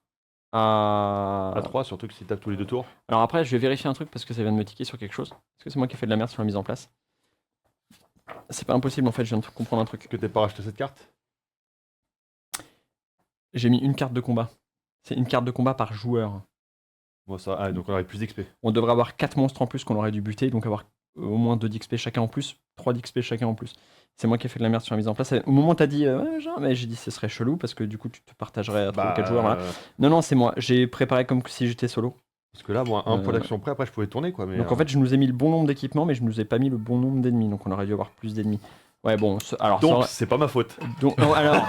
à. À 3, surtout que si tapes tous les 2 tours. Alors après, je vais vérifier un truc parce que ça vient de me tiquer sur quelque chose. Parce que c'est moi qui ai fait de la merde sur la mise en place. C'est pas impossible en fait, je viens de comprendre un truc. Que t'aies pas racheté cette carte? J'ai mis une carte de combat. C'est une carte de combat par joueur. Bon, ça, ah, donc on aurait plus d'XP. On devrait avoir 4 monstres en plus qu'on aurait dû buter, donc avoir au moins 2 d'XP chacun en plus, 3 d'XP chacun en plus. C'est moi qui ai fait de la merde sur la mise en place. Au moment où t'as dit, ouais, genre, mais j'ai dit ce serait chelou parce que du coup tu te partagerais à 3 ou 4 joueurs. Voilà. Non, c'est moi. J'ai préparé comme si j'étais solo. Parce que là, moi, un point d'action près, après je pouvais tourner quoi. Mais, Donc en fait, je nous ai mis le bon nombre d'équipements, mais je nous ai pas mis le bon nombre d'ennemis. Donc on aurait dû avoir plus d'ennemis. Ouais, bon, alors. donc c'est pas ma faute. Donc, non, alors.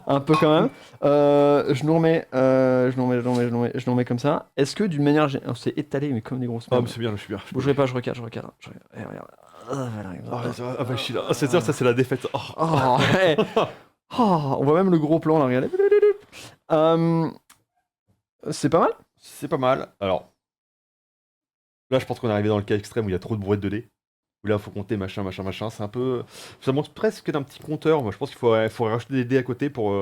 Un peu quand même. Je nous remets comme ça. Est-ce que d'une manière. On s'est étalé, mais comme des grosses Ah, merdes. mais c'est bien, je suis bien. Bougerai pas, je recadre. Eh, regarde. Ah, bah, je suis là. Ah, c'est ça, c'est la défaite. Oh. Oh, ouais. Oh, on voit même le gros plan là, regardez. C'est pas mal. C'est pas mal. Alors, là, je pense qu'on est arrivé dans le cas extrême où il y a trop de brouettes de dés. Où là, il faut compter machin. C'est un peu. Ça monte presque d'un petit compteur. Moi, je pense qu'il faut rajouter des dés à côté pour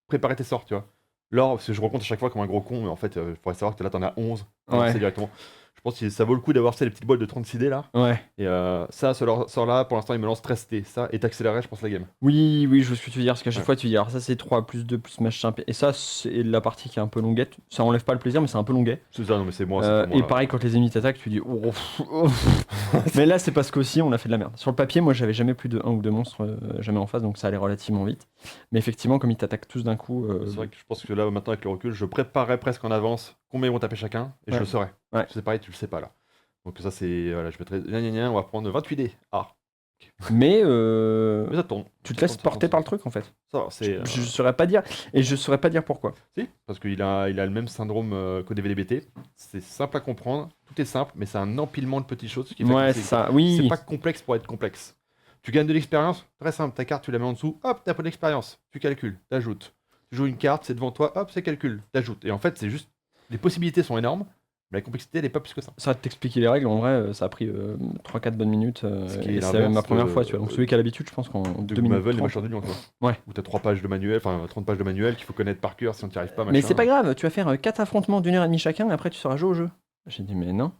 préparer tes sorts, tu vois. L'or, parce que je recompte à chaque fois comme un gros con, mais en fait, il faudrait savoir que là, t'en as 11. Ouais. C'est directement. Je pense que ça vaut le coup d'avoir les petites boîtes de 36 dés là. Ouais. Et ça, ce là pour l'instant, il me lance 13 dés. Ça, et t'accélérer, je pense, la game. Oui, je vois ce que tu veux dire, parce qu'à chaque Ouais. fois tu dis, alors ça c'est 3 plus 2 plus machin, et ça c'est la partie qui est un peu longuette, ça enlève pas le plaisir, mais c'est un peu longuet. C'est ça, non, mais c'est moi, c'est pour moi. Et pareil, quand les ennemis t'attaquent, tu dis, oh, mais là c'est parce qu'aussi on a fait de la merde. Sur le papier, moi j'avais jamais plus de 1 ou 2 monstres jamais en face, donc ça allait relativement vite. Mais effectivement, comme ils t'attaquent tous d'un coup. C'est vrai que je pense que là, maintenant, avec le recul, je préparerais presque en avance combien ils vont taper chacun, et je Ouais. le saurais. Ouais. C'est pareil, tu le sais pas là. Donc ça, c'est. Voilà, je mettrais. On va prendre 28 dés. Ah, Mais mais ça tourne. tu te Ça laisses tourne, ça porter tourne, par le truc en fait. Ça va, c'est. Je saurais pas dire, et je saurais pas dire pourquoi. Si, parce qu'il a le même syndrome qu'au DVDBT. C'est simple à comprendre, tout est simple, mais c'est un empilement de petites choses qui fait Ouais, que c'est ça, oui. c'est pas complexe pour être complexe. Tu gagnes de l'expérience, très simple, ta carte tu la mets en dessous, hop, t'as pas d'expérience, tu calcules, t'ajoutes. Tu joues une carte, c'est devant toi, hop, c'est calcul, t'ajoutes. Et en fait, c'est juste, les possibilités sont énormes, mais la complexité elle est pas plus que ça. Ça va t'expliquer les règles, en vrai, ça a pris 3-4 bonnes minutes. Ce qui est Et c'est l'inverse ma première de- fois, tu vois. Donc celui qui a l'habitude, je pense qu'en De 2 minutes. Gloomhaven et 30. Machin de Lyon, tu vois. Ouais. Où t'as 3 pages de manuel, enfin 30 pages de manuel qu'il faut connaître par cœur si on t'y arrive pas, machin. Mais c'est pas grave, tu vas faire 4 affrontements d'1h30 chacun, et après tu sauras jouer au jeu. J'ai dit, mais non.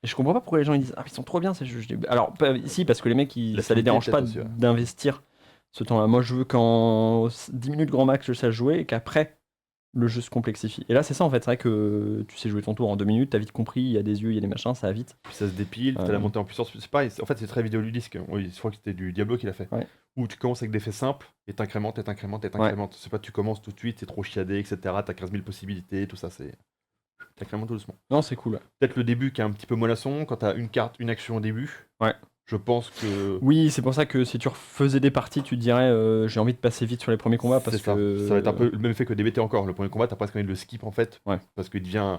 Et je comprends pas pourquoi les gens ils disent, ah, ils sont trop bien ces jeux. Je dis, alors, si, parce que les mecs, La ça les facilité, dérange pas peut-être aussi, ouais. d'investir ce temps-là. Moi, je veux qu'en 10 minutes grand max, je sache jouer, et qu'après, le jeu se complexifie. Et là, c'est ça en fait, c'est vrai que tu sais jouer ton tour en 2 minutes, t'as vite compris, il y a des yeux, il y a des machins, ça va vite. Puis ça se dépile, t'as la montée en puissance. C'est pareil, en fait, c'est très vidéoludique. Oui, je crois que c'était du Diablo qui l'a fait. Ouais. Où tu commences avec des faits simples et t'incrémentes. C'est pas tu commences tout de suite, c'est trop chiadé, etc. T'as 15 000 possibilités, tout ça, c'est. T'incrémentes tout doucement. Non, c'est cool. Peut-être le début qui est un petit peu mollasson, quand t'as une carte, une action au début. Ouais. Je pense que. Oui, c'est pour ça que si tu refaisais des parties, tu te dirais j'ai envie de passer vite sur les premiers combats parce C'est ça. que. Ça va être un peu le même effet que DBT encore. Le premier combat, t'as presque envie de le skip en fait. Ouais. Parce qu'il devient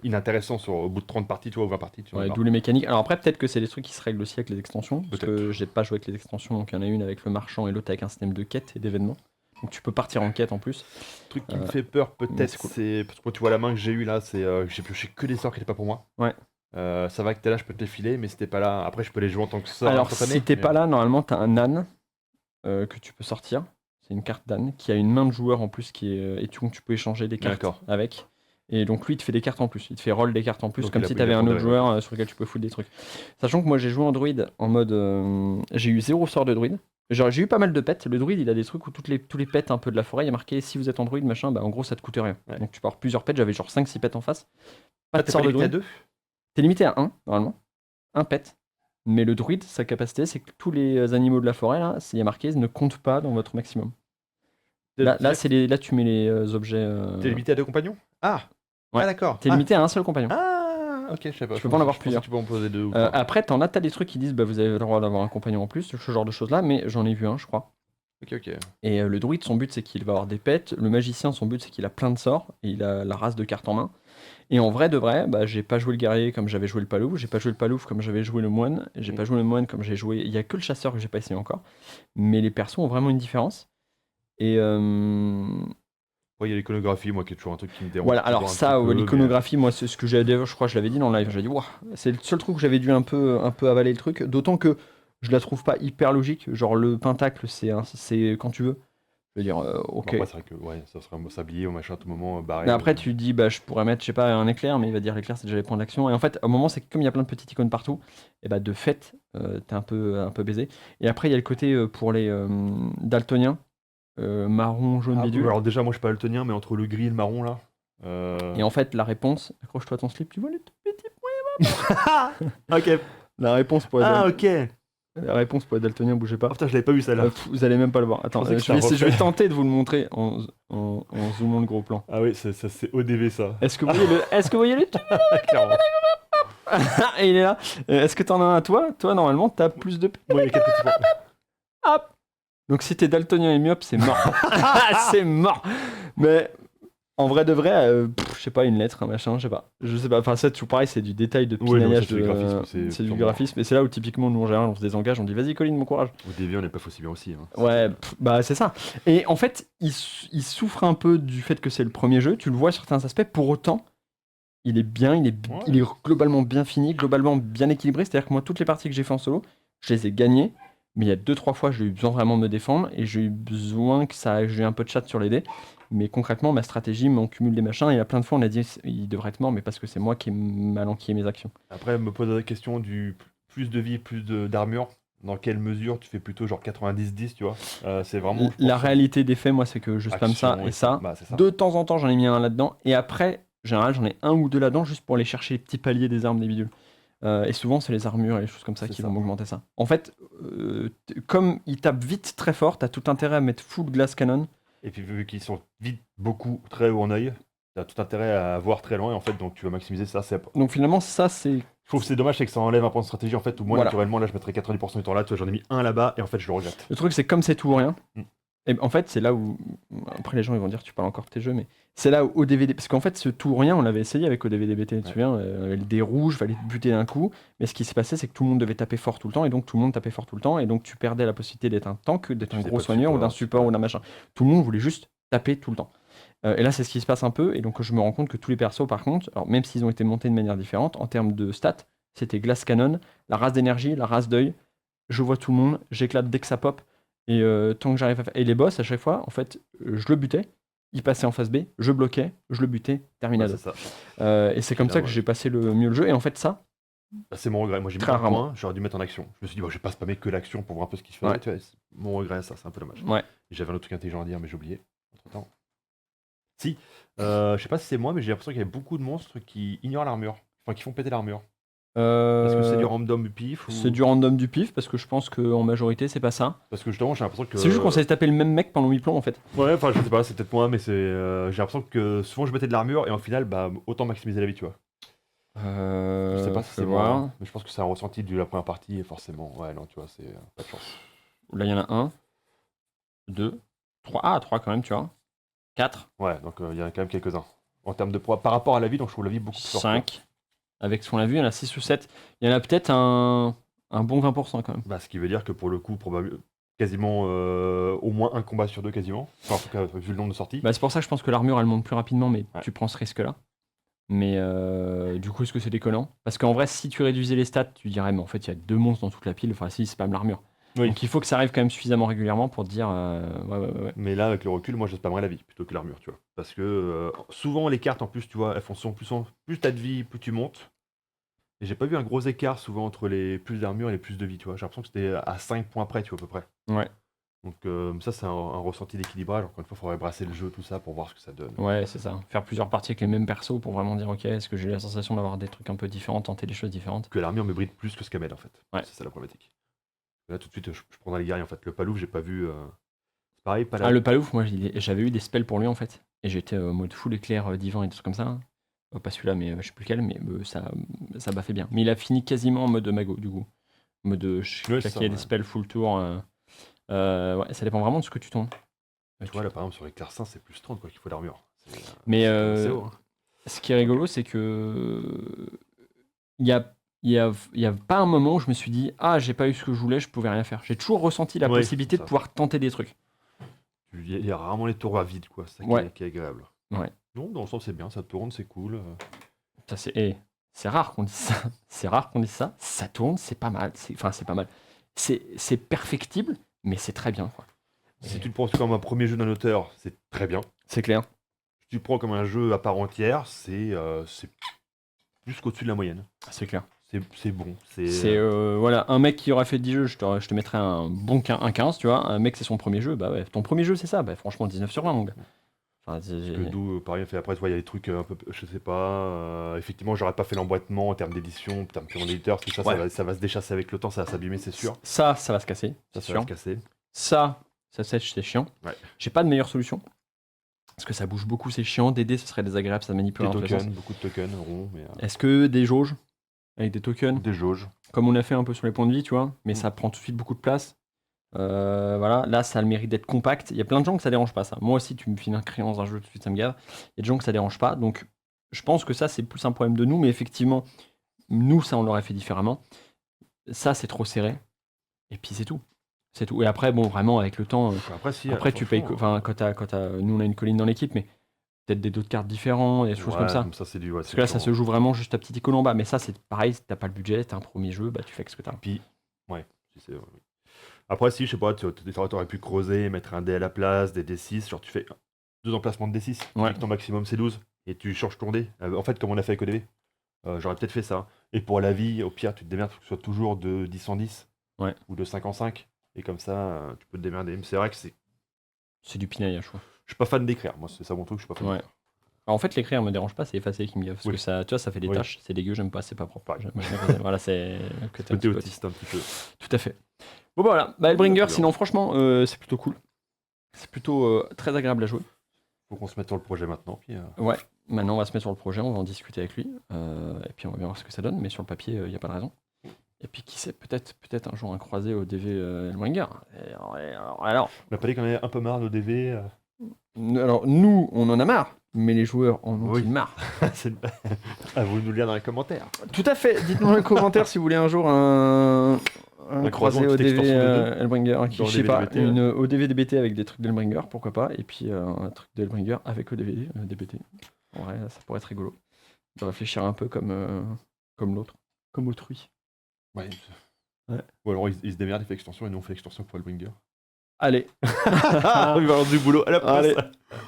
inintéressant au bout de 30 parties, tu vois, ou 20 parties. Tu vois, Ouais, alors. d'où les mécaniques. Alors après, peut-être que c'est des trucs qui se règlent aussi avec les extensions. Parce Peut-être. que j'ai pas joué avec les extensions, donc il y en a une avec le marchand et l'autre avec un système de quête et d'événements. Donc tu peux partir en quête en plus. Le truc qui me fait peur peut-être, c'est cool. c'est. Parce que tu vois la main que j'ai eue là, c'est j'ai pioché que des sorts qui n'étaient pas pour moi. Ouais. Ça va que t'es là, je peux te les filer, mais si t'es pas là, après je peux les jouer en tant que sort. Alors instantané, si t'es mais- pas là, normalement t'as un âne que tu peux sortir. C'est une carte d'âne qui a une main de joueur en plus qui est et tu peux échanger des cartes D'accord. avec. Et donc lui il te fait des cartes en plus, il te fait roll des cartes en plus Donc, comme il a- si il a t'avais un autre pondéré, joueur sur lequel tu peux foutre des trucs. Sachant que moi j'ai joué en druide en mode j'ai eu 0 sort de druide. Genre j'ai eu pas mal de pets, le druide il a des trucs où tous les pets un peu de la forêt, il y a marqué si vous êtes en druide machin, bah en gros ça te coûte rien. Ouais. Donc tu peux avoir plusieurs pets, j'avais genre 5-6 pets en face. Pas Ah, de t'es sort pas de limité à druide. 2 T'es limité à 1 normalement, un pet. Mais le druide, sa capacité, c'est que tous les animaux de la forêt, là, il y a marqué, ne comptent pas dans votre maximum. Là, là tu mets les objets. T'es limité à 2 compagnons. Ah Ouais. Ah d'accord. T'es limité à un seul compagnon. Ah ok, je sais pas. Tu peux pas en avoir Je pensais plusieurs. que tu peux en poser 2 ou pas. Après, t'as des trucs qui disent, bah, vous avez le droit d'avoir un compagnon en plus, ce genre de choses-là, mais j'en ai vu un, je crois. Ok. Et le druide, son but, c'est qu'il va avoir des pets. Le magicien, son but, c'est qu'il a plein de sorts. Et il a la race de cartes en main. Et en vrai de vrai, bah, j'ai pas joué le guerrier comme j'avais joué le palouf. J'ai pas joué le palouf comme j'avais joué le moine. J'ai pas joué le moine comme j'ai joué. Il y a que le chasseur que j'ai pas essayé encore. Mais les persos ont vraiment une différence. Et Ouais, il y a l'iconographie, moi, qui est toujours un truc qui me dérange. voilà, toujours alors un ça, petit peu, l'iconographie, moi, c'est ce que j'avais, je crois, que je l'avais dit dans le live. J'ai dit, waouh, c'est le seul truc où j'avais dû un peu avaler le truc. D'autant que je la trouve pas hyper logique. Genre, le pentacle, c'est quand tu veux. Je veux dire, ok. Après, c'est vrai que ouais, ça serait s'habiller au machin à tout moment, barré. Mais après, tu dis, bah, je pourrais mettre, je sais pas, un éclair, mais il va dire l'éclair, c'est déjà les points d'action. Et en fait, au moment, c'est que comme il y a plein de petites icônes partout, et bah, de fait, t'es un peu baisé. Et après, il y a le côté pour les daltoniens, marron, jaune, Ah, bidule. alors déjà, moi, je suis pas daltonien, mais entre le gris et le marron, là. Et en fait, la réponse, accroche-toi à ton slip, tu vois les tout petits. Ok. La réponse pour Ah, ok. La réponse pour les daltoniens, bougez pas. Oh, putain, je l'avais pas vu celle-là. Vous allez même pas le voir. Attends, pensais que je vais c'était un je vais reflet. tenter de vous le montrer en zoomant le gros plan. Ah oui, ça, c'est ODV, ça. Est-ce que vous voyez le Clairement. Et il est là. Est-ce que t'en as un toi? Toi, normalement, t'as plus de... Moi, il y a 4 petits points. Hop. Donc si t'es daltonien et myope, c'est mort. C'est mort. Mais en vrai de vrai, je sais pas, une lettre, un machin, je sais pas. Enfin, ça, toujours pareil, c'est du détail de Ouais, non, pinaillage. ça, c'est du graphisme, c'est du purement- graphisme. Et c'est là où typiquement, nous en général, on se désengage, on dit vas-y, Colline, mon courage. ODV, on n'est pas aussi bien aussi. Hein. Ouais, bah c'est ça. Et en fait, il souffre un peu du fait que c'est le premier jeu. Tu le vois sur certains aspects. Pour autant, il est bien, il est globalement bien fini, globalement bien équilibré. C'est-à-dire que moi, toutes les parties que j'ai fait en solo, je les ai gagnées. Mais il y a 2-3 fois, j'ai eu besoin vraiment de me défendre et j'ai eu besoin que ça, j'ai eu un peu de chat sur les dés. Mais concrètement, ma stratégie, on cumule des machins. Et il y a plein de fois, on a dit il devrait être mort, mais parce que c'est moi qui ai mal enquillé mes actions. Après, me pose la question du plus de vie, d'armure. Dans quelle mesure tu fais plutôt genre 90-10, tu vois? C'est vraiment, je La pense, réalité des faits, moi, c'est que je spam ça action et et ça. ça. Bah, c'est ça. De temps en temps, j'en ai mis un là-dedans. Et après, en général, j'en ai un ou deux là-dedans juste pour aller chercher les petits paliers des armes des bidules. Et souvent, c'est les armures et les choses comme ça C'est qui ça. vont augmenter ça. En fait, comme ils tapent vite très fort, t'as tout intérêt à mettre full glass cannon. Et puis, vu qu'ils sont vite beaucoup très haut en œil, t'as tout intérêt à voir très loin, et en fait, donc tu vas maximiser ça. Donc finalement, ça, c'est. Je trouve que c'est dommage, c'est que ça enlève un point de stratégie, en fait, où moi, Voilà. naturellement, là, je mettrais 90% du temps là, tu vois, j'en ai mis un là-bas, et en fait, je le regrette. Le truc, c'est comme c'est tout ou rien. Mm. Et en fait, c'est là où. Après, les gens ils vont dire tu parles encore de tes jeux, mais c'est là où au DVD. Parce qu'en fait, ce tout ou rien, on l'avait essayé avec ODVD BT, tu te Ouais. souviens, on avait le dé rouge, fallait te buter d'un coup. Mais ce qui s'est passé, c'est que tout le monde devait taper fort tout le temps, et donc tout le monde tapait fort tout le temps, et donc tu perdais la possibilité d'être un tank, d'être Tu un faisais gros pas de soigneur ou d'un support ouais. ou d'un machin. Tout le monde voulait juste taper tout le temps. Et là, c'est ce qui se passe un peu, et donc je me rends compte que tous les persos, par contre, alors même s'ils ont été montés de manière différente, en termes de stats, c'était Glass Cannon, la race d'énergie, la race d'œil. Je vois tout le monde, j'éclate dès que ça pop. Et tant que j'arrive à faire. Et les boss, à chaque fois, en fait, je le butais, il passait en phase B, je bloquais, je le butais, Ouais, terminado. c'est ça. Et c'est Puis comme là, ça que ouais. j'ai passé le mieux le jeu. Et en fait, ça, Bah, c'est mon regret. Moi, j'ai mis très un rarement. point, j'aurais dû mettre en action. Je me suis dit, bon, je vais pas spammer que l'action pour voir un peu ce qui se faisait. Ouais. Tu vois, c'est mon regret, ça, c'est un peu dommage. Ouais. J'avais un autre truc intelligent à dire, mais j'ai oublié. Entre temps. Si, je sais pas si c'est moi, mais j'ai l'impression qu'il y a beaucoup de monstres qui ignorent l'armure. Enfin, qui font péter l'armure. Est-ce que c'est du random pif C'est ou. du random du pif, parce que je pense qu'en majorité, c'est pas ça. Parce que justement, j'ai l'impression que. C'est juste qu'on s'est tapé le même mec pendant 8 plombs, en fait. Ouais, enfin, je sais pas, c'est peut-être moi, mais j'ai l'impression que souvent je mettais de l'armure et au final, bah, autant maximiser la vie, tu vois. Je sais pas si Je c'est vais moi, voir. mais je pense que c'est un ressenti de la première partie et forcément. Ouais, non, tu vois, c'est pas de chance. Là, il y en a 1, 2, 3. Ah, 3 quand même, tu vois. 4, Ouais, donc il y en a quand même quelques-uns. En termes de poids, par rapport à la vie, donc je trouve la vie beaucoup plus forte. 5. Avec ce qu'on a vu, il y en a 6 ou 7. Il y en a peut-être un bon 20% quand même. Bah, ce qui veut dire que pour le coup, probablement quasiment au moins un combat sur deux, quasiment. Enfin, en tout cas, vu le nombre de sorties. Bah, c'est pour ça que je pense que l'armure elle monte plus rapidement, mais Ouais. tu prends ce risque-là. Mais du coup, est-ce que c'est déconnant? Parce qu'en vrai, si tu réduisais les stats, tu dirais, mais en fait, il y a 2 monstres dans toute la pile, enfin, si, spam l'armure. Oui. Donc il faut que ça arrive quand même suffisamment régulièrement pour te dire, ouais. Mais là, avec le recul, moi, je spammerais la vie plutôt que l'armure, tu vois. Parce que souvent, les cartes, en plus, tu vois, elles font plus t'as de vie, plus tu montes. Et j'ai pas vu un gros écart souvent entre les plus d'armure et les plus de vie, tu vois. J'ai l'impression que c'était à 5 points près, tu vois, à peu près. Ouais, Donc ça, c'est un ressenti d'équilibrage. Encore une fois, il faudrait brasser le jeu, tout ça, pour voir ce que ça donne. ouais, c'est ça. Faire plusieurs parties avec les mêmes persos pour vraiment dire, ok, est-ce que j'ai la sensation d'avoir des trucs un peu différents, tenter des choses différentes? Que l'armure me bride plus que ce qu'elle m'aide, en fait. Ouais. C'est ça la problématique. Là, tout de suite, je prendrais les guerriers, en fait. Le palouf, j'ai pas vu. C'est pareil, pas Ah, le palouf, moi, j'avais eu des spells pour lui en fait. Et j'étais en mode full éclair divin et des trucs comme ça. Pas celui-là, mais je sais plus lequel, mais ça baffait bien. Mais il a fini quasiment en mode mago, du coup. En mode je Ouais, c'est claquais ça, des ouais. spells full tour. Ouais, ça dépend vraiment de ce que tu tombes. Tu vois, là, par exemple, sur Éclaircin, c'est plus 30 quoi, qu'il faut d'armure. Mais c'est quand même assez haut, hein. ce qui est rigolo, c'est que il y a pas un moment où je me suis dit ah j'ai pas eu ce que je voulais, je pouvais rien faire. J'ai toujours ressenti la Oui, possibilité c'est de ça. pouvoir tenter des trucs. Il y a rarement les tours à vide, quoi. C'est ça Ouais. qui est agréable. Ouais. Non, dans le sens, c'est bien, ça tourne, c'est cool. Ça, c'est rare qu'on dise ça. C'est rare qu'on dise ça. Ça tourne, c'est pas mal. Enfin, c'est pas mal. C'est perfectible, mais c'est très bien, quoi. Si tu le prends comme un premier jeu d'un auteur, c'est très bien. C'est clair. Si tu le prends comme un jeu à part entière, c'est plus qu'au-dessus de la moyenne. C'est clair. C'est bon. C'est voilà, un mec qui aurait fait 10 jeux, je te mettrais un bon 15, tu vois. Un mec, c'est son premier jeu, bah ouais. Ton premier jeu, c'est ça, bah franchement, 19 sur 20, mon gars. Enfin, Que d'où, pareil, fait après, tu vois, il y a des trucs un peu, je sais pas. Effectivement, j'aurais pas fait l'emboîtement en termes d'édition, en termes purement d'éditeur, parce que ça, Ouais. ça va se déchasser avec le temps, ça va s'abîmer, c'est sûr. ça va se casser, c'est Ça va sûr. se casser. Ça sèche, c'est chiant. Ouais. J'ai pas de meilleure solution. Parce que ça bouge beaucoup, c'est chiant. Des dés, ce serait désagréable, ça manipule Des dans tous les sens. tokens, beaucoup de tokens ronds, mais Est-ce que des jauges avec des tokens, des jauges. comme on a fait un peu sur les points de vie, tu vois, mais Mm. ça prend tout de suite beaucoup de place. Voilà, là, ça a le mérite d'être compact. Il y a plein de gens que ça dérange pas, ça. Moi aussi, tu me files un crayon dans un jeu, tout de suite, ça me gave. Il y a des gens que ça dérange pas. Donc, je pense que ça, c'est plus un problème de nous, mais effectivement, nous, ça, on l'aurait fait différemment. Ça, c'est trop serré. Et puis, c'est tout. C'est tout. Et après, bon, vraiment, avec le temps, Après, si, après, tu payes. franchement, Enfin, nous, on a une colline dans l'équipe, mais peut-être des d'autres cartes différents, des choses comme ça. Ça, c'est du. Ouais, Parce que là, ça se joue vraiment juste ta petite icône en bas. Mais ça, c'est pareil, si t'as pas le budget, t'as un premier jeu, bah tu fais ce que t'as. Puis, ouais, si c'est. Ouais. Après, si, je sais pas, t'aurais pu creuser, mettre un dé à la place, des D6, genre tu fais 2 emplacements de D6, Ouais. vu que ton maximum c'est 12, et tu changes ton dé. En fait, comme on a fait avec ODV, j'aurais peut-être fait ça. Et pour la vie, au pire, tu te démerdes pour que ce soit toujours de 10 en 10, Ouais. ou de 5 en 5, et comme ça, tu peux te démerder. Mais c'est vrai que C'est du pinaillage, quoi. je suis pas fan d'écrire, moi, c'est ça mon truc, je suis pas fan Ouais. d'écrire. Alors, en fait, l'écrire me dérange pas, c'est effacer qui me gaffe. Parce Oui. que ça, tu vois, ça fait des Oui. tâches, c'est dégueu, j'aime pas, c'est pas propre. Pareil. Voilà, c'est le côté un Côté petit peu autiste, un petit peu. Tout à fait. Bon, bah, voilà. Bah, Hellbringer, D'accord. sinon, franchement, c'est plutôt cool. C'est plutôt très agréable à jouer. Faut qu'on se mette sur le projet maintenant, puis... Ouais. Maintenant, on va se mettre sur le projet, on va en discuter avec lui. Et puis, on va bien voir ce que ça donne. Mais sur le papier, il n'y a pas de raison. Et puis, qui sait, peut-être un jour un croisé au DV Hellbringer. Alors, On a pas dit qu'on avait un peu marre de DV. nous, on en a marre. Mais les joueurs en ont Oui. ils marre. À vous de nous le lire dans les commentaires. Tout à fait. Dites-nous dans les commentaires si vous voulez un jour un croisé croisement, une petite ODV extension de deux. Hellbringer, Dans je sais pas, ODV DBT, une ODV DBT avec des trucs d'Hellbringer, pourquoi pas, et puis un truc d'Hellbringer avec ODV DBT. En vrai, ça pourrait être rigolo. De réfléchir un peu comme l'autre, comme autrui. Ouais. Ouais. Ou alors il se démerde, il fait extension et nous on fait l'extension pour Hellbringer. Allez. Il va avoir du boulot à la place.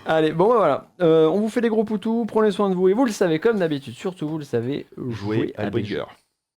Allez, bon bah voilà. On vous fait des gros poutous, prenez soin de vous, et vous le savez comme d'habitude, surtout vous le savez, Jouer jouez à des jeux. Hellbringer.